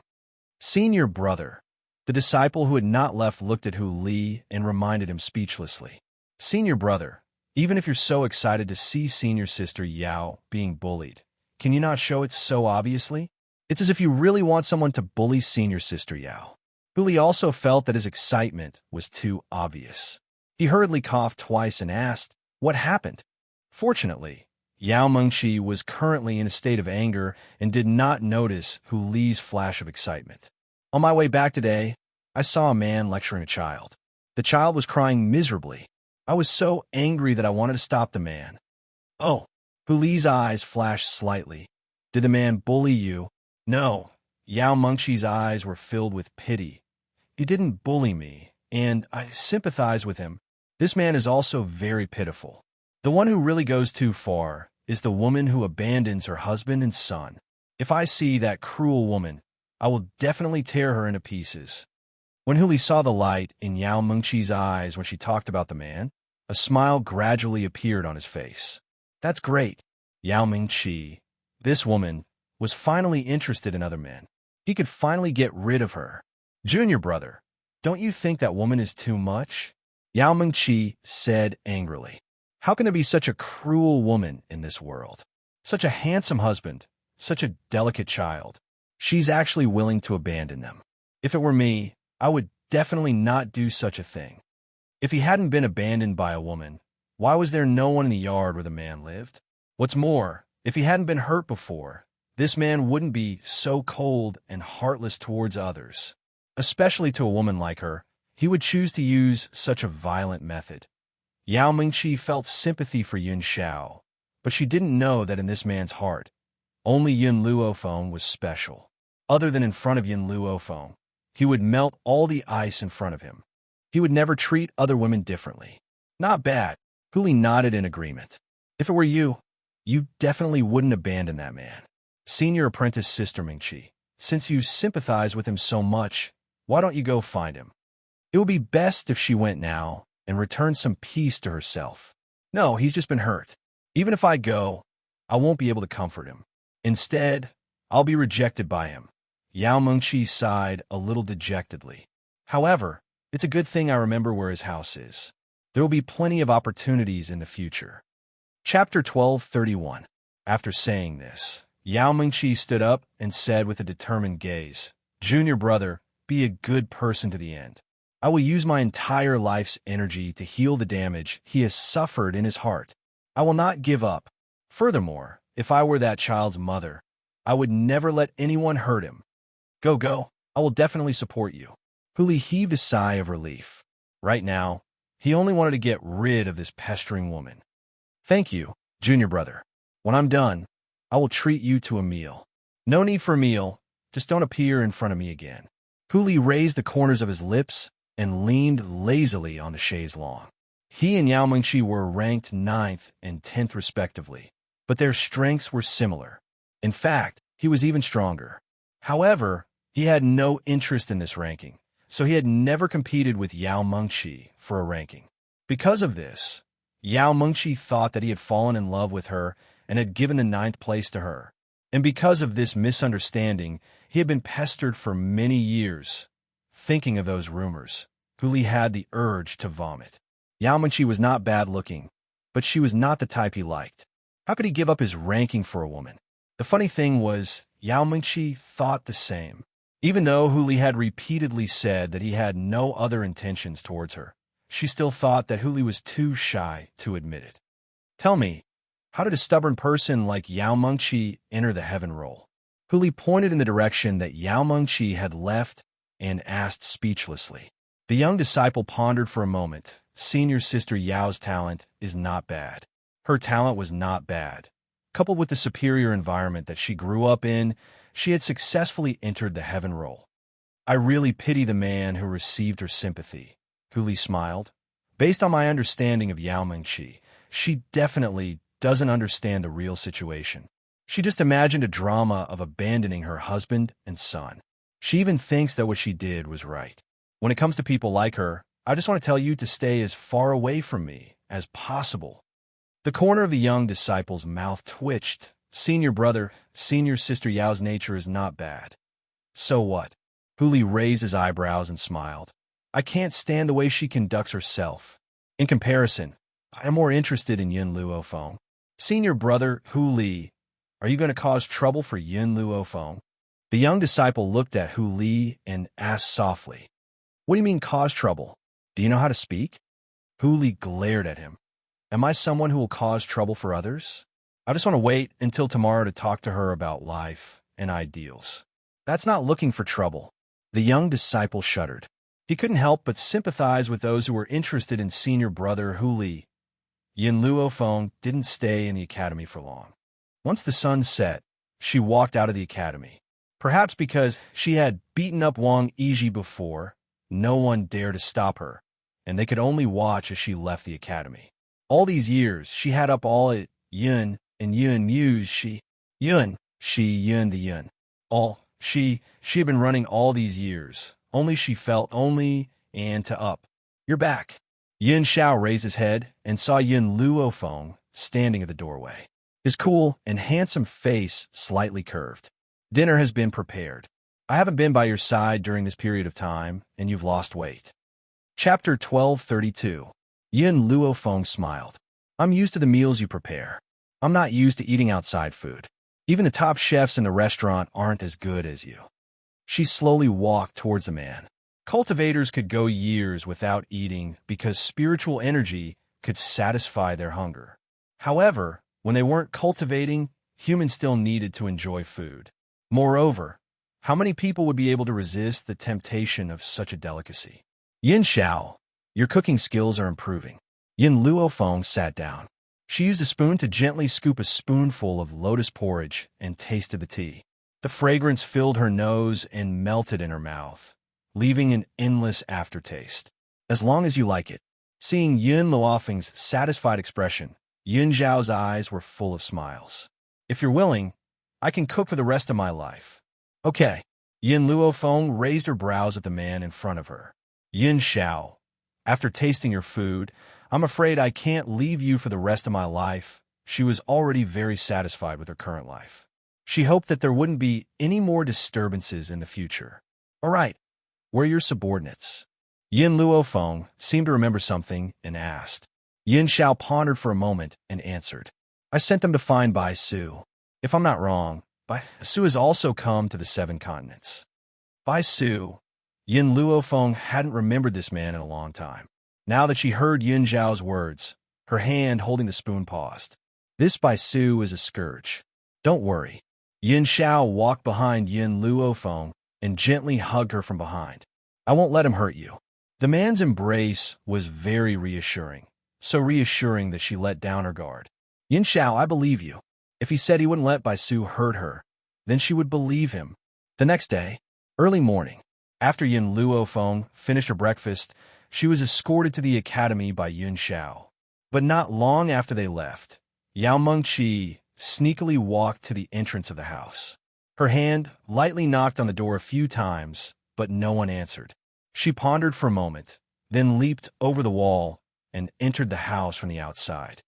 Senior brother. The disciple who had not left looked at Hu Li and reminded him speechlessly. Senior brother, even if you're so excited to see senior sister Yao being bullied, can you not show it so obviously? It's as if you really want someone to bully senior sister Yao. Hu Li also felt that his excitement was too obvious. He hurriedly coughed twice and asked, what happened? Fortunately, Yao Mingqi was currently in a state of anger and did not notice Hu Li's flash of excitement. On my way back today, I saw a man lecturing a child. The child was crying miserably. I was so angry that I wanted to stop the man. Oh, Hu Li's eyes flashed slightly. Did the man bully you? No. Yao Mingqi's eyes were filled with pity. He didn't bully me, and I sympathize with him. This man is also very pitiful. The one who really goes too far is the woman who abandons her husband and son. If I see that cruel woman, I will definitely tear her into pieces. When Hu Li saw the light in Yao Mingqi's eyes when she talked about the man, a smile gradually appeared on his face. That's great. Yao Mingqi, this woman, was finally interested in other men. He could finally get rid of her. Junior brother, don't you think that woman is too much? Yao Mingqi said angrily. How can there be such a cruel woman in this world? Such a handsome husband, such a delicate child. She's actually willing to abandon them. If it were me, I would definitely not do such a thing. If he hadn't been abandoned by a woman, why was there no one in the yard where the man lived? What's more, if he hadn't been hurt before, this man wouldn't be so cold and heartless towards others. Especially to a woman like her, he would choose to use such a violent method. Yao Mingqi felt sympathy for Yun Xiao, but she didn't know that in this man's heart, only Yun Luofeng was special. Other than in front of Yun Luofeng, he would melt all the ice in front of him. He would never treat other women differently. Not bad. Hu Li nodded in agreement. If it were you, you definitely wouldn't abandon that man. Senior apprentice Sister Mingqi, since you sympathize with him so much, why don't you go find him? It would be best if she went now and returned some peace to herself. No, he's just been hurt. Even if I go, I won't be able to comfort him. Instead, I'll be rejected by him. Yao Mingqi sighed a little dejectedly. However, it's a good thing I remember where his house is. There will be plenty of opportunities in the future. Chapter 12:31. After saying this, Yao Mingqi stood up and said with a determined gaze, Junior brother, be a good person to the end. I will use my entire life's energy to heal the damage he has suffered in his heart. I will not give up. Furthermore, if I were that child's mother, I would never let anyone hurt him. Go. I will definitely support you. Huli heaved a sigh of relief. Right now, he only wanted to get rid of this pestering woman. Thank you, junior brother. When I'm done, I will treat you to a meal. No need for a meal, just don't appear in front of me again. Huli raised the corners of his lips and leaned lazily on the chaise longue. He and Yao Mengqi were ranked 9th and 10th respectively, but their strengths were similar. In fact, he was even stronger. However, he had no interest in this ranking, so he had never competed with Yao Mengqi for a ranking. Because of this, Yao Mengqi thought that he had fallen in love with her and had given the 9th place to her. And because of this misunderstanding, he had been pestered for many years. Thinking of those rumors, Huli had the urge to vomit. Yao Mengqi was not bad-looking, but she was not the type he liked. How could he give up his ranking for a woman? The funny thing was, Yao Mengqi thought the same. Even though Huli had repeatedly said that he had no other intentions towards her, she still thought that Huli was too shy to admit it. Tell me, how did a stubborn person like Yao Mengqi enter the heaven role? Huli pointed in the direction that Yao Mengqi had left and asked speechlessly. The young disciple pondered for a moment. Senior sister Yao's talent is not bad. Her talent was not bad. Coupled with the superior environment that she grew up in, she had successfully entered the heaven role. I really pity the man who received her sympathy. Huli smiled. Based on my understanding of Yao Mengqi, she definitely doesn't understand the real situation. She just imagined a drama of abandoning her husband and son. She even thinks that what she did was right. When it comes to people like her, I just want to tell you to stay as far away from me as possible. The corner of the young disciple's mouth twitched. Senior brother, senior sister Yao's nature is not bad. So what? Huli raised his eyebrows and smiled. I can't stand the way she conducts herself. In comparison, I am more interested in Yun Luofeng. Senior brother, Huli, are you going to cause trouble for Yun Luofeng? The young disciple looked at Huli and asked softly, What do you mean cause trouble? Do you know how to speak? Huli glared at him. Am I someone who will cause trouble for others? I just want to wait until tomorrow to talk to her about life and ideals. That's not looking for trouble. The young disciple shuddered. He couldn't help but sympathize with those who were interested in senior brother Huli. Yun Luofeng didn't stay in the academy for long. Once the sun set, she walked out of the academy. Perhaps because she had beaten up Wang Yizhi before, no one dared to stop her, and they could only watch as she left the academy. All these years, she had up all at Yun, and Yun used she Yun the Yun. She had been running all these years, only she felt only and to up. You're back. Yun Xiao raised his head and saw Yun Luofeng standing at the doorway. His cool and handsome face slightly curved. Dinner has been prepared. I haven't been by your side during this period of time, and you've lost weight. Chapter 1232. Yun Luofeng smiled. I'm used to the meals you prepare. I'm not used to eating outside food. Even the top chefs in the restaurant aren't as good as you. She slowly walked towards the man. Cultivators could go years without eating because spiritual energy could satisfy their hunger. However, when they weren't cultivating, humans still needed to enjoy food. Moreover, how many people would be able to resist the temptation of such a delicacy? Yin Xiao, your cooking skills are improving. Yin Luofeng sat down. She used a spoon to gently scoop a spoonful of lotus porridge and tasted the tea. The fragrance filled her nose and melted in her mouth, leaving an endless aftertaste. As long as you like it. Seeing Yun Luofeng's satisfied expression, Yun Zhao's eyes were full of smiles. If you're willing, I can cook for the rest of my life. Okay. Yun Luofeng raised her brows at the man in front of her. Yun Xiao, after tasting your food, I'm afraid I can't leave you for the rest of my life. She was already very satisfied with her current life. She hoped that there wouldn't be any more disturbances in the future. All right, where are your subordinates? Yin Luofeng seemed to remember something and asked. Yin Xiao pondered for a moment and answered. I sent them to find Bai Su. If I'm not wrong, Bai Su has also come to the 7 continents. Bai Su. Yin Luofeng hadn't remembered this man in a long time. Now that she heard Yun Zhao's words, her hand holding the spoon paused. This Bai Su is a scourge. Don't worry. Yin Xiao walked behind Yin Luofeng and gently hugged her from behind. I won't let him hurt you. The man's embrace was very reassuring, so reassuring that she let down her guard. Yin Xiao, I believe you. If he said he wouldn't let Bai Su hurt her, then she would believe him. The next day, early morning, after Yin Luofeng finished her breakfast, she was escorted to the academy by Yin Xiao. But not long after they left, Yao Mengqi sneakily walked to the entrance of the house. Her hand lightly knocked on the door a few times, but no one answered. She pondered for a moment, then leaped over the wall and entered the house from the outside.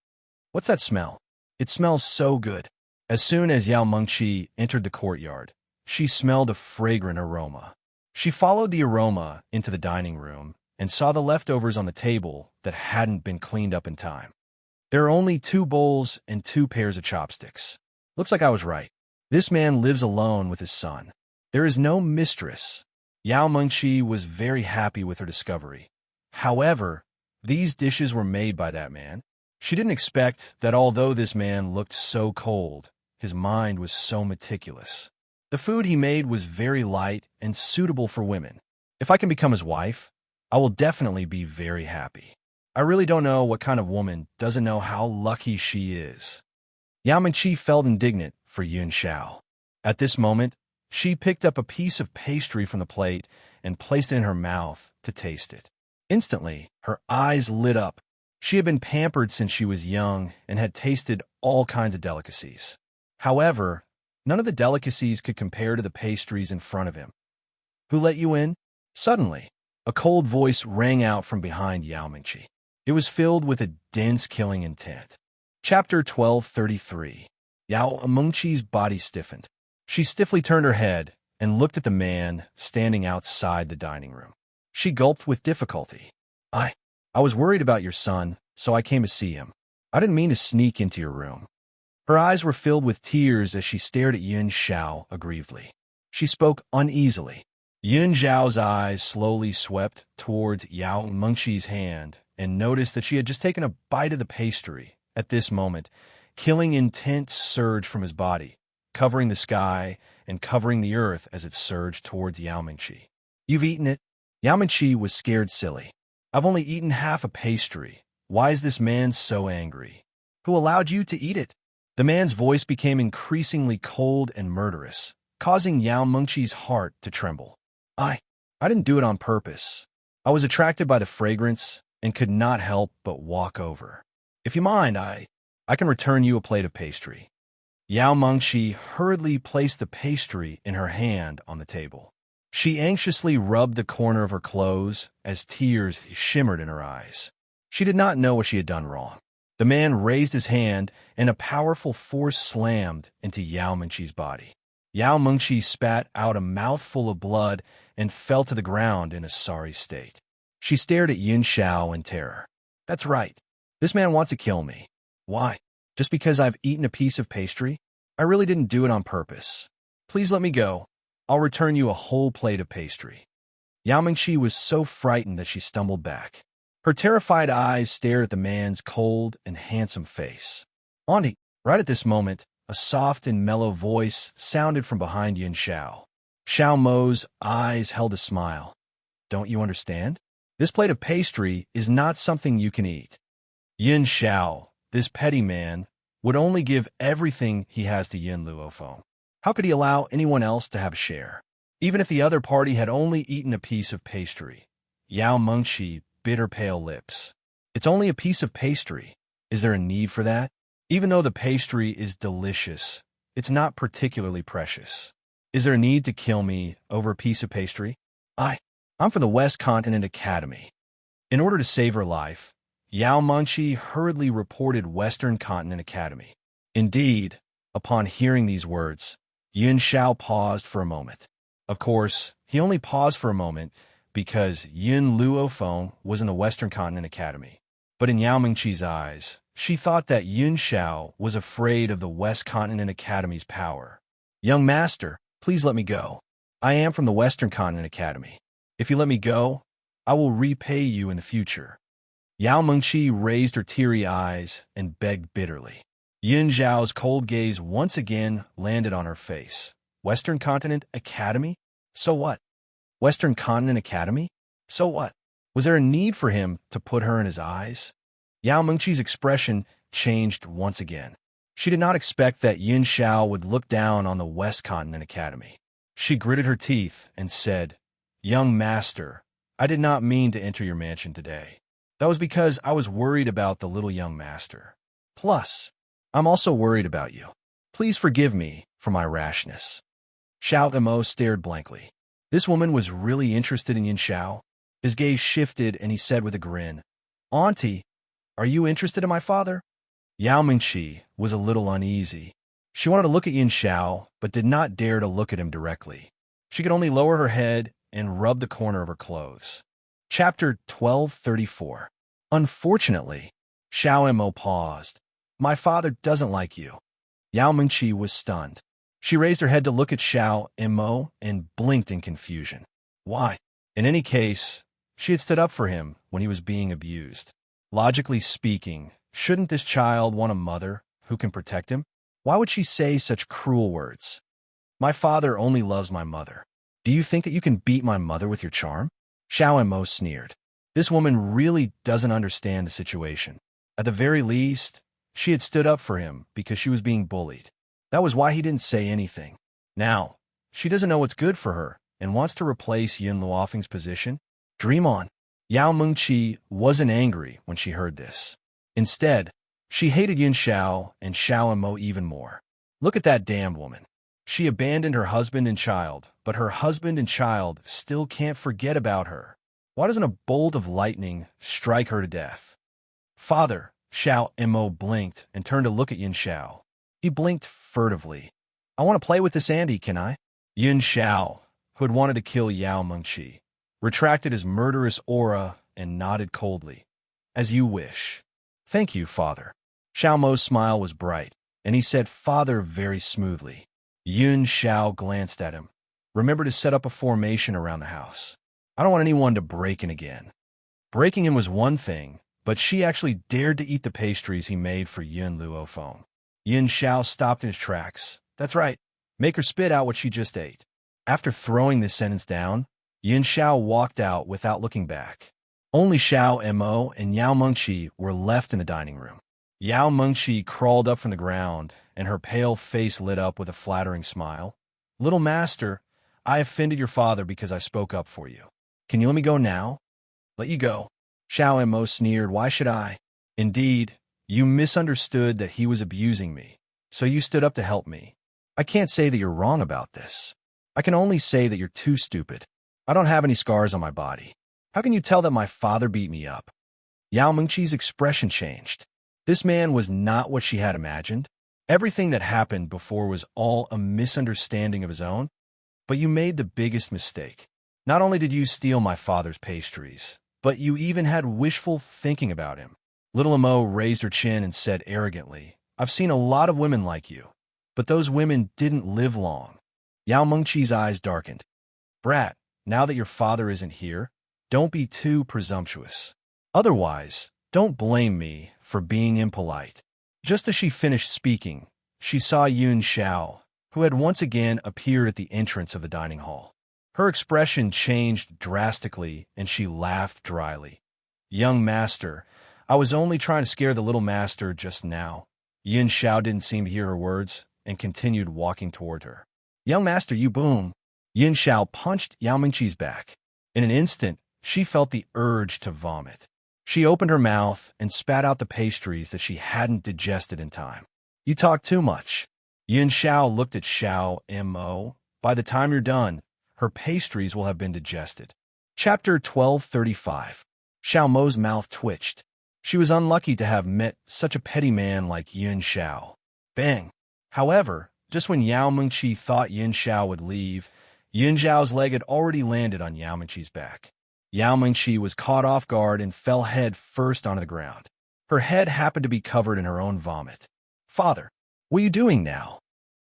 What's that smell? It smells so good. As soon as Yao Mengqi entered the courtyard, she smelled a fragrant aroma. She followed the aroma into the dining room and saw the leftovers on the table that hadn't been cleaned up in time. There are only 2 bowls and 2 pairs of chopsticks. Looks like I was right. This man lives alone with his son. There is no mistress. Yao Mengqi was very happy with her discovery. However, these dishes were made by that man. She didn't expect that although this man looked so cold, his mind was so meticulous. The food he made was very light and suitable for women. If I can become his wife, I will definitely be very happy. I really don't know what kind of woman doesn't know how lucky she is. Yao Mengqi felt indignant for Yin Xiao. At this moment, she picked up a piece of pastry from the plate and placed it in her mouth to taste it. Instantly, her eyes lit up. She had been pampered since she was young and had tasted all kinds of delicacies. However, none of the delicacies could compare to the pastries in front of him. Who let you in? Suddenly, a cold voice rang out from behind Yao Mengqi. It was filled with a dense killing intent. Chapter 1233. Yao Mengqi's body stiffened. She stiffly turned her head and looked at the man standing outside the dining room. She gulped with difficulty. I was worried about your son, so I came to see him. I didn't mean to sneak into your room. Her eyes were filled with tears as she stared at Yin Xiao aggrievedly. She spoke uneasily. Yin Xiao's eyes slowly swept towards Yao Mengqi's hand and noticed that she had just taken a bite of the pastry. At this moment, killing intent surged from his body, covering the sky and covering the earth as it surged towards Yao Mengqi. You've eaten it? Yao Mengqi was scared silly. I've only eaten half a pastry. Why is this man so angry? Who allowed you to eat it? The man's voice became increasingly cold and murderous, causing Yao Mengqi's heart to tremble. I didn't do it on purpose. I was attracted by the fragrance and could not help but walk over. If you mind, I can return you a plate of pastry. Yao Mengqi hurriedly placed the pastry in her hand on the table. She anxiously rubbed the corner of her clothes as tears shimmered in her eyes. She did not know what she had done wrong. The man raised his hand, and a powerful force slammed into Yao Mengqi's body. Yao Mengqi spat out a mouthful of blood and fell to the ground in a sorry state. She stared at Yin Xiao in terror. That's right. This man wants to kill me. Why? Just because I've eaten a piece of pastry? I really didn't do it on purpose. Please let me go. I'll return you a whole plate of pastry. Yao Mengqi was so frightened that she stumbled back. Her terrified eyes stared at the man's cold and handsome face. Auntie, right at this moment, a soft and mellow voice sounded from behind Yin Xiao. Xiao Mo's eyes held a smile. Don't you understand? This plate of pastry is not something you can eat. Yin Xiao, this petty man, would only give everything he has to Yin Luofeng. How could he allow anyone else to have a share? Even if the other party had only eaten a piece of pastry. Yao Mengqi bit her pale lips. It's only a piece of pastry. Is there a need for that? Even though the pastry is delicious, it's not particularly precious. Is there a need to kill me over a piece of pastry? I'm from the West Continent Academy. In order to save her life, Yao Mengqi hurriedly reported Western Continent Academy. Indeed, upon hearing these words, Yin Xiao paused for a moment. Of course, he only paused for a moment because Yin Luofeng was in the Western Continent Academy. But in Yao Mengqi's eyes, she thought that Yin Xiao was afraid of the West Continent Academy's power. Young master, please let me go. I am from the Western Continent Academy. If you let me go, I will repay you in the future. Yao Mengqi raised her teary eyes and begged bitterly. Yin Xiao's cold gaze once again landed on her face. Western Continent Academy? So what? Western Continent Academy? So what? Was there a need for him to put her in his eyes? Yao Mengqi's expression changed once again. She did not expect that Yin Xiao would look down on the West Continent Academy. She gritted her teeth and said, "Young master, I did not mean to enter your mansion today. That was because I was worried about the little young master. Plus, I'm also worried about you. Please forgive me for my rashness." Xiao Emo stared blankly. This woman was really interested in Yin Xiao. His gaze shifted and he said with a grin, "Auntie, are you interested in my father?" Yao Mengqi was a little uneasy. She wanted to look at Yin Xiao, but did not dare to look at him directly. She could only lower her head and rub the corner of her clothes. Chapter 1234. Unfortunately, Xiao Emo paused. "My father doesn't like you." Yao Mengqi was stunned. She raised her head to look at Xiao Emo and blinked in confusion. Why? In any case, she had stood up for him when he was being abused. Logically speaking, shouldn't this child want a mother who can protect him? Why would she say such cruel words? "My father only loves my mother. Do you think that you can beat my mother with your charm?" Xiao Emo sneered. This woman really doesn't understand the situation. At the very least, she had stood up for him because she was being bullied. That was why he didn't say anything. Now, she doesn't know what's good for her and wants to replace Yin Luofeng's position. Dream on. Yao Mengqi wasn't angry when she heard this. Instead, she hated Yin Xiao and Xiao Emo even more. Look at that damned woman. She abandoned her husband and child, but her husband and child still can't forget about her. Why doesn't a bolt of lightning strike her to death? "Father," Xiao Emo blinked and turned to look at Yin Xiao. He blinked furtively. "I want to play with this Andy, can I?" Yin Xiao, who had wanted to kill Yao Mengqi, retracted his murderous aura and nodded coldly. "As you wish." "Thank you, father." Xiao Mo's smile was bright, and he said "father" very smoothly. Yin Xiao glanced at him. "Remember to set up a formation around the house. I don't want anyone to break in again." Breaking in was one thing, but she actually dared to eat the pastries he made for Yin Luofeng. Yin Xiao stopped in his tracks. "That's right. Make her spit out what she just ate." After throwing this sentence down, Yin Xiao walked out without looking back. Only Xiao Emo and Yao Mengqi were left in the dining room. Yao Mengqi crawled up from the ground, and her pale face lit up with a flattering smile. "Little master, I offended your father because I spoke up for you. Can you let me go now?" "Let you go." Xiao Emo sneered. "Why should I?" "Indeed, you misunderstood that he was abusing me, so you stood up to help me. I can't say that you're wrong about this. I can only say that you're too stupid. I don't have any scars on my body. How can you tell that my father beat me up?" Yao Mengqi's expression changed. This man was not what she had imagined. Everything that happened before was all a misunderstanding of his own. "But you made the biggest mistake. Not only did you steal my father's pastries, but you even had wishful thinking about him." Little Emo raised her chin and said arrogantly, "I've seen a lot of women like you, but those women didn't live long." Yao Mengqi's eyes darkened. "Brat, now that your father isn't here, don't be too presumptuous. Otherwise, don't blame me for being impolite." Just as she finished speaking, she saw Yin Xiao, who had once again appeared at the entrance of the dining hall. Her expression changed drastically, and she laughed dryly. "Young master, I was only trying to scare the little master just now." Yin Xiao didn't seem to hear her words and continued walking toward her. "Young master, you boom." Yin Xiao punched Yao Mengqi's back. In an instant, she felt the urge to vomit. She opened her mouth and spat out the pastries that she hadn't digested in time. "You talk too much." Yin Xiao looked at Xiao Mo. "By the time you're done, her pastries will have been digested." Chapter 1235. Xiao Mo's mouth twitched. She was unlucky to have met such a petty man like Yin Xiao. Bang! However, just when Yao Mengqi thought Yin Xiao would leave, Yin Xiao's leg had already landed on Yao Mengqi's back. Yao Mengqi was caught off guard and fell head first onto the ground. Her head happened to be covered in her own vomit. "Father, what are you doing now?"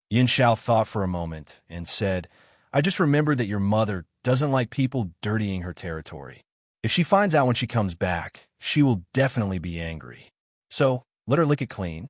Yin Xiao thought for a moment and said, "I just remembered that your mother doesn't like people dirtying her territory. If she finds out when she comes back, she will definitely be angry. So, let her lick it clean."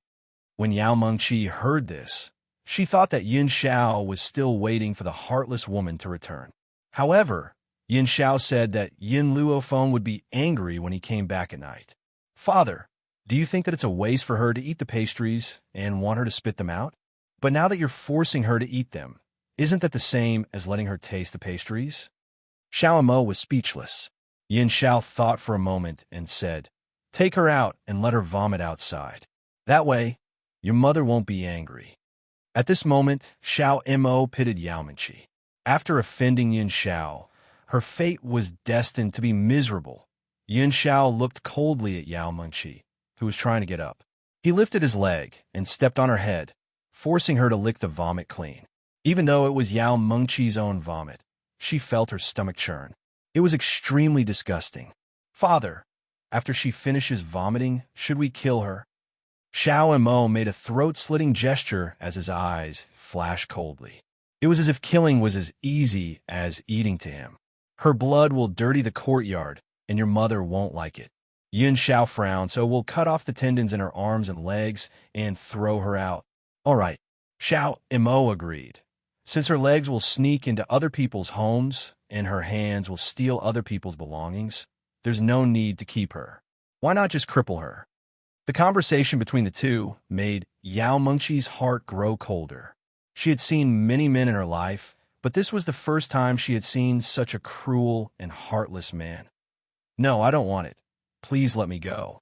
When Yao Mengqi heard this, she thought that Yin Xiao was still waiting for the heartless woman to return. However, Yin Xiao said that Yin Luophone would be angry when he came back at night. Father, do you think that it's a waste for her to eat the pastries and want her to spit them out? But now that you're forcing her to eat them, isn't that the same as letting her taste the pastries? Xiao Mo was speechless. Yin Xiao thought for a moment and said, "Take her out and let her vomit outside. That way, your mother won't be angry." At this moment, Xiao Mo pitied Yao Mingqi. After offending Yin Xiao, her fate was destined to be miserable. Yin Xiao looked coldly at Yao Mingqi, who was trying to get up. He lifted his leg and stepped on her head, forcing her to lick the vomit clean. Even though it was Yao Mingqi's own vomit, she felt her stomach churn. It was extremely disgusting. Father, after she finishes vomiting, should we kill her? Xiao Mo made a throat-slitting gesture as his eyes flashed coldly. It was as if killing was as easy as eating to him. Her blood will dirty the courtyard, and your mother won't like it. Yin Xiao frowned, so we'll cut off the tendons in her arms and legs and throw her out. All right, Xiao Mo agreed. Since her legs will sneak into other people's homes and her hands will steal other people's belongings, there's no need to keep her. Why not just cripple her? The conversation between the two made Yao Mingqi's heart grow colder. She had seen many men in her life, but this was the first time she had seen such a cruel and heartless man. No, I don't want it. Please let me go.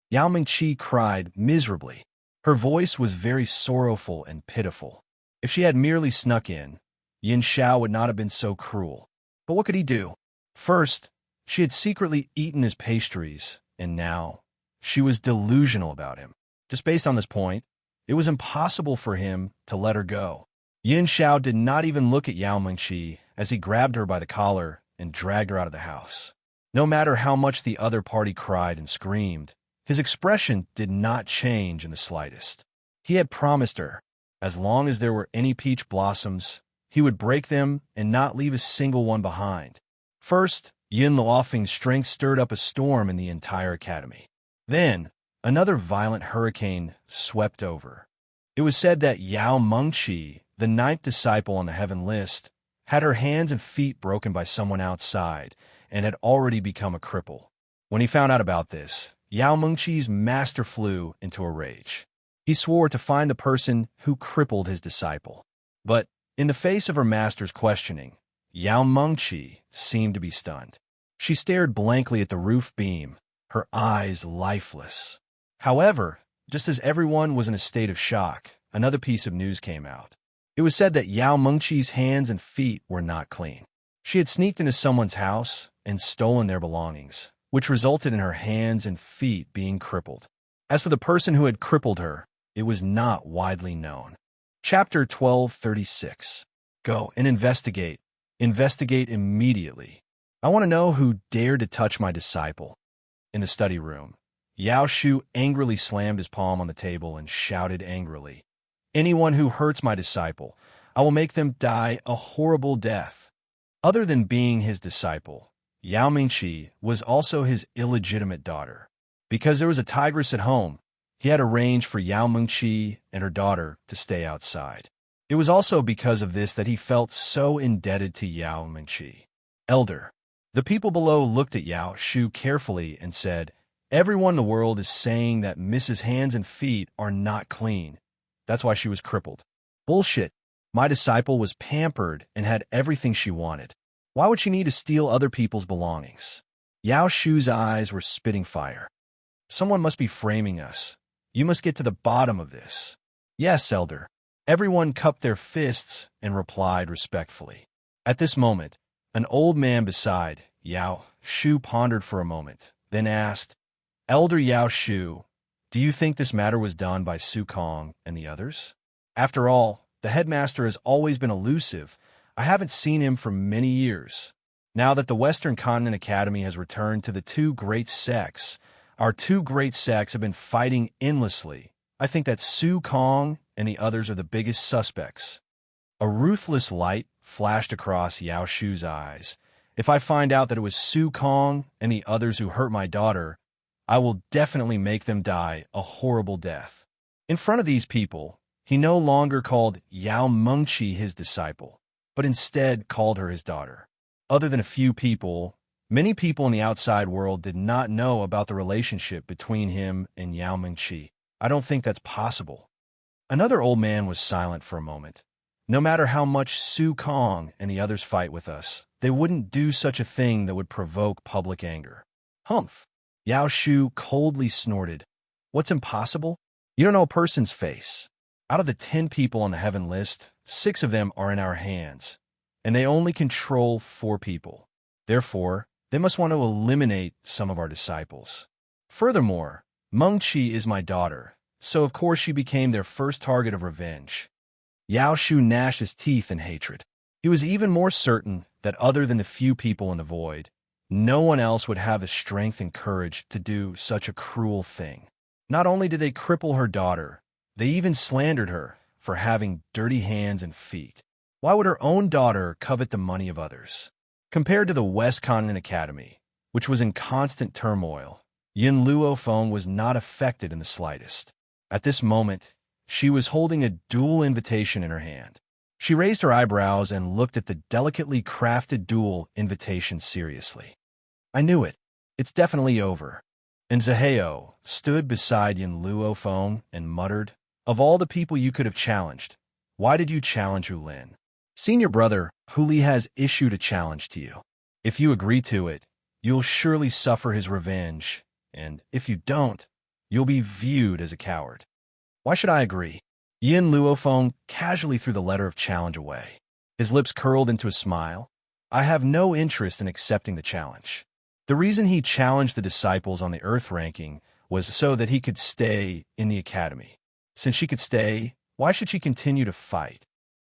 Yao Mingqi cried miserably. Her voice was very sorrowful and pitiful. If she had merely snuck in, Yin Xiao would not have been so cruel. But what could he do? First, she had secretly eaten his pastries, and now she was delusional about him. Just based on this point, it was impossible for him to let her go. Yin Xiao did not even look at Yao Mingqi as he grabbed her by the collar and dragged her out of the house. No matter how much the other party cried and screamed, his expression did not change in the slightest. He had promised her, as long as there were any peach blossoms, he would break them and not leave a single one behind. First, Yin Luofeng's strength stirred up a storm in the entire academy. Then, another violent hurricane swept over. It was said that Yao Mingqi, the 9th disciple on the heaven list, had her hands and feet broken by someone outside and had already become a cripple. When he found out about this, Yao Mingqi's master flew into a rage. He swore to find the person who crippled his disciple. But, in the face of her master's questioning, Yao Mingqi seemed to be stunned. She stared blankly at the roof beam, her eyes lifeless. However, just as everyone was in a state of shock, another piece of news came out. It was said that Yao Mingqi's hands and feet were not clean. She had sneaked into someone's house and stolen their belongings, which resulted in her hands and feet being crippled. As for the person who had crippled her, it was not widely known. Chapter 1236. Go and investigate. Investigate immediately. I want to know who dared to touch my disciple. In the study room, Yao Shu angrily slammed his palm on the table and shouted angrily, "Anyone who hurts my disciple, I will make them die a horrible death." Other than being his disciple, Yao Mingqi was also his illegitimate daughter. Because there was a tigress at home, he had arranged for Yao Mingqi and her daughter to stay outside. It was also because of this that he felt so indebted to Yao Mingqi. Elder. The people below looked at Yao Shu carefully and said, "Everyone in the world is saying that Mrs. Hands and Feet are not clean. That's why she was crippled." Bullshit. My disciple was pampered and had everything she wanted. Why would she need to steal other people's belongings? Yao Shu's eyes were spitting fire. Someone must be framing us. You must get to the bottom of this. Yes, Elder. Everyone cupped their fists and replied respectfully. At this moment, an old man beside Yao Shu pondered for a moment, then asked, "Elder Yao Shu, do you think this matter was done by Su Kong and the others? After all, the headmaster has always been elusive. I haven't seen him for many years. Now that the Western Continent Academy has returned to the two great sects, our two great sects have been fighting endlessly. I think that Su Kong and the others are the biggest suspects." A ruthless light flashed across Yao Shu's eyes. If I find out that it was Su Kong and the others who hurt my daughter, I will definitely make them die a horrible death. In front of these people, he no longer called Yao Mingqi his disciple, but instead called her his daughter. Other than a few people, many people in the outside world did not know about the relationship between him and Yao Mingqi. I don't think that's possible. Another old man was silent for a moment. No matter how much Su Kong and the others fight with us, they wouldn't do such a thing that would provoke public anger. Humph! Yao Shu coldly snorted. What's impossible? You don't know a person's face. Out of the 10 people on the heaven list, 6 of them are in our hands, and they only control 4 people. Therefore, they must want to eliminate some of our disciples. Furthermore, Meng Qi is my daughter, so of course she became their first target of revenge. Yao Shu gnashed his teeth in hatred. He was even more certain that other than the few people in the void, no one else would have the strength and courage to do such a cruel thing. Not only did they cripple her daughter, they even slandered her for having dirty hands and feet. Why would her own daughter covet the money of others? Compared to the West Continent Academy, which was in constant turmoil, Yin Luofeng was not affected in the slightest. At this moment, she was holding a duel invitation in her hand. She raised her eyebrows and looked at the delicately crafted duel invitation seriously. I knew it. It's definitely over. And Zaheo stood beside Yin Luofeng and muttered, of all the people you could have challenged, why did you challenge Hu Lin? Senior brother, Hu Li has issued a challenge to you. If you agree to it, you'll surely suffer his revenge, and if you don't, you'll be viewed as a coward. Why should I agree? Yin Luofeng casually threw the letter of challenge away. His lips curled into a smile. I have no interest in accepting the challenge. The reason he challenged the disciples on the Earth ranking was so that he could stay in the academy. Since she could stay, why should she continue to fight?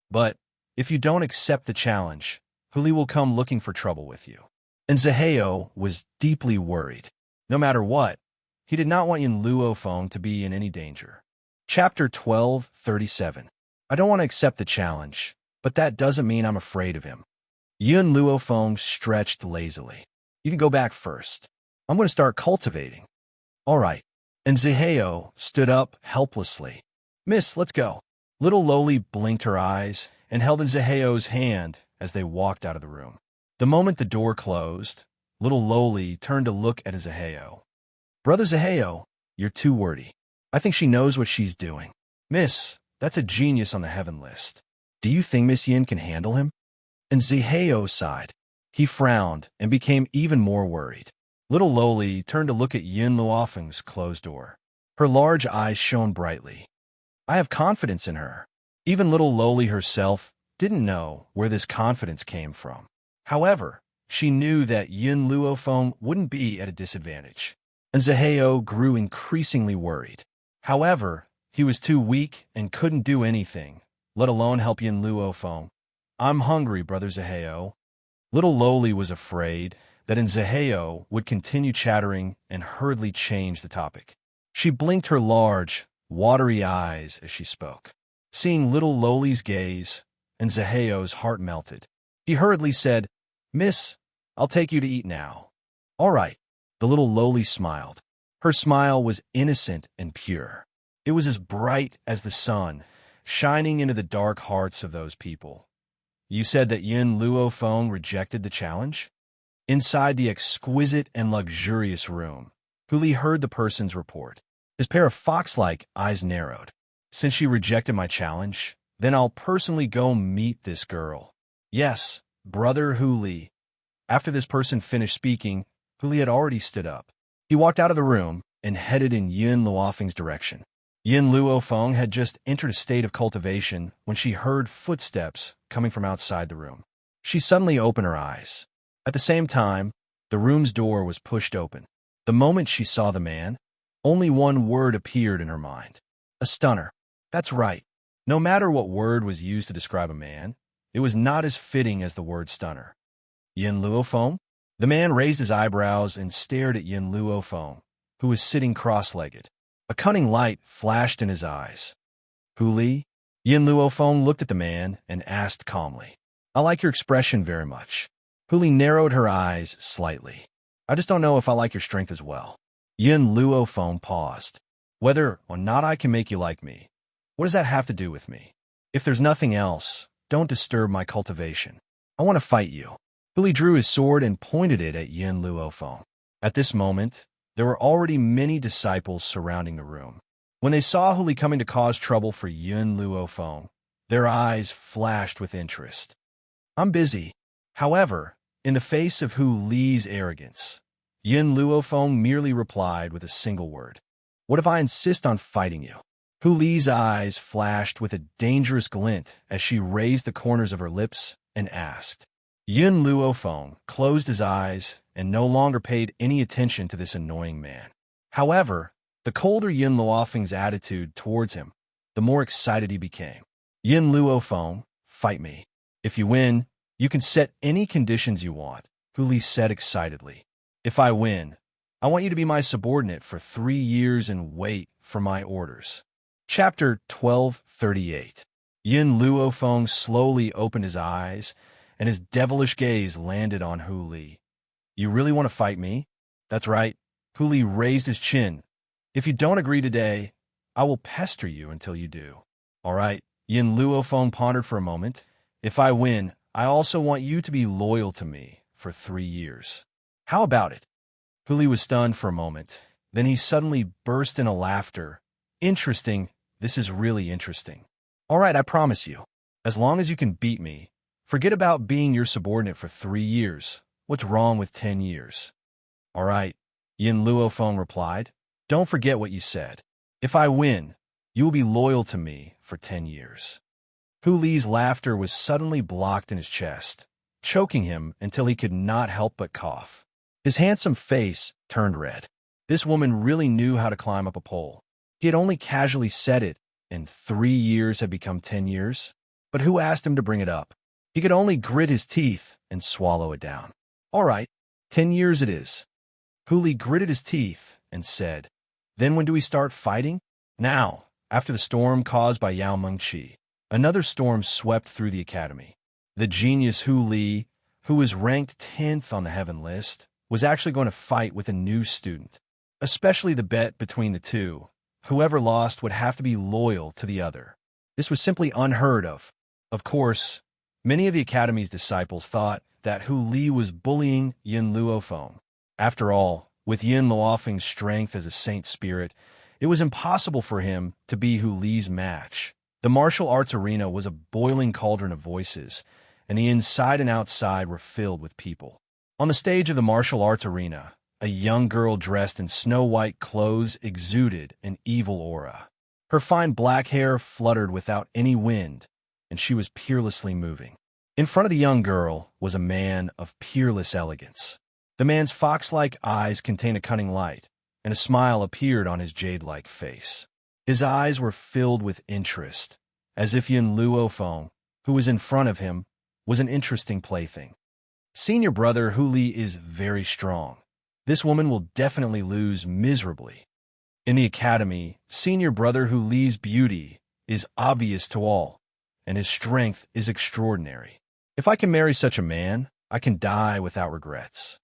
But if you don't accept the challenge, Hu Li will come looking for trouble with you. And Zaheo was deeply worried. No matter what, he did not want Yin Luofeng to be in any danger. Chapter 12:37. I don't want to accept the challenge, but that doesn't mean I'm afraid of him. Yin Luofeng stretched lazily. You can go back first. I'm going to start cultivating. All right. And Zaheo stood up helplessly. Miss, let's go. Little Loli blinked her eyes and held in Zaheo's hand as they walked out of the room. The moment the door closed, little Loli turned to look at Zaheo. Brother Zaheo, you're too wordy. I think she knows what she's doing. Miss, that's a genius on the heaven list. Do you think Miss Yin can handle him? And Zaheo sighed. He frowned and became even more worried. Little Loli turned to look at Yin Luofeng's closed door. Her large eyes shone brightly. I have confidence in her. Even little Loli herself didn't know where this confidence came from. However, she knew that Yin Luofeng wouldn't be at a disadvantage. And Zaheo grew increasingly worried. However, he was too weak and couldn't do anything, let alone help Yin Luofeng. I'm hungry, Brother Zaheo. Little Loli was afraid that Zaheo would continue chattering and hurriedly change the topic. She blinked her large, watery eyes as she spoke. Seeing little Loli's gaze, and Zaheo's heart melted. He hurriedly said, Miss, I'll take you to eat now. All right. The little Loli smiled. Her smile was innocent and pure. It was as bright as the sun, shining into the dark hearts of those people. You said that Yin Luofeng rejected the challenge? Inside the exquisite and luxurious room, Hu Li heard the person's report. His pair of fox-like eyes narrowed. Since she rejected my challenge, then I'll personally go meet this girl. Yes, Brother Hu Li. After this person finished speaking, Hu Li had already stood up. He walked out of the room and headed in Yin Luofeng's direction. Yin Luofeng had just entered a state of cultivation when she heard footsteps coming from outside the room. She suddenly opened her eyes. At the same time, the room's door was pushed open. The moment she saw the man, only one word appeared in her mind. A stunner. That's right. No matter what word was used to describe a man, it was not as fitting as the word stunner. Yin Luofeng? The man raised his eyebrows and stared at Yin Luofeng, who was sitting cross-legged. A cunning light flashed in his eyes. Hu Li? Yin Luofeng looked at the man and asked calmly. I like your expression very much. Hu Li narrowed her eyes slightly. I just don't know if I like your strength as well. Yin Luofeng paused. Whether or not I can make you like me, what does that have to do with me? If there's nothing else, don't disturb my cultivation. I want to fight you. Hu drew his sword and pointed it at Yin Luofeng. At this moment, there were already many disciples surrounding the room. When they saw Hu coming to cause trouble for Yin Luofeng, their eyes flashed with interest. "I'm busy." However, in the face of Huli's arrogance, Yin Luofeng merely replied with a single word. "What if I insist on fighting you?" Huli's eyes flashed with a dangerous glint as she raised the corners of her lips and asked. Yin Luofeng closed his eyes and no longer paid any attention to this annoying man. However, the colder Yin Luofeng's attitude towards him, the more excited he became. "Yin Luofeng, fight me. If you win, you can set any conditions you want," Hu said excitedly. "If I win, I want you to be my subordinate for 3 years and wait for my orders." Chapter 1238. Yin Luofeng slowly opened his eyes, and his devilish gaze landed on Hu. "You really want to fight me?" "That's right." Hu raised his chin. "If you don't agree today, I will pester you until you do." "All right." Yin Luofeng pondered for a moment. "If I win, I also want you to be loyal to me for 3 years. How about it?" Hu was stunned for a moment. Then he suddenly burst into laughter. "Interesting. This is really interesting." "All right, I promise you. As long as you can beat me, forget about being your subordinate for 3 years. What's wrong with 10 years? "All right," Yin Luofeng replied. "Don't forget what you said. If I win, you will be loyal to me for 10 years. Huli's laughter was suddenly blocked in his chest, choking him until he could not help but cough. His handsome face turned red. This woman really knew how to climb up a pole. He had only casually said it, and 3 years had become 10 years. But who asked him to bring it up? He could only grit his teeth and swallow it down. "All right, 10 years it is." Hu gritted his teeth and said, "Then when do we start fighting?" "Now, after the storm caused by Yao Mengqi." Another storm swept through the academy. The genius Hu, who was ranked 10th on the heaven list, was actually going to fight with a new student. Especially the bet between the two. Whoever lost would have to be loyal to the other. This was simply unheard of. Of course, many of the academy's disciples thought that Hu was bullying Yin Luofeng. After all, with Yin Luofeng's strength as a saint spirit, it was impossible for him to be Huli's match. The martial arts arena was a boiling cauldron of voices, and the inside and outside were filled with people. On the stage of the martial arts arena, a young girl dressed in snow-white clothes exuded an evil aura. Her fine black hair fluttered without any wind, and she was peerlessly moving. In front of the young girl was a man of peerless elegance. The man's fox-like eyes contained a cunning light, and a smile appeared on his jade-like face. His eyes were filled with interest, as if Yin Luofeng, who was in front of him, was an interesting plaything. Senior brother Hu is very strong. This woman will definitely lose miserably. In the academy, senior brother Huli's beauty is obvious to all, and his strength is extraordinary. If I can marry such a man, I can die without regrets.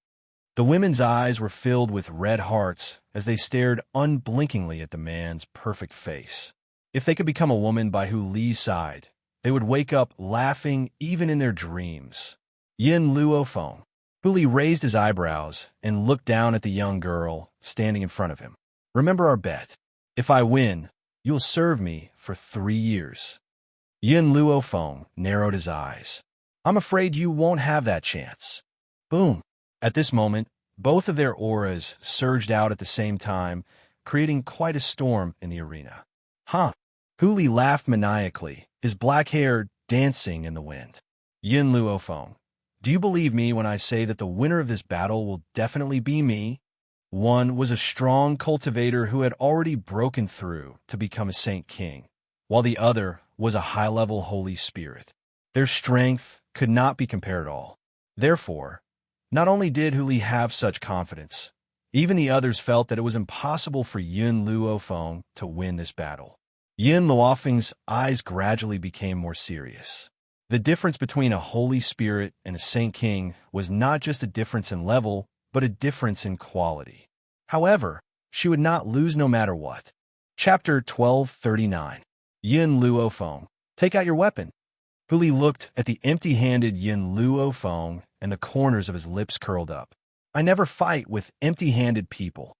The women's eyes were filled with red hearts as they stared unblinkingly at the man's perfect face. If they could become a woman by Huli's side, they would wake up laughing even in their dreams. Yin Luofeng. Hu raised his eyebrows and looked down at the young girl standing in front of him. "Remember our bet. If I win, you'll serve me for 3 years." Yin Luofeng narrowed his eyes. "I'm afraid you won't have that chance." Boom. At this moment, both of their auras surged out at the same time, creating quite a storm in the arena. "Huh." Hu laughed maniacally, his black hair dancing in the wind. "Yin Luofeng, do you believe me when I say that the winner of this battle will definitely be me?" One was a strong cultivator who had already broken through to become a Saint King, while the other was a high-level Holy Spirit. Their strength could not be compared at all. Therefore, not only did Hu have such confidence, even the others felt that it was impossible for Yin Luofeng to win this battle. Yin Luofeng's eyes gradually became more serious. The difference between a Holy Spirit and a Saint King was not just a difference in level, but a difference in quality. However, she would not lose no matter what. Chapter 1239. Yin Luofeng, take out your weapon. Hu looked at the empty-handed Yin Luofeng and the corners of his lips curled up. I never fight with empty-handed people.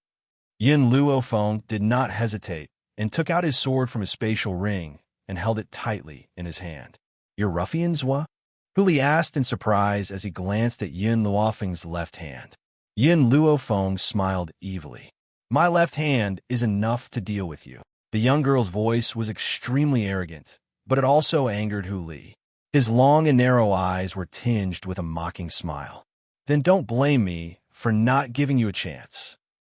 Yin Luofeng did not hesitate and took out his sword from his spatial ring and held it tightly in his hand. Your ruffians, what? Hu Li asked in surprise as he glanced at Yin Luofeng's left hand. Yin Luofeng smiled evilly. My left hand is enough to deal with you. The young girl's voice was extremely arrogant, but it also angered Hu Li. His long and narrow eyes were tinged with a mocking smile. Then don't blame me for not giving you a chance.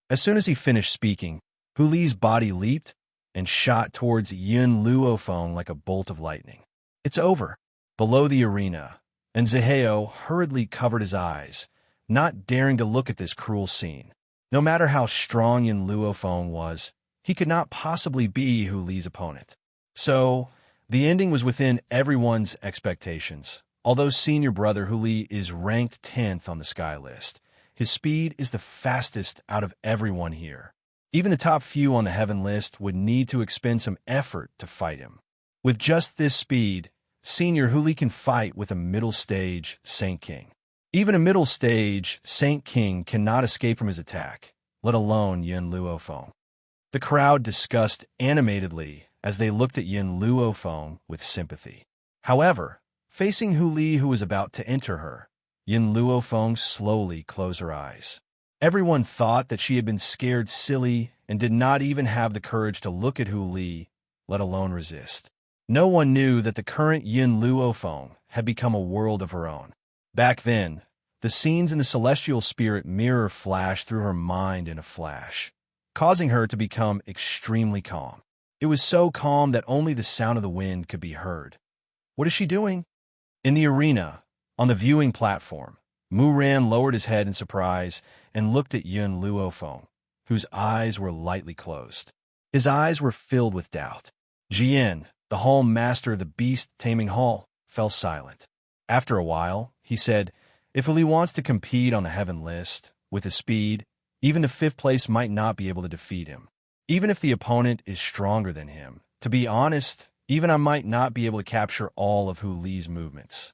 As soon as he finished speaking, Hu Li's body leaped and shot towards Yin Luofeng like a bolt of lightning. It's over. Below the arena, and Zihao hurriedly covered his eyes, not daring to look at this cruel scene. No matter how strong Yin Luofeng was, he could not possibly be Hu Li's opponent. So, the ending was within everyone's expectations. Although senior brother Hu Li is ranked 10th on the Sky list, his speed is the fastest out of everyone here. Even the top few on the Heaven list would need to expend some effort to fight him. With just this speed, senior Hu Li can fight with a middle stage Saint King. Even a middle stage Saint King cannot escape from his attack, let alone Yin Luofeng. The crowd discussed animatedly as they looked at Yin Luofeng with sympathy. However, facing Hu Li, who was about to enter her, Yin Luofeng slowly closed her eyes. Everyone thought that she had been scared silly and did not even have the courage to look at Hu Li, let alone resist. No one knew that the current Yin Luofeng had become a world of her own. Back then, the scenes in the celestial spirit mirror flashed through her mind in a flash, causing her to become extremely calm. It was so calm that only the sound of the wind could be heard. What is she doing? In the arena, on the viewing platform, Mu Ran lowered his head in surprise and looked at Yin Luofeng, whose eyes were lightly closed. His eyes were filled with doubt. Jian, the hall master of the beast taming hall, fell silent. After a while, he said, if Hu Li wants to compete on the Heaven list, with his speed, even the 5th place might not be able to defeat him. Even if the opponent is stronger than him, to be honest, even I might not be able to capture all of Hu Li's movements.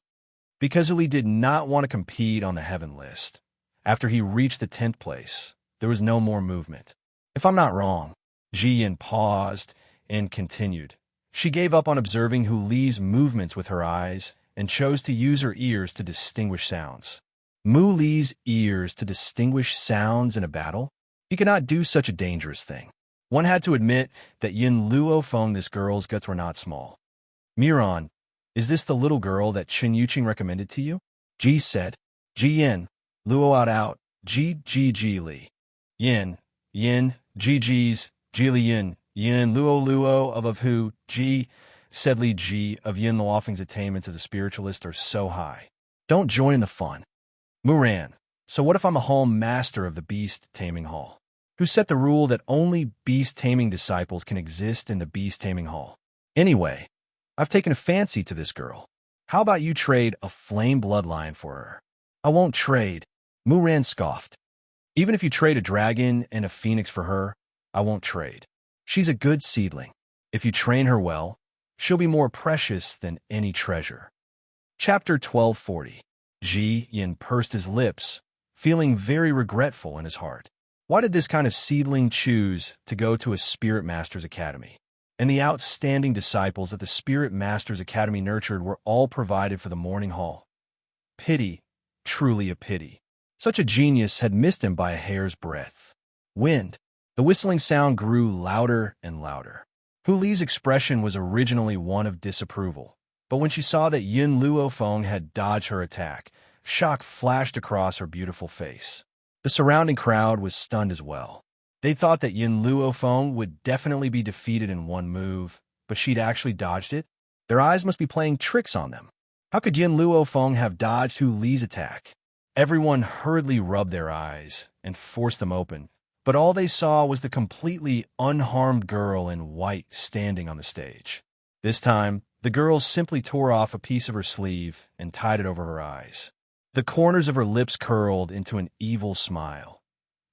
Because Hu Li did not want to compete on the Heaven list, after he reached the 10th place, there was no more movement. If I'm not wrong, Jian paused and continued. She gave up on observing Hu Li's movements with her eyes and chose to use her ears to distinguish sounds. Mu Li's ears to distinguish sounds in a battle? He could not do such a dangerous thing. One had to admit that Yin Luofeng, this girl's guts were not small. Miran, is this the little girl that Chen Yuqing recommended to you? Ji said. Ji Yin, Luo out, Ji Li. Yin, Ji Ji's, Ji Li Yin, Luo of who, Ji, said Li Ji of Yin Luofeng's attainments as a spiritualist are so high. Don't join the fun. Muran, so what if I'm a hall master of the beast taming hall? Who set the rule that only beast taming disciples can exist in the beast taming hall? Anyway, I've taken a fancy to this girl. How about you trade a flame bloodline for her? I won't trade. Muran scoffed. Even if you trade a dragon and a phoenix for her, I won't trade. She's a good seedling. If you train her well, she'll be more precious than any treasure. Chapter 1240. Ji Yin pursed his lips, feeling very regretful in his heart. Why did this kind of seedling choose to go to a Spirit Master's Academy? And the outstanding disciples that the Spirit Master's Academy nurtured were all provided for the morning hall. Pity, truly a pity. Such a genius had missed him by a hair's breadth. Wind. The whistling sound grew louder and louder. Hu Li's expression was originally one of disapproval, but when she saw that Yin Luofeng had dodged her attack, shock flashed across her beautiful face. The surrounding crowd was stunned as well. They thought that Yin Luofeng would definitely be defeated in one move, but she'd actually dodged it? Their eyes must be playing tricks on them. How could Yin Luofeng have dodged Hu Li's attack? Everyone hurriedly rubbed their eyes and forced them open, but all they saw was the completely unharmed girl in white standing on the stage. This time, the girl simply tore off a piece of her sleeve and tied it over her eyes. The corners of her lips curled into an evil smile.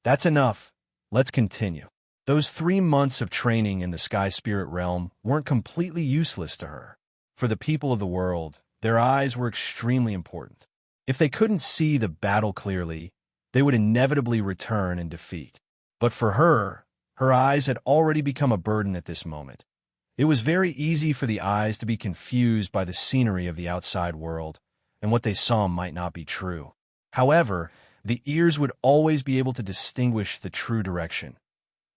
That's enough. Let's continue. Those 3 months of training in the Sky Spirit realm weren't completely useless to her. For the people of the world, their eyes were extremely important. If they couldn't see the battle clearly, they would inevitably return in defeat. But for her, her eyes had already become a burden at this moment. It was very easy for the eyes to be confused by the scenery of the outside world, and what they saw might not be true. However, the ears would always be able to distinguish the true direction.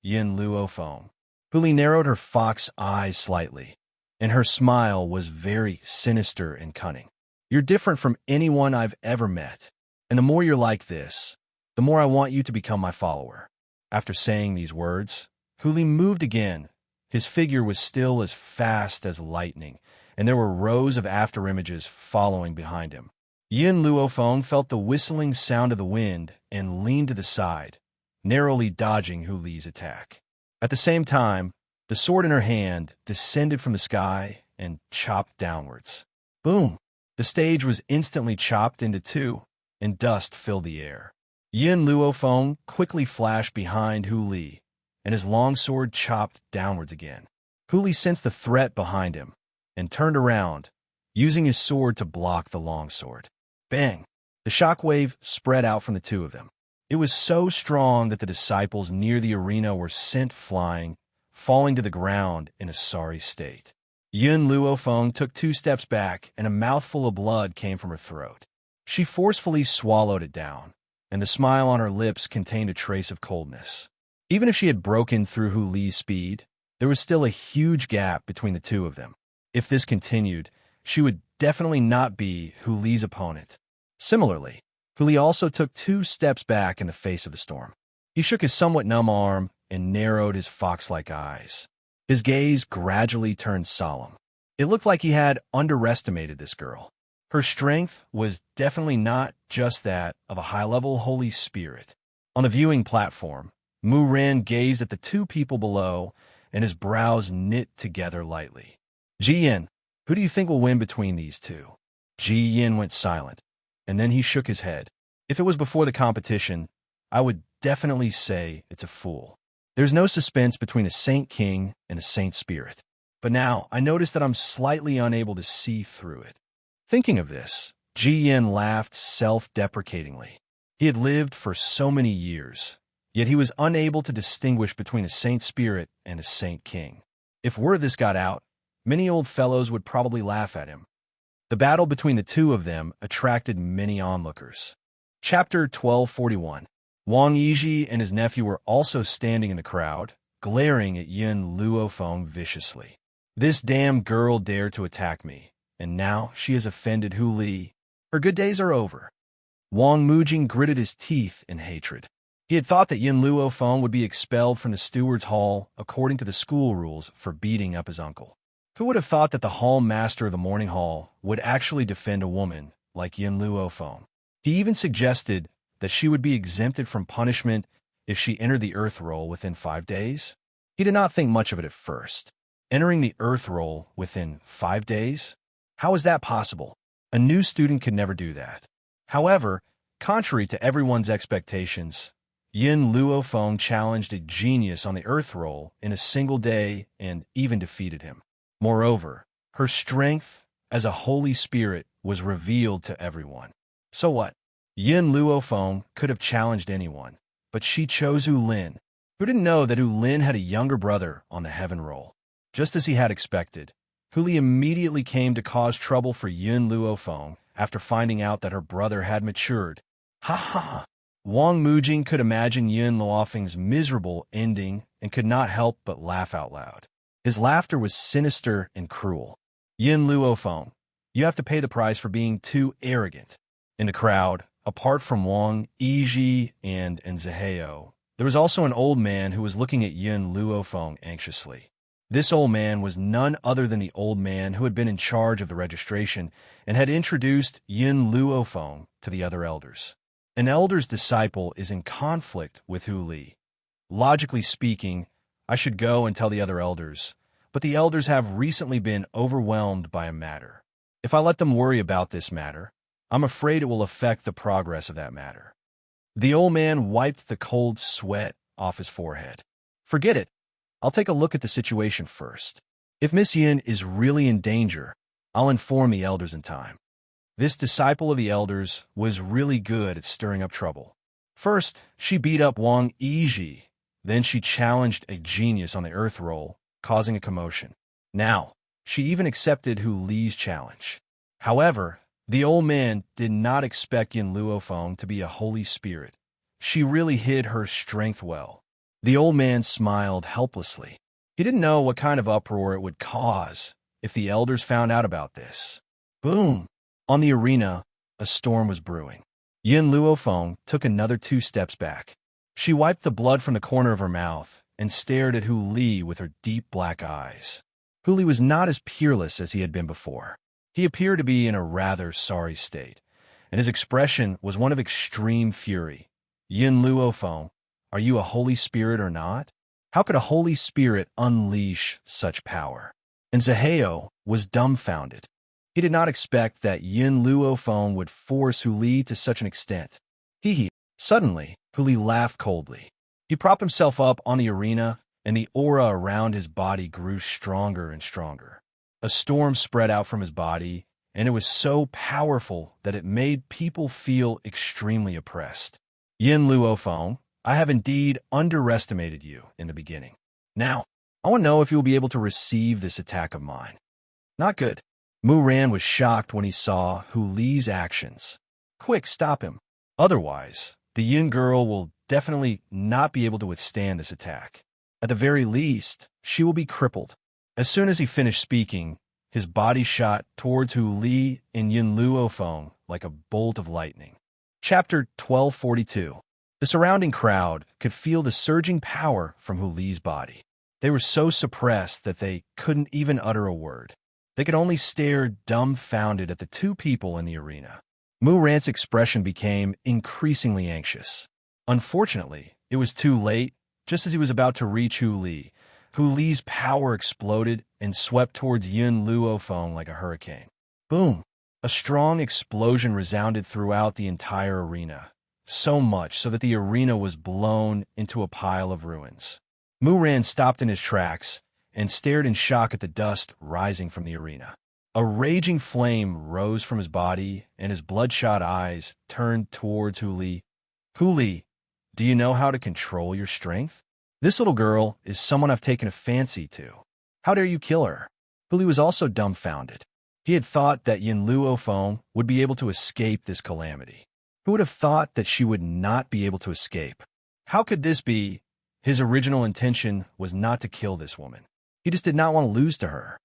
Yin Luo Feng. Huli narrowed her fox eyes slightly, and her smile was very sinister and cunning. You're different from anyone I've ever met, and the more you're like this, the more I want you to become my follower. After saying these words, Huli moved again. His figure was still as fast as lightning, and there were rows of afterimages following behind him. Yin Luofeng felt the whistling sound of the wind and leaned to the side, narrowly dodging Huli's attack. At the same time, the sword in her hand descended from the sky and chopped downwards. Boom! The stage was instantly chopped into two, and dust filled the air. Yin Luofeng quickly flashed behind Huli, and his long sword chopped downwards again. Huli sensed the threat behind him, and turned around, using his sword to block the long sword. Bang! The shockwave spread out from the two of them. It was so strong that the disciples near the arena were sent flying, falling to the ground in a sorry state. Yin Luofeng took 2 steps back, and a mouthful of blood came from her throat. She forcefully swallowed it down, and the smile on her lips contained a trace of coldness. Even if she had broken through Huli's speed, there was still a huge gap between the two of them. If this continued, she would definitely not be Huli's opponent. Similarly, Huli also took 2 steps back in the face of the storm. He shook his somewhat numb arm and narrowed his fox-like eyes. His gaze gradually turned solemn. It looked like he had underestimated this girl. Her strength was definitely not just that of a high-level holy spirit. On the viewing platform, Mu Ren gazed at the 2 people below, and his brows knit together lightly. Ji Yin, who do you think will win between these 2? Ji Yin went silent, and then he shook his head. If it was before the competition, I would definitely say it's a fool. There's no suspense between a saint king and a saint spirit. But now, I notice that I'm slightly unable to see through it. Thinking of this, Ji Yin laughed self-deprecatingly. He had lived for so many years, yet he was unable to distinguish between a saint spirit and a saint king. If word of this got out, many old fellows would probably laugh at him. The battle between the 2 of them attracted many onlookers. Chapter 1241. Wang Yizhi and his nephew were also standing in the crowd, glaring at Yin Luofeng viciously. This damn girl dared to attack me, and now she has offended Huli. Her good days are over. Wang Mujing gritted his teeth in hatred. He had thought that Yin Luofeng would be expelled from the steward's hall according to the school rules for beating up his uncle. Who would have thought that the hall master of the morning hall would actually defend a woman like Yin Luofeng? He even suggested that she would be exempted from punishment if she entered the earth roll within 5 days? He did not think much of it at first. Entering the earth roll within 5 days? How is that possible? A new student could never do that. However, contrary to everyone's expectations, Yin Luofeng challenged a genius on the earth roll in a single day and even defeated him. Moreover, her strength as a holy spirit was revealed to everyone. So what? Yin Luofeng could have challenged anyone, but she chose Hu Lin. Who didn't know that Hu Lin had a younger brother on the heaven roll? Just as he had expected, Huli immediately came to cause trouble for Yin Luofeng after finding out that her brother had matured. Ha ha ha! Wang Mujing could imagine Yin Luofeng's miserable ending and could not help but laugh out loud. His laughter was sinister and cruel. Yin Luofeng, you have to pay the price for being too arrogant. In the crowd, apart from Wang Yizhi and Zhehao, there was also an old man who was looking at Yin Luofeng anxiously. This old man was none other than the old man who had been in charge of the registration and had introduced Yin Luofeng to the other elders. An elder's disciple is in conflict with Huli. Logically speaking, I should go and tell the other elders, but the elders have recently been overwhelmed by a matter. If I let them worry about this matter, I'm afraid it will affect the progress of that matter. The old man wiped the cold sweat off his forehead. Forget it. I'll take a look at the situation first. If Miss Yin is really in danger, I'll inform the elders in time. This disciple of the elders was really good at stirring up trouble. First, she beat up Wang Yizhi. Then she challenged a genius on the earth roll, causing a commotion. Now, she even accepted Hu Li's challenge. However, the old man did not expect Yin Luofeng to be a holy spirit. She really hid her strength well. The old man smiled helplessly. He didn't know what kind of uproar it would cause if the elders found out about this. Boom! On the arena, a storm was brewing. Yin Luofeng took another 2 steps back. She wiped the blood from the corner of her mouth and stared at Hu Li with her deep black eyes. Hu Li was not as peerless as he had been before. He appeared to be in a rather sorry state, and his expression was one of extreme fury. Yin Luofeng, are you a holy spirit or not? How could a holy spirit unleash such power? And Zaheo was dumbfounded. He did not expect that Yin Luofeng would force Hu Li to such an extent. Suddenly, Hu Li laughed coldly. He propped himself up on the arena, and the aura around his body grew stronger and stronger. A storm spread out from his body, and it was so powerful that it made people feel extremely oppressed. Yin Luofeng, I have indeed underestimated you in the beginning. Now, I want to know if you will be able to receive this attack of mine. Not good. Mu Ran was shocked when he saw Hu Li's actions. Quick, stop him. Otherwise, the Yin girl will definitely not be able to withstand this attack. At the very least, she will be crippled. As soon as he finished speaking, his body shot towards Hu Li and Yin Luofeng like a bolt of lightning. Chapter 1242. The surrounding crowd could feel the surging power from Hu Li's body. They were so suppressed that they couldn't even utter a word. They could only stare dumbfounded at the 2 people in the arena. Mu Ran's expression became increasingly anxious. Unfortunately, it was too late. Just as he was about to reach Hu Li's power exploded and swept towards Yin Luofeng like a hurricane. Boom! A strong explosion resounded throughout the entire arena, so much so that the arena was blown into a pile of ruins. Mu Ran stopped in his tracks and stared in shock at the dust rising from the arena. A raging flame rose from his body, and his bloodshot eyes turned towards Hu Li. Hu Li, do you know how to control your strength? This little girl is someone I've taken a fancy to. How dare you kill her? Hu Li was also dumbfounded. He had thought that Yin Luofeng would be able to escape this calamity. Who would have thought that she would not be able to escape? How could this be? His original intention was not to kill this woman. He just did not want to lose to her.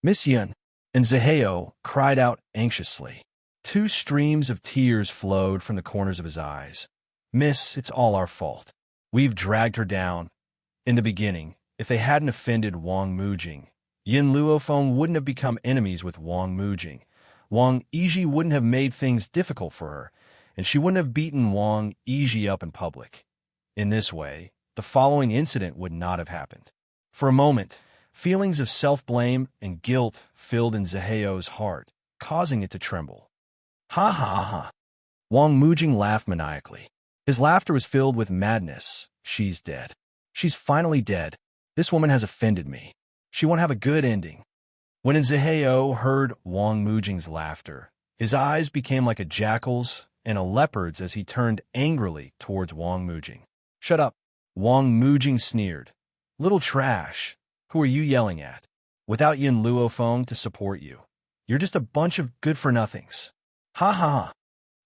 Miss Yin, and Zaheo cried out anxiously. 2 streams of tears flowed from the corners of his eyes. Miss, it's all our fault. We've dragged her down. In the beginning, if they hadn't offended Wang Mujing, Yin Luofeng wouldn't have become enemies with Wang Mujing. Wang Yizhi wouldn't have made things difficult for her, and she wouldn't have beaten Wang Yizhi up in public. In this way, the following incident would not have happened. For a moment, feelings of self-blame and guilt filled in Zaheo's heart, causing it to tremble. Ha ha ha! Wang Mujing laughed maniacally. His laughter was filled with madness. She's dead. She's finally dead. This woman has offended me. She won't have a good ending. When Zaheo heard Wang Mujing's laughter, his eyes became like a jackal's and a leopard's as he turned angrily towards Wang Mujing. Shut up! Wang Mujing sneered. Little trash. Who are you yelling at? Without Yin Luofeng to support you, you're just a bunch of good-for-nothings. Ha ha!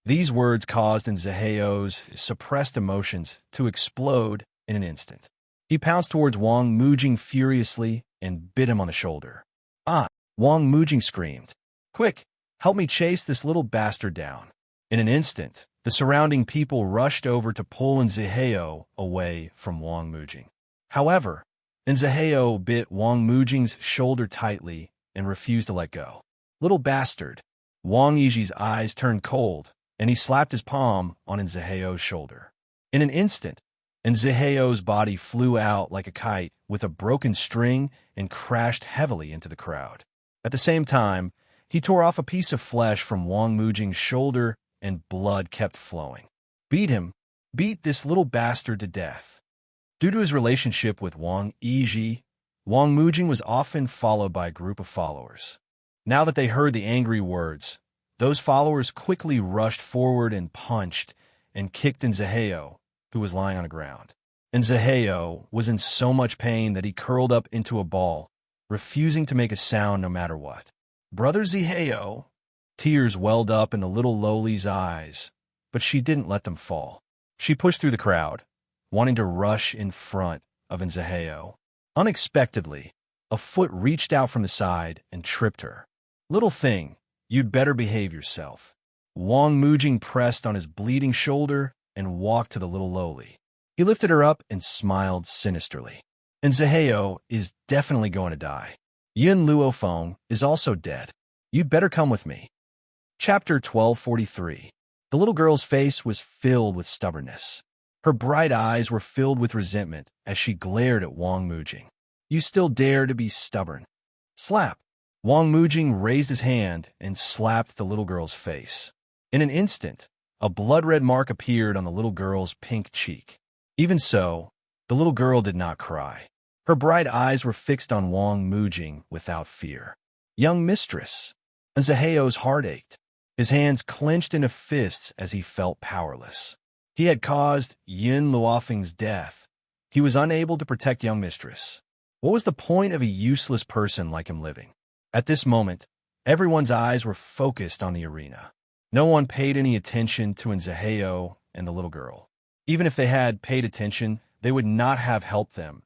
These words caused Zaheo's suppressed emotions to explode in an instant. He pounced towards Wang Mujing furiously and bit him on the shoulder. Ah! Wang Mujing screamed. Quick! Help me chase this little bastard down. In an instant, the surrounding people rushed over to pull Zaheo away from Wang Mujing. However, Zaheo bit Wang Mujing's shoulder tightly and refused to let go. Little bastard! Wang Yizhi's eyes turned cold, and he slapped his palm on Zaheo's shoulder. In an instant, Zaheo's body flew out like a kite with a broken string and crashed heavily into the crowd. At the same time, he tore off a piece of flesh from Wang Mujing's shoulder, and blood kept flowing. Beat him! Beat this little bastard to death! Due to his relationship with Wang Yizhi, Wang Mujing was often followed by a group of followers. Now that they heard the angry words, Those followers quickly rushed forward and punched and kicked Nzaheo, who was lying on the ground. Nzaheo was in so much pain that he curled up into a ball, refusing to make a sound no matter what. Brother Zaheo, tears welled up in the little Loli's eyes, but she didn't let them fall. She pushed through the crowd, wanting to rush in front of Nzaheo. Unexpectedly, a foot reached out from the side and tripped her. Little thing, you'd better behave yourself. Wang Mujing pressed on his bleeding shoulder and walked to the little Loli. He lifted her up and smiled sinisterly. Nzaheo is definitely going to die. Yin Luofeng is also dead. You'd better come with me. Chapter 1243. The little girl's face was filled with stubbornness. Her bright eyes were filled with resentment as she glared at Wang Mujing. You still dare to be stubborn? Slap! Wang Mujing raised his hand and slapped the little girl's face. In an instant, a blood-red mark appeared on the little girl's pink cheek. Even so, the little girl did not cry. Her bright eyes were fixed on Wang Mujing without fear. Young mistress. Nzaheo's heart ached. His hands clenched into fists as he felt powerless. He had caused Yin Luofeng's death. He was unable to protect young mistress. What was the point of a useless person like him living? At this moment, everyone's eyes were focused on the arena. No one paid any attention to Nzaheo and the little girl. Even if they had paid attention, they would not have helped them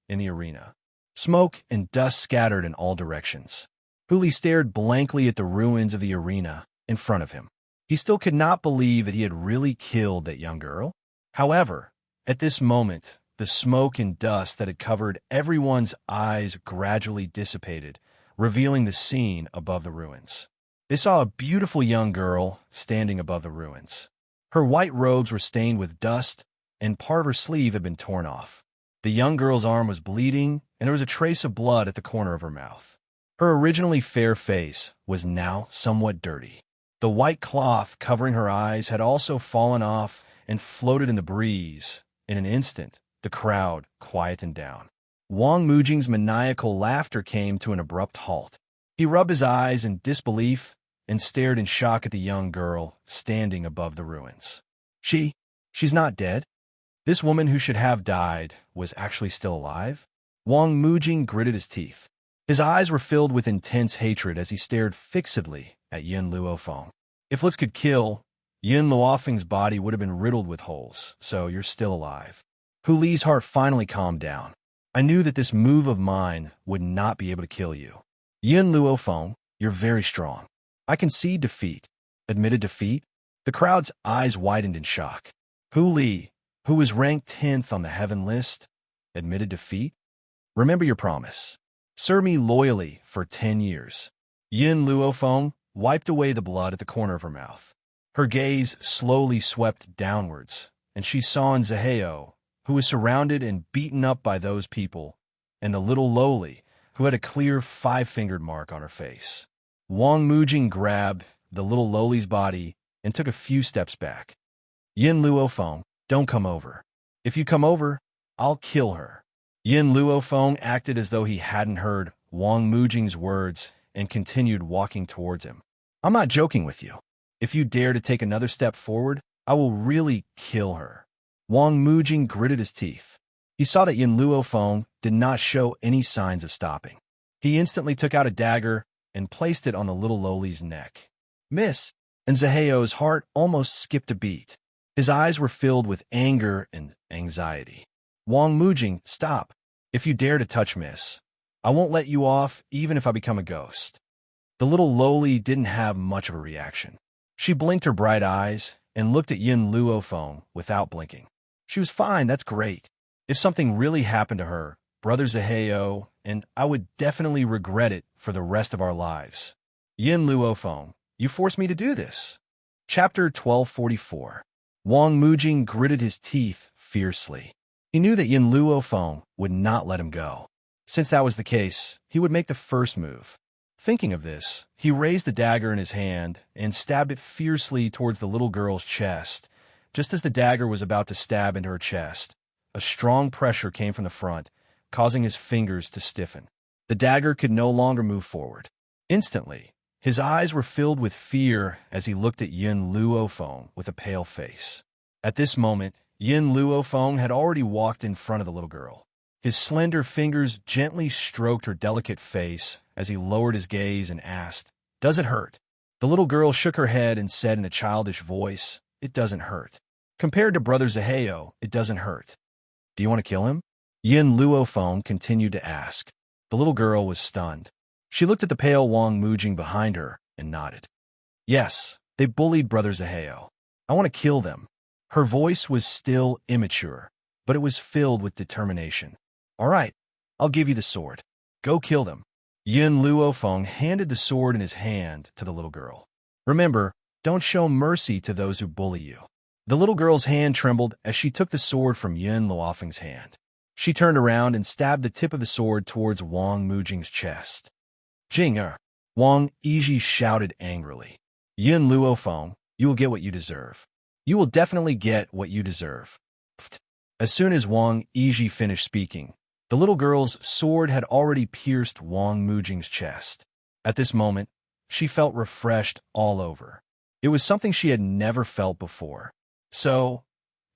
in the arena. Smoke and dust scattered in all directions. Huli stared blankly at the ruins of the arena in front of him. He still could not believe that he had really killed that young girl. However, at this moment, the smoke and dust that had covered everyone's eyes gradually dissipated, revealing the scene above the ruins. They saw a beautiful young girl standing above the ruins. Her white robes were stained with dust, and part of her sleeve had been torn off. The young girl's arm was bleeding, and there was a trace of blood at the corner of her mouth. Her originally fair face was now somewhat dirty. The white cloth covering her eyes had also fallen off and floated in the breeze. In an instant, the crowd quietened down. Wang Mujing's maniacal laughter came to an abrupt halt. He rubbed his eyes in disbelief and stared in shock at the young girl standing above the ruins. She's not dead. This woman who should have died was actually still alive? Wang Mujing gritted his teeth. His eyes were filled with intense hatred as he stared fixedly at Yin Luofeng. If looks could kill, Yin Luofeng's body would have been riddled with holes, so you're still alive. Hu Li's heart finally calmed down. I knew that this move of mine would not be able to kill you. Yin Luofeng, you're very strong. I concede defeat. Admitted defeat? The crowd's eyes widened in shock. Hu Li, who was ranked 10th on the heaven list, admitted defeat? Remember your promise. Serve me loyally for 10 years. Yin Luofeng wiped away the blood at the corner of her mouth. Her gaze slowly swept downwards, and she saw Nzaheo, who was surrounded and beaten up by those people, and the little Loli, who had a clear 5-fingered mark on her face. Wang Mujing grabbed the little Loli's body and took a few steps back. Yin Luofeng, don't come over. If you come over, I'll kill her. Yin Luofeng acted as though he hadn't heard Wang Mujing's words and continued walking towards him. I'm not joking with you. If you dare to take another step forward, I will really kill her. Wang Mujing gritted his teeth. He saw that Yin Luofeng did not show any signs of stopping. He instantly took out a dagger and placed it on the little Loli's neck. Miss! Nzaheo's heart almost skipped a beat. His eyes were filled with anger and anxiety. Wang Mujing, stop. If you dare to touch Miss, I won't let you off even if I become a ghost. The little Loli didn't have much of a reaction. She blinked her bright eyes and looked at Yin Luofeng without blinking. She was fine, that's great. If something really happened to her, Brother Zaheo, and I would definitely regret it for the rest of our lives. Yin Luofeng, you forced me to do this. Chapter 1244. Wang Mujing gritted his teeth fiercely. He knew that Yin Luofeng would not let him go. Since that was the case, he would make the first move. Thinking of this, he raised the dagger in his hand and stabbed it fiercely towards the little girl's chest. Just as the dagger was about to stab into her chest, a strong pressure came from the front, causing his fingers to stiffen. The dagger could no longer move forward. Instantly, His eyes were filled with fear as he looked at Yin Luofeng with a pale face. At this moment, Yin Luofeng had already walked in front of the little girl. His slender fingers gently stroked her delicate face as he lowered his gaze and asked, "Does it hurt?" The little girl shook her head and said in a childish voice, "It doesn't hurt. Compared to Brother Zaheo, it doesn't hurt. Do you want to kill him?" Yin Luofeng continued to ask. The little girl was stunned. She looked at the pale Wang Mujing behind her and nodded. "Yes, they bullied Brother Zaheo. I want to kill them." Her voice was still immature, but it was filled with determination. "All right, I'll give you the sword. Go kill them." Yin Luofeng handed the sword in his hand to the little girl. "Remember, don't show mercy to those who bully you." The little girl's hand trembled as she took the sword from Yin Luofeng's hand. She turned around and stabbed the tip of the sword towards Wang Mujing's chest. "Jing-er!" Wang Yizhi shouted angrily. "Yin Luofeng, you will get what you deserve. You will definitely get what you deserve." As soon as Wang Yizhi finished speaking, the little girl's sword had already pierced Wang Mujing's chest. At this moment, she felt refreshed all over. It was something she had never felt before. So,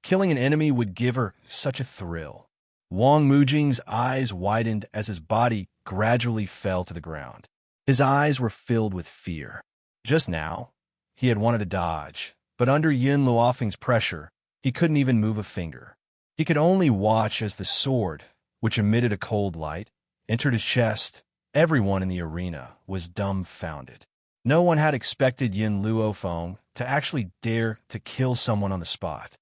killing an enemy would give her such a thrill. Wang Mujing's eyes widened as his body gradually fell to the ground. His eyes were filled with fear. Just now, he had wanted to dodge, but under Yin Luofeng's pressure, he couldn't even move a finger. He could only watch as the sword, which emitted a cold light, entered his chest. Everyone in the arena was dumbfounded. No one had expected Yin Luofeng to actually dare to kill someone on the spot.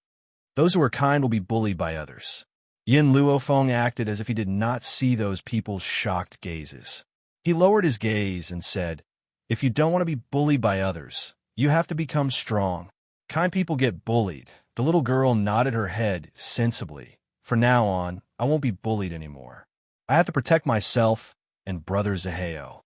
Those who are kind will be bullied by others. Yin Luofeng acted as if he did not see those people's shocked gazes. He lowered his gaze and said, "If you don't want to be bullied by others, you have to become strong. Kind people get bullied." The little girl nodded her head sensibly. "From now on, I won't be bullied anymore. I have to protect myself and Brother Zaheo."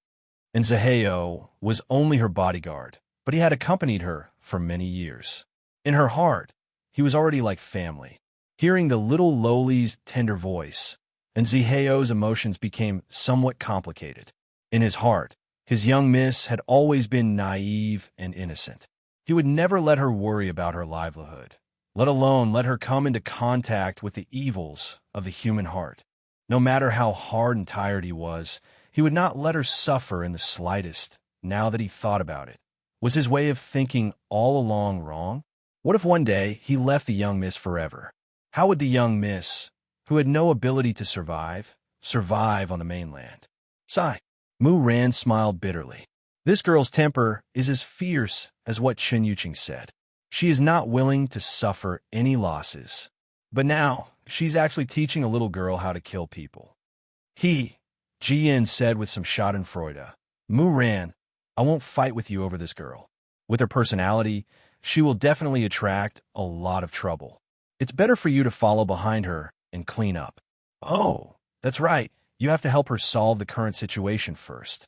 And Zaheo was only her bodyguard, but he had accompanied her for many years. In her heart, he was already like family. Hearing the little lowly's tender voice, and Zaheo's emotions became somewhat complicated. In his heart, his young miss had always been naive and innocent. He would never let her worry about her livelihood, let alone let her come into contact with the evils of the human heart. No matter how hard and tired he was, he would not let her suffer in the slightest, now that he thought about it. Was his way of thinking all along wrong? What if one day he left the young miss forever? How would the young miss, who had no ability to survive on the mainland? Sigh. Mu Ran smiled bitterly. This girl's temper is as fierce as what Chen Yuqing said. She is not willing to suffer any losses. But now, she's actually teaching a little girl how to kill people. Jian said with some schadenfreude. "Mu Ran, I won't fight with you over this girl. With her personality, she will definitely attract a lot of trouble. It's better for you to follow behind her and clean up." "Oh, that's right. You have to help her solve the current situation first."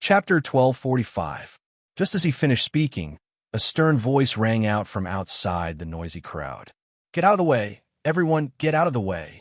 Chapter 1245. Just as he finished speaking, a stern voice rang out from outside the noisy crowd. "Get out of the way! Everyone, get out of the way!"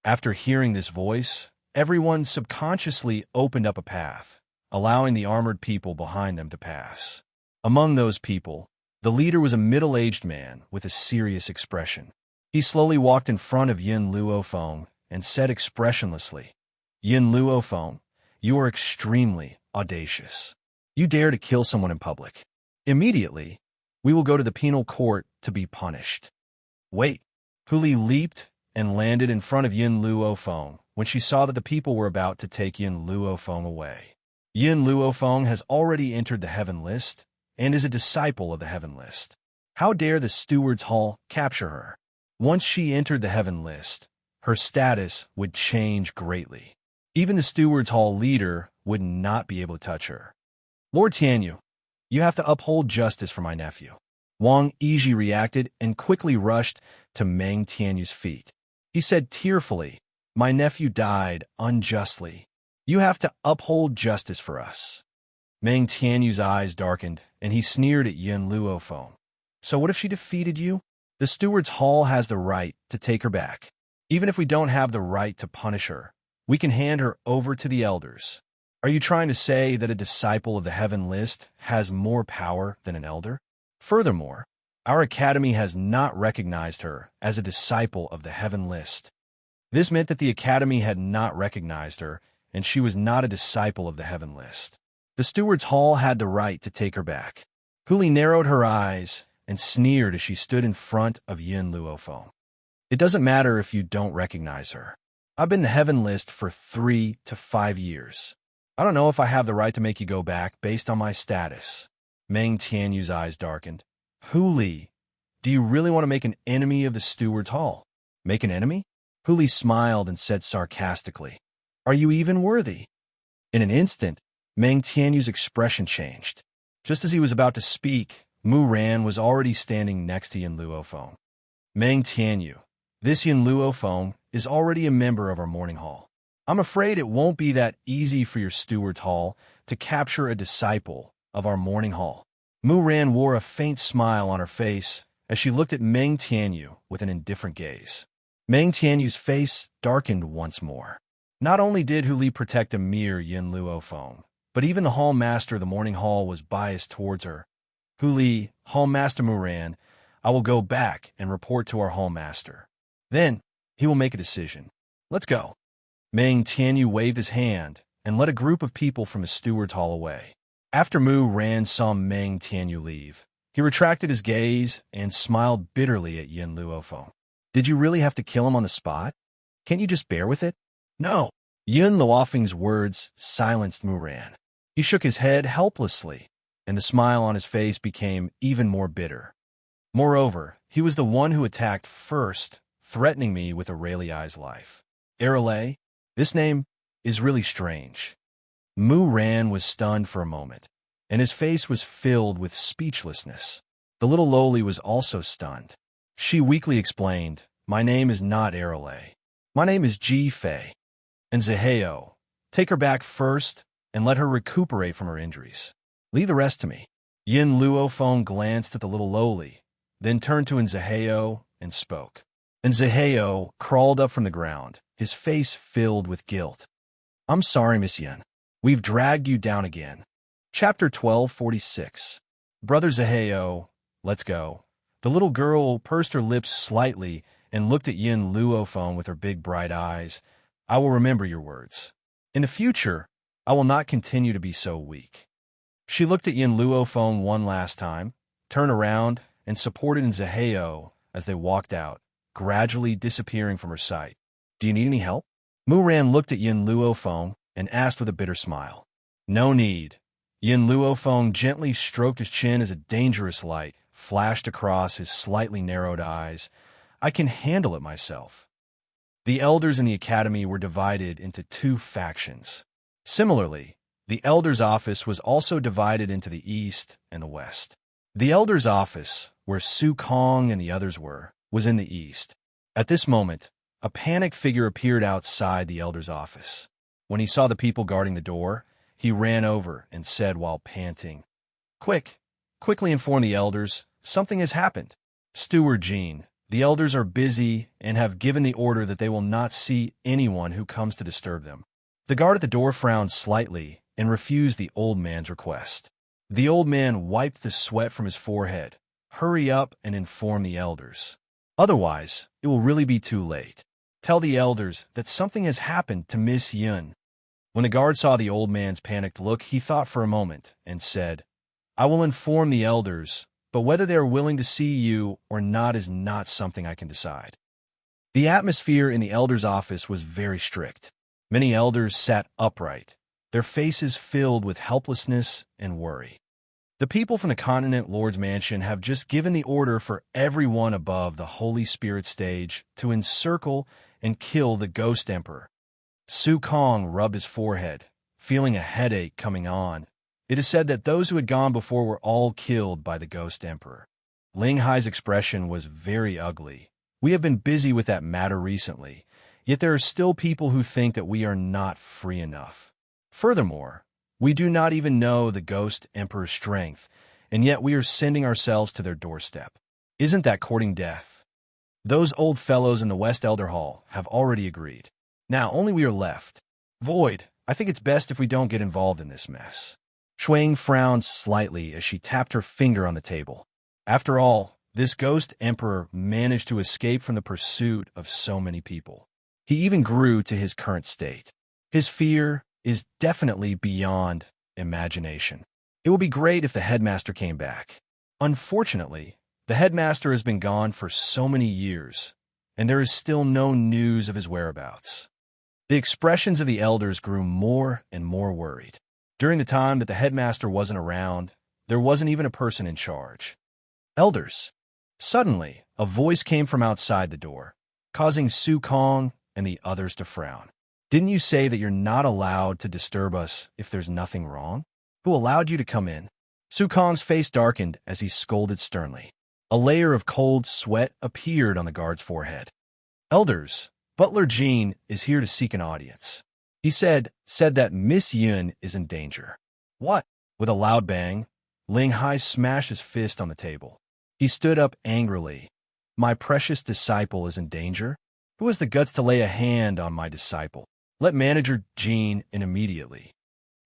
After hearing this voice, everyone subconsciously opened up a path, allowing the armored people behind them to pass. Among those people, the leader was a middle-aged man with a serious expression. He slowly walked in front of Yin Luofeng and said expressionlessly, "Yin Luofeng, you are extremely audacious. You dare to kill someone in public. Immediately, we will go to the penal court to be punished." "Wait." Huli leaped and landed in front of Yin Luofeng when she saw that the people were about to take Yin Luofeng away. Yin Luofeng has already entered the Heaven List and is a disciple of the Heaven List. How dare the Steward's Hall capture her? Once she entered the Heaven List, her status would change greatly. Even the Steward's Hall leader would not be able to touch her. "Lord Tianyu, you have to uphold justice for my nephew." Wang Yizhi reacted and quickly rushed to Meng Tianyu's feet. He said tearfully, "My nephew died unjustly. You have to uphold justice for us." Meng Tianyu's eyes darkened, and he sneered at Yin Luofeng. "So what if she defeated you? The Steward's Hall has the right to take her back. Even if we don't have the right to punish her, we can hand her over to the elders. Are you trying to say that a disciple of the Heaven List has more power than an elder? Furthermore, our academy has not recognized her as a disciple of the Heaven List. This meant that the academy had not recognized her, and she was not a disciple of the Heaven List. The steward's hall had the right to take her back. Huli narrowed her eyes and sneered as she stood in front of Yin Luofeng. It doesn't matter if you don't recognize her. I've been the Heaven List for 3 to 5 years. I don't know if I have the right to make you go back based on my status. Meng Tianyu's eyes darkened. Huli, do you really want to make an enemy of the steward's hall? Make an enemy? Huli smiled and said sarcastically, Are you even worthy? In an instant, Meng Tianyu's expression changed. Just as he was about to speak, Mu Ran was already standing next to Yin Luofeng. Meng Tianyu, this Yin Luofeng is already a member of our morning hall. I'm afraid it won't be that easy for your steward's hall to capture a disciple of our morning hall. Mu Ran wore a faint smile on her face as she looked at Meng Tianyu with an indifferent gaze. Meng Tianyu's face darkened once more. Not only did Huli protect a mere Yin Luofeng, but even the hall master of the morning hall was biased towards her. Huli, Hall Master Mu Ran, I will go back and report to our hall master. Then he will make a decision. Let's go. Meng Tianyu waved his hand and led a group of people from his steward's hall away. After Mu Ran saw Meng Tianyu leave, he retracted his gaze and smiled bitterly at Yin Luofeng. Did you really have to kill him on the spot? Can't you just bear with it? No. Yin Luofeng's words silenced Mu Ran. He shook his head helplessly, and the smile on his face became even more bitter. Moreover, he was the one who attacked first, threatening me with Aureliai's life. Aureliai? This name is really strange. Mu Ran was stunned for a moment, and his face was filled with speechlessness. The little loli was also stunned. She weakly explained, My name is not Aureliai. My name is Ji Fei. And Zaheo, take her back first and let her recuperate from her injuries. Leave the rest to me. Yin Luofeng glanced at the little loli, then turned to Nzaheo and spoke. Nzaheo crawled up from the ground, his face filled with guilt. I'm sorry, Miss Yin. We've dragged you down again. Chapter 1246. Brother Zaheo, let's go. The little girl pursed her lips slightly and looked at Yin Luofeng with her big bright eyes. I will remember your words. In the future, I will not continue to be so weak. She looked at Yin Luofeng one last time, turned around, and supported Nzaheo as they walked out, gradually disappearing from her sight. Do you need any help? Mu Ran looked at Yin Luofeng and asked with a bitter smile. No need. Yin Luofeng gently stroked his chin as a dangerous light flashed across his slightly narrowed eyes. I can handle it myself. The elders in the academy were divided into 2 factions. Similarly, the elder's office was also divided into the east and the west. The elder's office, where Su Kong and the others were, was in the east. At this moment, a panicked figure appeared outside the elder's office. When he saw the people guarding the door, he ran over and said while panting, Quickly inform the elders, something has happened. Steward Jean, the elders are busy and have given the order that they will not see anyone who comes to disturb them. The guard at the door frowned slightly and refused the old man's request. The old man wiped the sweat from his forehead. Hurry up and inform the elders. Otherwise, it will really be too late. Tell the elders that something has happened to Miss Yun. When the guard saw the old man's panicked look, he thought for a moment and said, I will inform the elders, but whether they are willing to see you or not is not something I can decide. The atmosphere in the elder's office was very strict. Many elders sat upright, their faces filled with helplessness and worry. The people from the Continent Lord's Mansion have just given the order for everyone above the Holy Spirit stage to encircle and kill the Ghost Emperor. Su Kong rubbed his forehead, feeling a headache coming on. It is said that those who had gone before were all killed by the Ghost Emperor. Ling Hai's expression was very ugly. We have been busy with that matter recently, yet there are still people who think that we are not free enough. Furthermore, we do not even know the Ghost Emperor's strength, and yet we are sending ourselves to their doorstep. Isn't that courting death? Those old fellows in the West Elder Hall have already agreed. Now only we are left. Void, I think it's best if we don't get involved in this mess. Shuang frowned slightly as she tapped her finger on the table. After all, this ghost emperor managed to escape from the pursuit of so many people. He even grew to his current state. His fear is definitely beyond imagination. It would be great if the headmaster came back. Unfortunately, the headmaster has been gone for so many years, and there is still no news of his whereabouts. The expressions of the elders grew more and more worried. During the time that the headmaster wasn't around, there wasn't even a person in charge. Elders. Suddenly, a voice came from outside the door, causing Su Kong and the others to frown. Didn't you say that you're not allowed to disturb us if there's nothing wrong? Who allowed you to come in? Su Kong's face darkened as he scolded sternly. A layer of cold sweat appeared on the guard's forehead. Elders, Butler Jean is here to seek an audience. He said that Miss Yun is in danger. What? With a loud bang, Ling Hai smashed his fist on the table. He stood up angrily. My precious disciple is in danger? Who has the guts to lay a hand on my disciple? Let Manager Jean in immediately.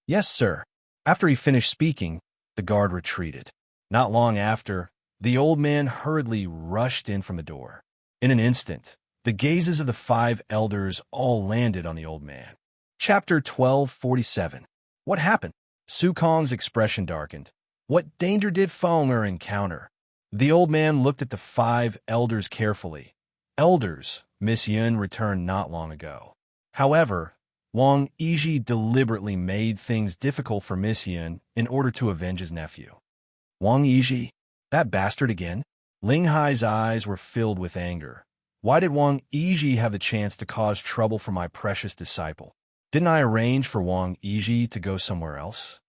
Yes, sir. After he finished speaking, the guard retreated. Not long after, the old man hurriedly rushed in from the door. In an instant, the gazes of the 5 elders all landed on the old man. Chapter 1247. What happened? Su Kong's expression darkened. What danger did Fenger encounter? The old man looked at the 5 elders carefully. Elders, Miss Yun returned not long ago. However, Wang Yiji deliberately made things difficult for Miss Yun in order to avenge his nephew. Wang Yiji? That bastard again? Ling Hai's eyes were filled with anger. Why did Wang Yiji have the chance to cause trouble for my precious disciple? Didn't I arrange for Wang Yiji to go somewhere else?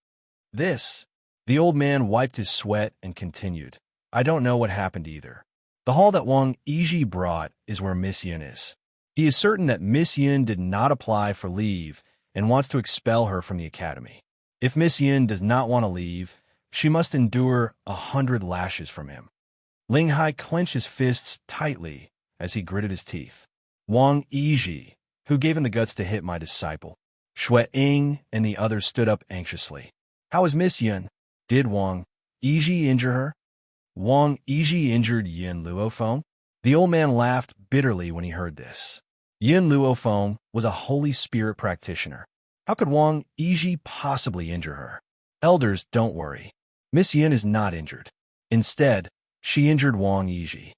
The old man wiped his sweat and continued. I don't know what happened either. The hall that Wang Yiji brought is where Miss Yun is. He is certain that Miss Yun did not apply for leave and wants to expel her from the academy. If Miss Yun does not want to leave, she must endure 100 lashes from him. Ling Hai clenched his fists tightly as he gritted his teeth. Wang Yiji, who gave him the guts to hit my disciple? Shui Ying and the others stood up anxiously. How is Miss Yun? Did Wang Yiji injure her? Wang Yiji injured Yin Luofeng? The old man laughed bitterly when he heard this. Yin Luofeng was a Holy Spirit practitioner. How could Wang Yiji possibly injure her? Elders, don't worry. Miss Yin is not injured. Instead, she injured Wang Yiji.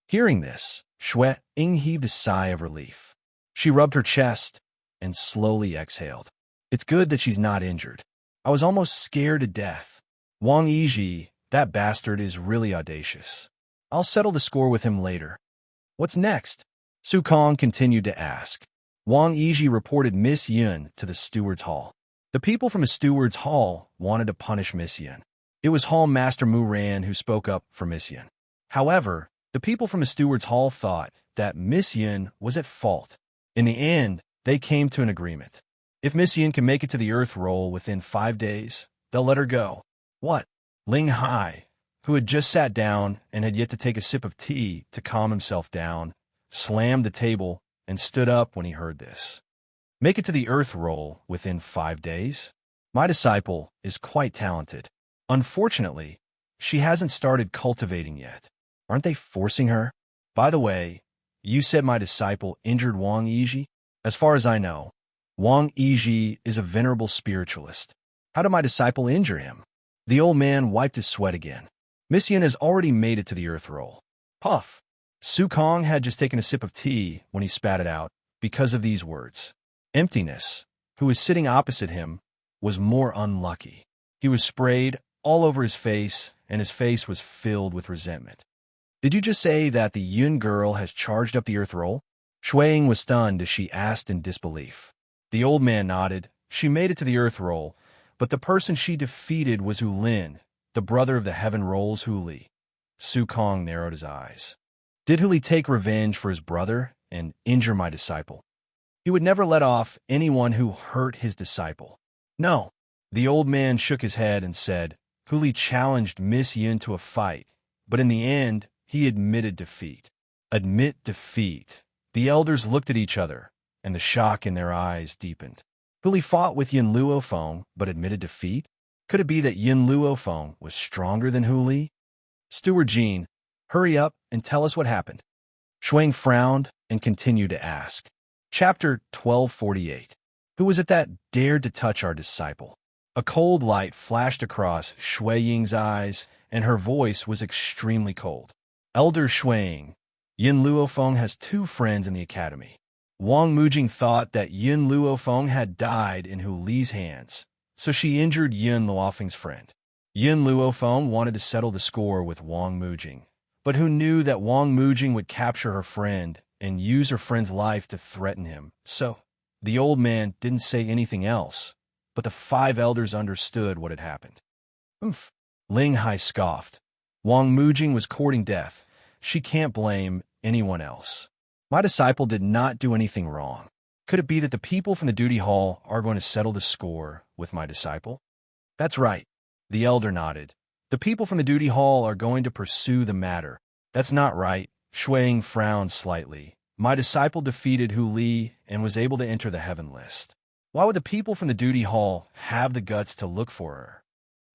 Hearing this, Shui Ying heaved a sigh of relief. She rubbed her chest and slowly exhaled. It's good that she's not injured. I was almost scared to death. Wang Yiji, that bastard is really audacious. I'll settle the score with him later. What's next? Su Kong continued to ask. Wang Yiji reported Miss Yun to the steward's hall. The people from the steward's hall wanted to punish Miss Yun. It was Hall Master Mu Ran who spoke up for Miss Yun. However, the people from the steward's hall thought that Miss Yun was at fault. In the end, they came to an agreement. If Miss Yun can make it to the Earth Roll within 5 days, they'll let her go. What? Ling Hai, who had just sat down and had yet to take a sip of tea to calm himself down, slammed the table and stood up when he heard this. Make it to the Earth Roll within 5 days? My disciple is quite talented. Unfortunately, she hasn't started cultivating yet. Aren't they forcing her? By the way, you said my disciple injured Wang Yiji? As far as I know, Wang Yiji is a venerable spiritualist. How did my disciple injure him? The old man wiped his sweat again. Miss Yun has already made it to the Earth Roll. Puff! Su Kong had just taken a sip of tea when he spat it out because of these words. Emptiness, who was sitting opposite him, was more unlucky. He was sprayed all over his face, and his face was filled with resentment. Did you just say that the Yun girl has charged up the Earth Roll? Shuang was stunned as she asked in disbelief. The old man nodded. She made it to the Earth Roll, but the person she defeated was Hu Lin, the brother of the Heaven Rolls Hu Li. Su Kong narrowed his eyes. Did Hu Li take revenge for his brother and injure my disciple? He would never let off anyone who hurt his disciple. No. The old man shook his head and said, Hu Li challenged Miss Yun to a fight, but in the end, he admitted defeat. Admit defeat. The elders looked at each other, and the shock in their eyes deepened. Huli fought with Yin Luofeng, but admitted defeat? Could it be that Yin Luofeng was stronger than Huli? Steward Jean, hurry up and tell us what happened. Shuang frowned and continued to ask. Chapter 1248. Who was it that dared to touch our disciple? A cold light flashed across Shui Ying's eyes, and her voice was extremely cold. Elder Shuang, Yin Luofeng has 2 friends in the academy. Wang Mujing thought that Yin Luofeng had died in Hu Li's hands, so she injured Yin Luofeng's friend. Yin Luofeng wanted to settle the score with Wang Mujing, but who knew that Wang Mujing would capture her friend and use her friend's life to threaten him. So, the old man didn't say anything else, but the 5 elders understood what had happened. Oomph! Ling Hai scoffed. Wang Mujing was courting death. She can't blame anyone else. My disciple did not do anything wrong. Could it be that the people from the duty hall are going to settle the score with my disciple? That's right. The elder nodded. The people from the duty hall are going to pursue the matter. That's not right. Shuang frowned slightly. My disciple defeated Hu Li and was able to enter the heaven list. Why would the people from the duty hall have the guts to look for her?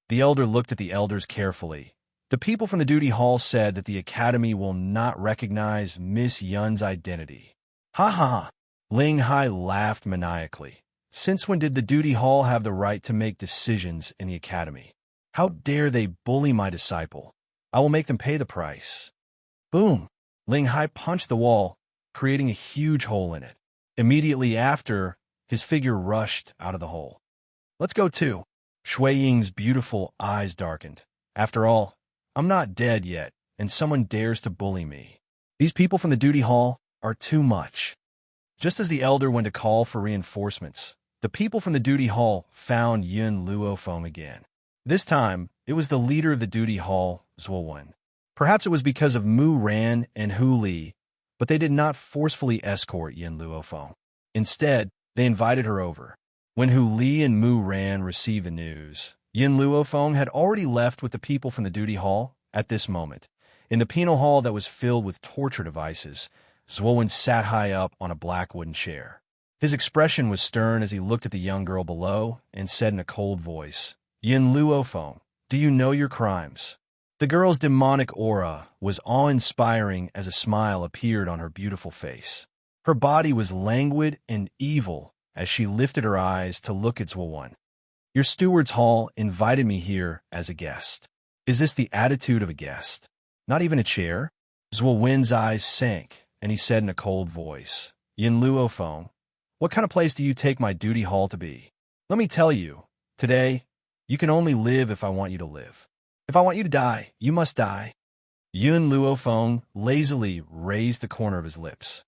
The elder looked at the elders carefully. The people from the duty hall said that the academy will not recognize Miss Yun's identity. Ha ha ha! Ling Hai laughed maniacally. Since when did the duty hall have the right to make decisions in the academy? How dare they bully my disciple? I will make them pay the price. Boom! Ling Hai punched the wall, creating a huge hole in it. Immediately after, his figure rushed out of the hole. Let's go too. Shui Ying's beautiful eyes darkened. After all, I'm not dead yet, and someone dares to bully me. These people from the duty hall are too much. Just as the elder went to call for reinforcements, the people from the duty hall found Yin Luofeng again. This time, it was the leader of the duty hall, Zuowen. Perhaps it was because of Mu Ran and Hu Li, but they did not forcefully escort Yin Luofeng. Instead, they invited her over. When Hu Li and Mu Ran received the news, Yin Luofeng had already left with the people from the duty hall. At this moment, in the penal hall that was filled with torture devices, Zuowen sat high up on a black wooden chair. His expression was stern as he looked at the young girl below and said in a cold voice, Yin Luofeng, do you know your crimes? The girl's demonic aura was awe-inspiring as a smile appeared on her beautiful face. Her body was languid and evil as she lifted her eyes to look at Zuowen. Your steward's hall invited me here as a guest. Is this the attitude of a guest? Not even a chair? Zuowen's eyes sank, and he said in a cold voice, Yin Luofeng, what kind of place do you take my duty hall to be? Let me tell you, today, you can only live if I want you to live. If I want you to die, you must die. Yin Luofeng lazily raised the corner of his lips.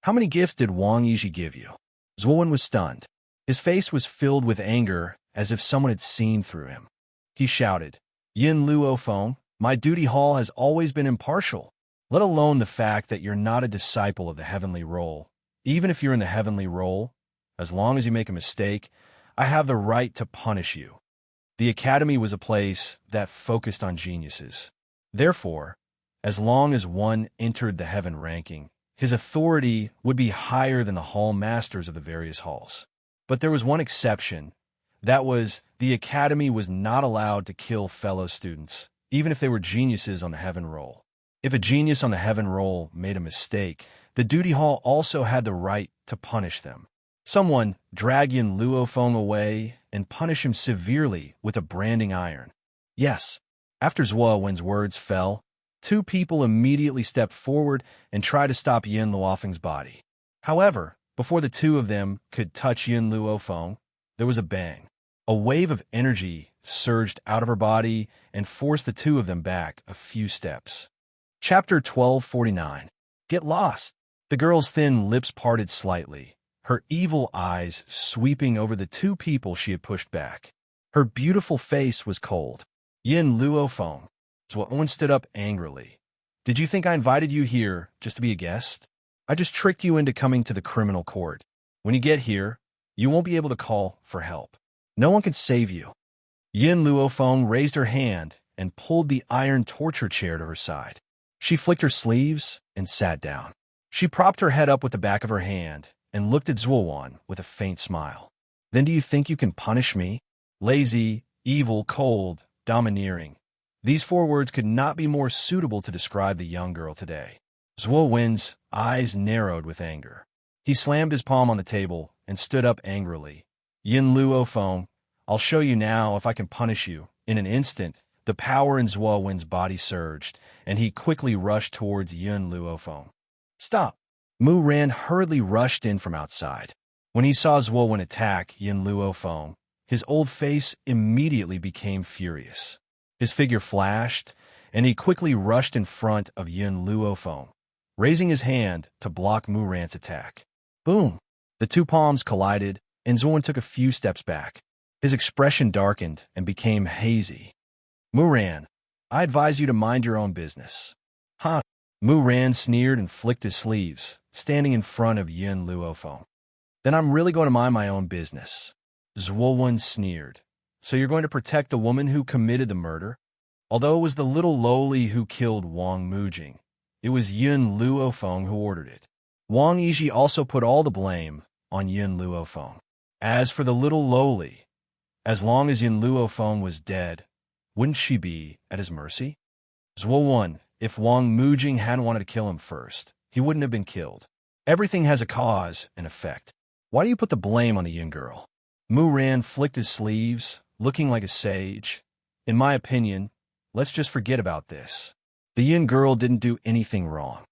How many gifts did Wang Yizhi give you? Zuowen was stunned. His face was filled with anger, as if someone had seen through him. He shouted, Yin Luofeng, my duty hall has always been impartial, let alone the fact that you're not a disciple of the heavenly role. Even if you're in the heavenly role, as long as you make a mistake, I have the right to punish you. The academy was a place that focused on geniuses. Therefore, as long as one entered the heaven ranking, his authority would be higher than the hall masters of the various halls. But there was one exception. That was, the academy was not allowed to kill fellow students, even if they were geniuses on the heaven roll. If a genius on the heaven roll made a mistake, the duty hall also had the right to punish them. Someone drag Yin Luofeng away and punish him severely with a branding iron. Yes, after Zuowen's words fell, 2 people immediately stepped forward and tried to stop Yin Luofeng's body. However, before the 2 of them could touch Yin Luofeng, there was a bang. A wave of energy surged out of her body and forced the 2 of them back a few steps. Chapter 1249. Get lost. The girl's thin lips parted slightly, her evil eyes sweeping over the 2 people she had pushed back. Her beautiful face was cold. Yin Luofeng. Zuowen stood up angrily. Did you think I invited you here just to be a guest? I just tricked you into coming to the criminal court. When you get here, you won't be able to call for help. No one can save you. Yin Luofeng raised her hand and pulled the iron torture chair to her side. She flicked her sleeves and sat down. She propped her head up with the back of her hand and looked at Zuowen with a faint smile. Then do you think you can punish me? Lazy, evil, cold, domineering. These 4 words could not be more suitable to describe the young girl today. Zhuo Wen's eyes narrowed with anger. He slammed his palm on the table and stood up angrily. Yin Luo Feng, I'll show you now if I can punish you. In an instant, the power in Zhuo Wen's body surged, and he quickly rushed towards Yin Luo Feng. Stop! Mu Ran hurriedly rushed in from outside. When he saw Zhuo Wen attack Yin Luo Feng, his old face immediately became furious. His figure flashed, and he quickly rushed in front of Yin Luo Feng, raising his hand to block Mu Ran's attack. Boom! The 2 palms collided, and Zhuo Wen took a few steps back. His expression darkened and became hazy. Mu Ran, I advise you to mind your own business. Huh? Mu Ran sneered and flicked his sleeves, standing in front of Yin Luo Feng. Then I'm really going to mind my own business. Zhuo Wen sneered. So you're going to protect the woman who committed the murder? Although it was the little lowly who killed Wang Mujing, it was Yin Luo Feng who ordered it. Wang Yiji also put all the blame on Yin Luo Feng. As for the little lowly, as long as Yin Luo Feng was dead, wouldn't she be at his mercy? Zhuo Wen, if Wang Mujing hadn't wanted to kill him first, he wouldn't have been killed. Everything has a cause and effect. Why do you put the blame on the Yin girl? Mu Ran flicked his sleeves, looking like a sage. In my opinion, let's just forget about this. The Yin girl didn't do anything wrong.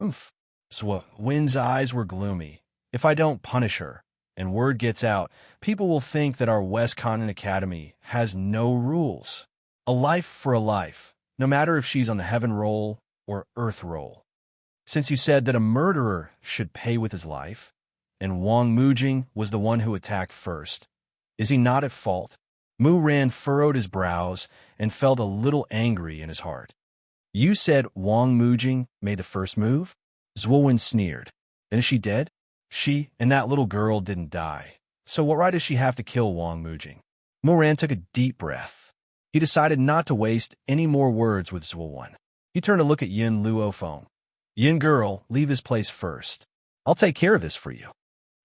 Oof. Zhuo Wen's eyes were gloomy. If I don't punish her, and word gets out, people will think that our West Continent Academy has no rules. A life for a life, no matter if she's on the heaven roll or earth roll. Since you said that a murderer should pay with his life, and Wang Mujing was the one who attacked first, is he not at fault? Mu Ran furrowed his brows and felt a little angry in his heart. You said Wang Mujing made the first move? Zhuo Wen sneered. Then is she dead? She and that little girl didn't die. So what right does she have to kill Wang Mujing? Mu Ran took a deep breath. He decided not to waste any more words with Zhuo Wen. He turned to look at Yin Luo Feng. Yin girl, leave this place first. I'll take care of this for you.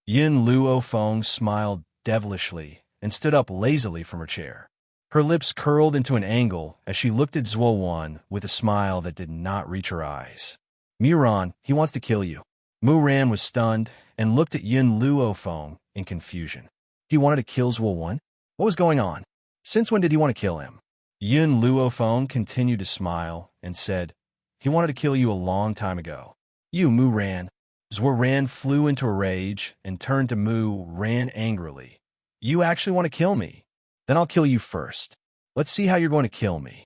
Yin Luo Feng smiled devilishly and stood up lazily from her chair. Her lips curled into an angle as she looked at Zhuo Wen with a smile that did not reach her eyes. Muran, he wants to kill you. Mu Ran was stunned and looked at Yin Luo Feng in confusion. He wanted to kill Zhuo Wen? What was going on? Since when did he want to kill him? Yin Luo Feng continued to smile and said, he wanted to kill you a long time ago. You, Mu Ran. Zhuo Ran flew into a rage and turned to Mu Ran angrily. You actually want to kill me? Then I'll kill you first. Let's see how you're going to kill me.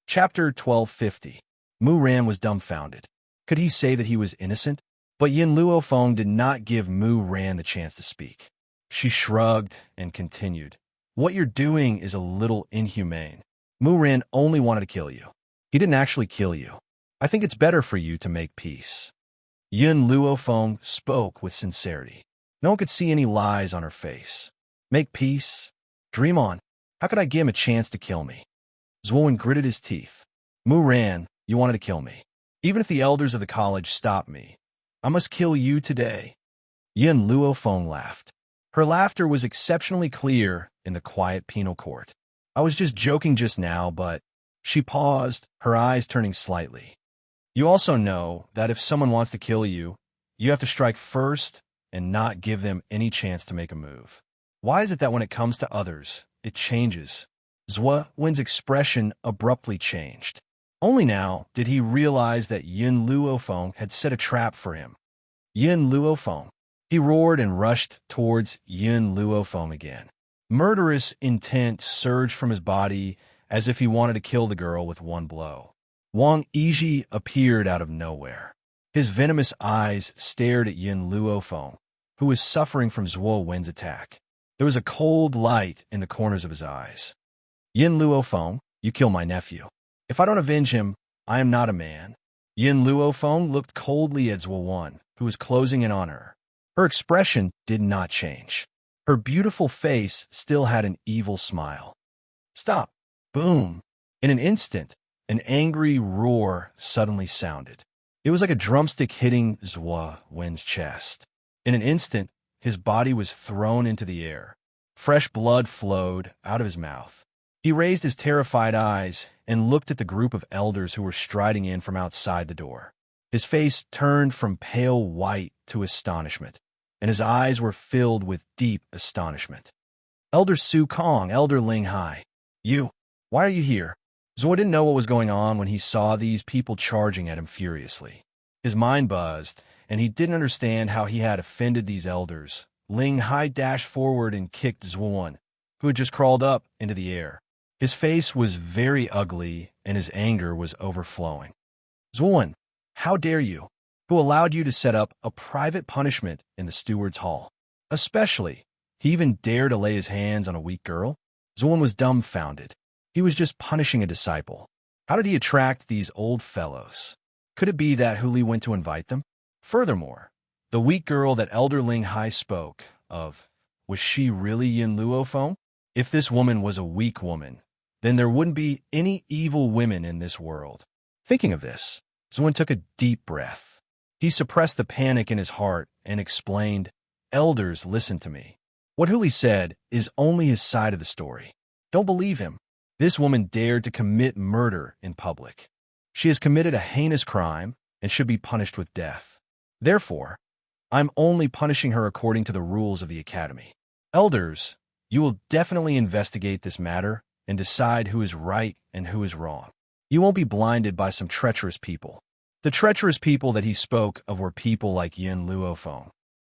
Chapter 1250. Mu Ran was dumbfounded. Could he say that he was innocent? But Yin Luo Feng did not give Mu Ran the chance to speak. She shrugged and continued. What you're doing is a little inhumane. Mu Ran only wanted to kill you. He didn't actually kill you. I think it's better for you to make peace. Yin Luo Feng spoke with sincerity. No one could see any lies on her face. Make peace? Dream on. How could I give him a chance to kill me? Zhuo Wen gritted his teeth. Mu Ran, you wanted to kill me. Even if the elders of the college stop me, I must kill you today. Yin Luo Feng laughed. Her laughter was exceptionally clear in the quiet penal court. I was just joking just now, but... She paused, her eyes turning slightly. You also know that if someone wants to kill you, you have to strike first and not give them any chance to make a move. Why is it that when it comes to others, it changes? Zhuo Wen's expression abruptly changed. Only now did he realize that Yin Luo Feng had set a trap for him. Yin Luo Feng. He roared and rushed towards Yin Luo Feng again. Murderous intent surged from his body as if he wanted to kill the girl with one blow. Wang Yiji appeared out of nowhere. His venomous eyes stared at Yin Luo Feng, who was suffering from Zhuo Wen's attack. There was a cold light in the corners of his eyes. Yin Luo Feng, you kill my nephew. If I don't avenge him, I am not a man. Yin Luo Feng looked coldly at Zhuo Wen, who was closing in on her. Her expression did not change. Her beautiful face still had an evil smile. Stop. Boom. In an instant, an angry roar suddenly sounded. It was like a drumstick hitting Zhuo Wen's chest. In an instant, his body was thrown into the air. Fresh blood flowed out of his mouth. He raised his terrified eyes and looked at the group of elders who were striding in from outside the door. His face turned from pale white to astonishment, and his eyes were filled with deep astonishment. Elder Su Kong, Elder Ling Hai. You, why are you here? Zhuo didn't know what was going on when he saw these people charging at him furiously. His mind buzzed, and he didn't understand how he had offended these elders. Ling Hai dashed forward and kicked Zhuo, who had just crawled up into the air. His face was very ugly, and his anger was overflowing. Zhuo, how dare you? Who allowed you to set up a private punishment in the steward's hall? Especially, he even dared to lay his hands on a weak girl? Zhuo was dumbfounded. He was just punishing a disciple. How did he attract these old fellows? Could it be that Huli went to invite them? Furthermore, the weak girl that Elder Ling Hai spoke of, was she really Yin Luofeng? If this woman was a weak woman, then there wouldn't be any evil women in this world. Thinking of this, Zhuo took a deep breath. He suppressed the panic in his heart and explained, Elders, listen to me. What Huli said is only his side of the story. Don't believe him. This woman dared to commit murder in public. She has committed a heinous crime and should be punished with death. Therefore, I'm only punishing her according to the rules of the Academy. Elders, you will definitely investigate this matter and decide who is right and who is wrong. You won't be blinded by some treacherous people. The treacherous people that he spoke of were people like Yin Luofeng.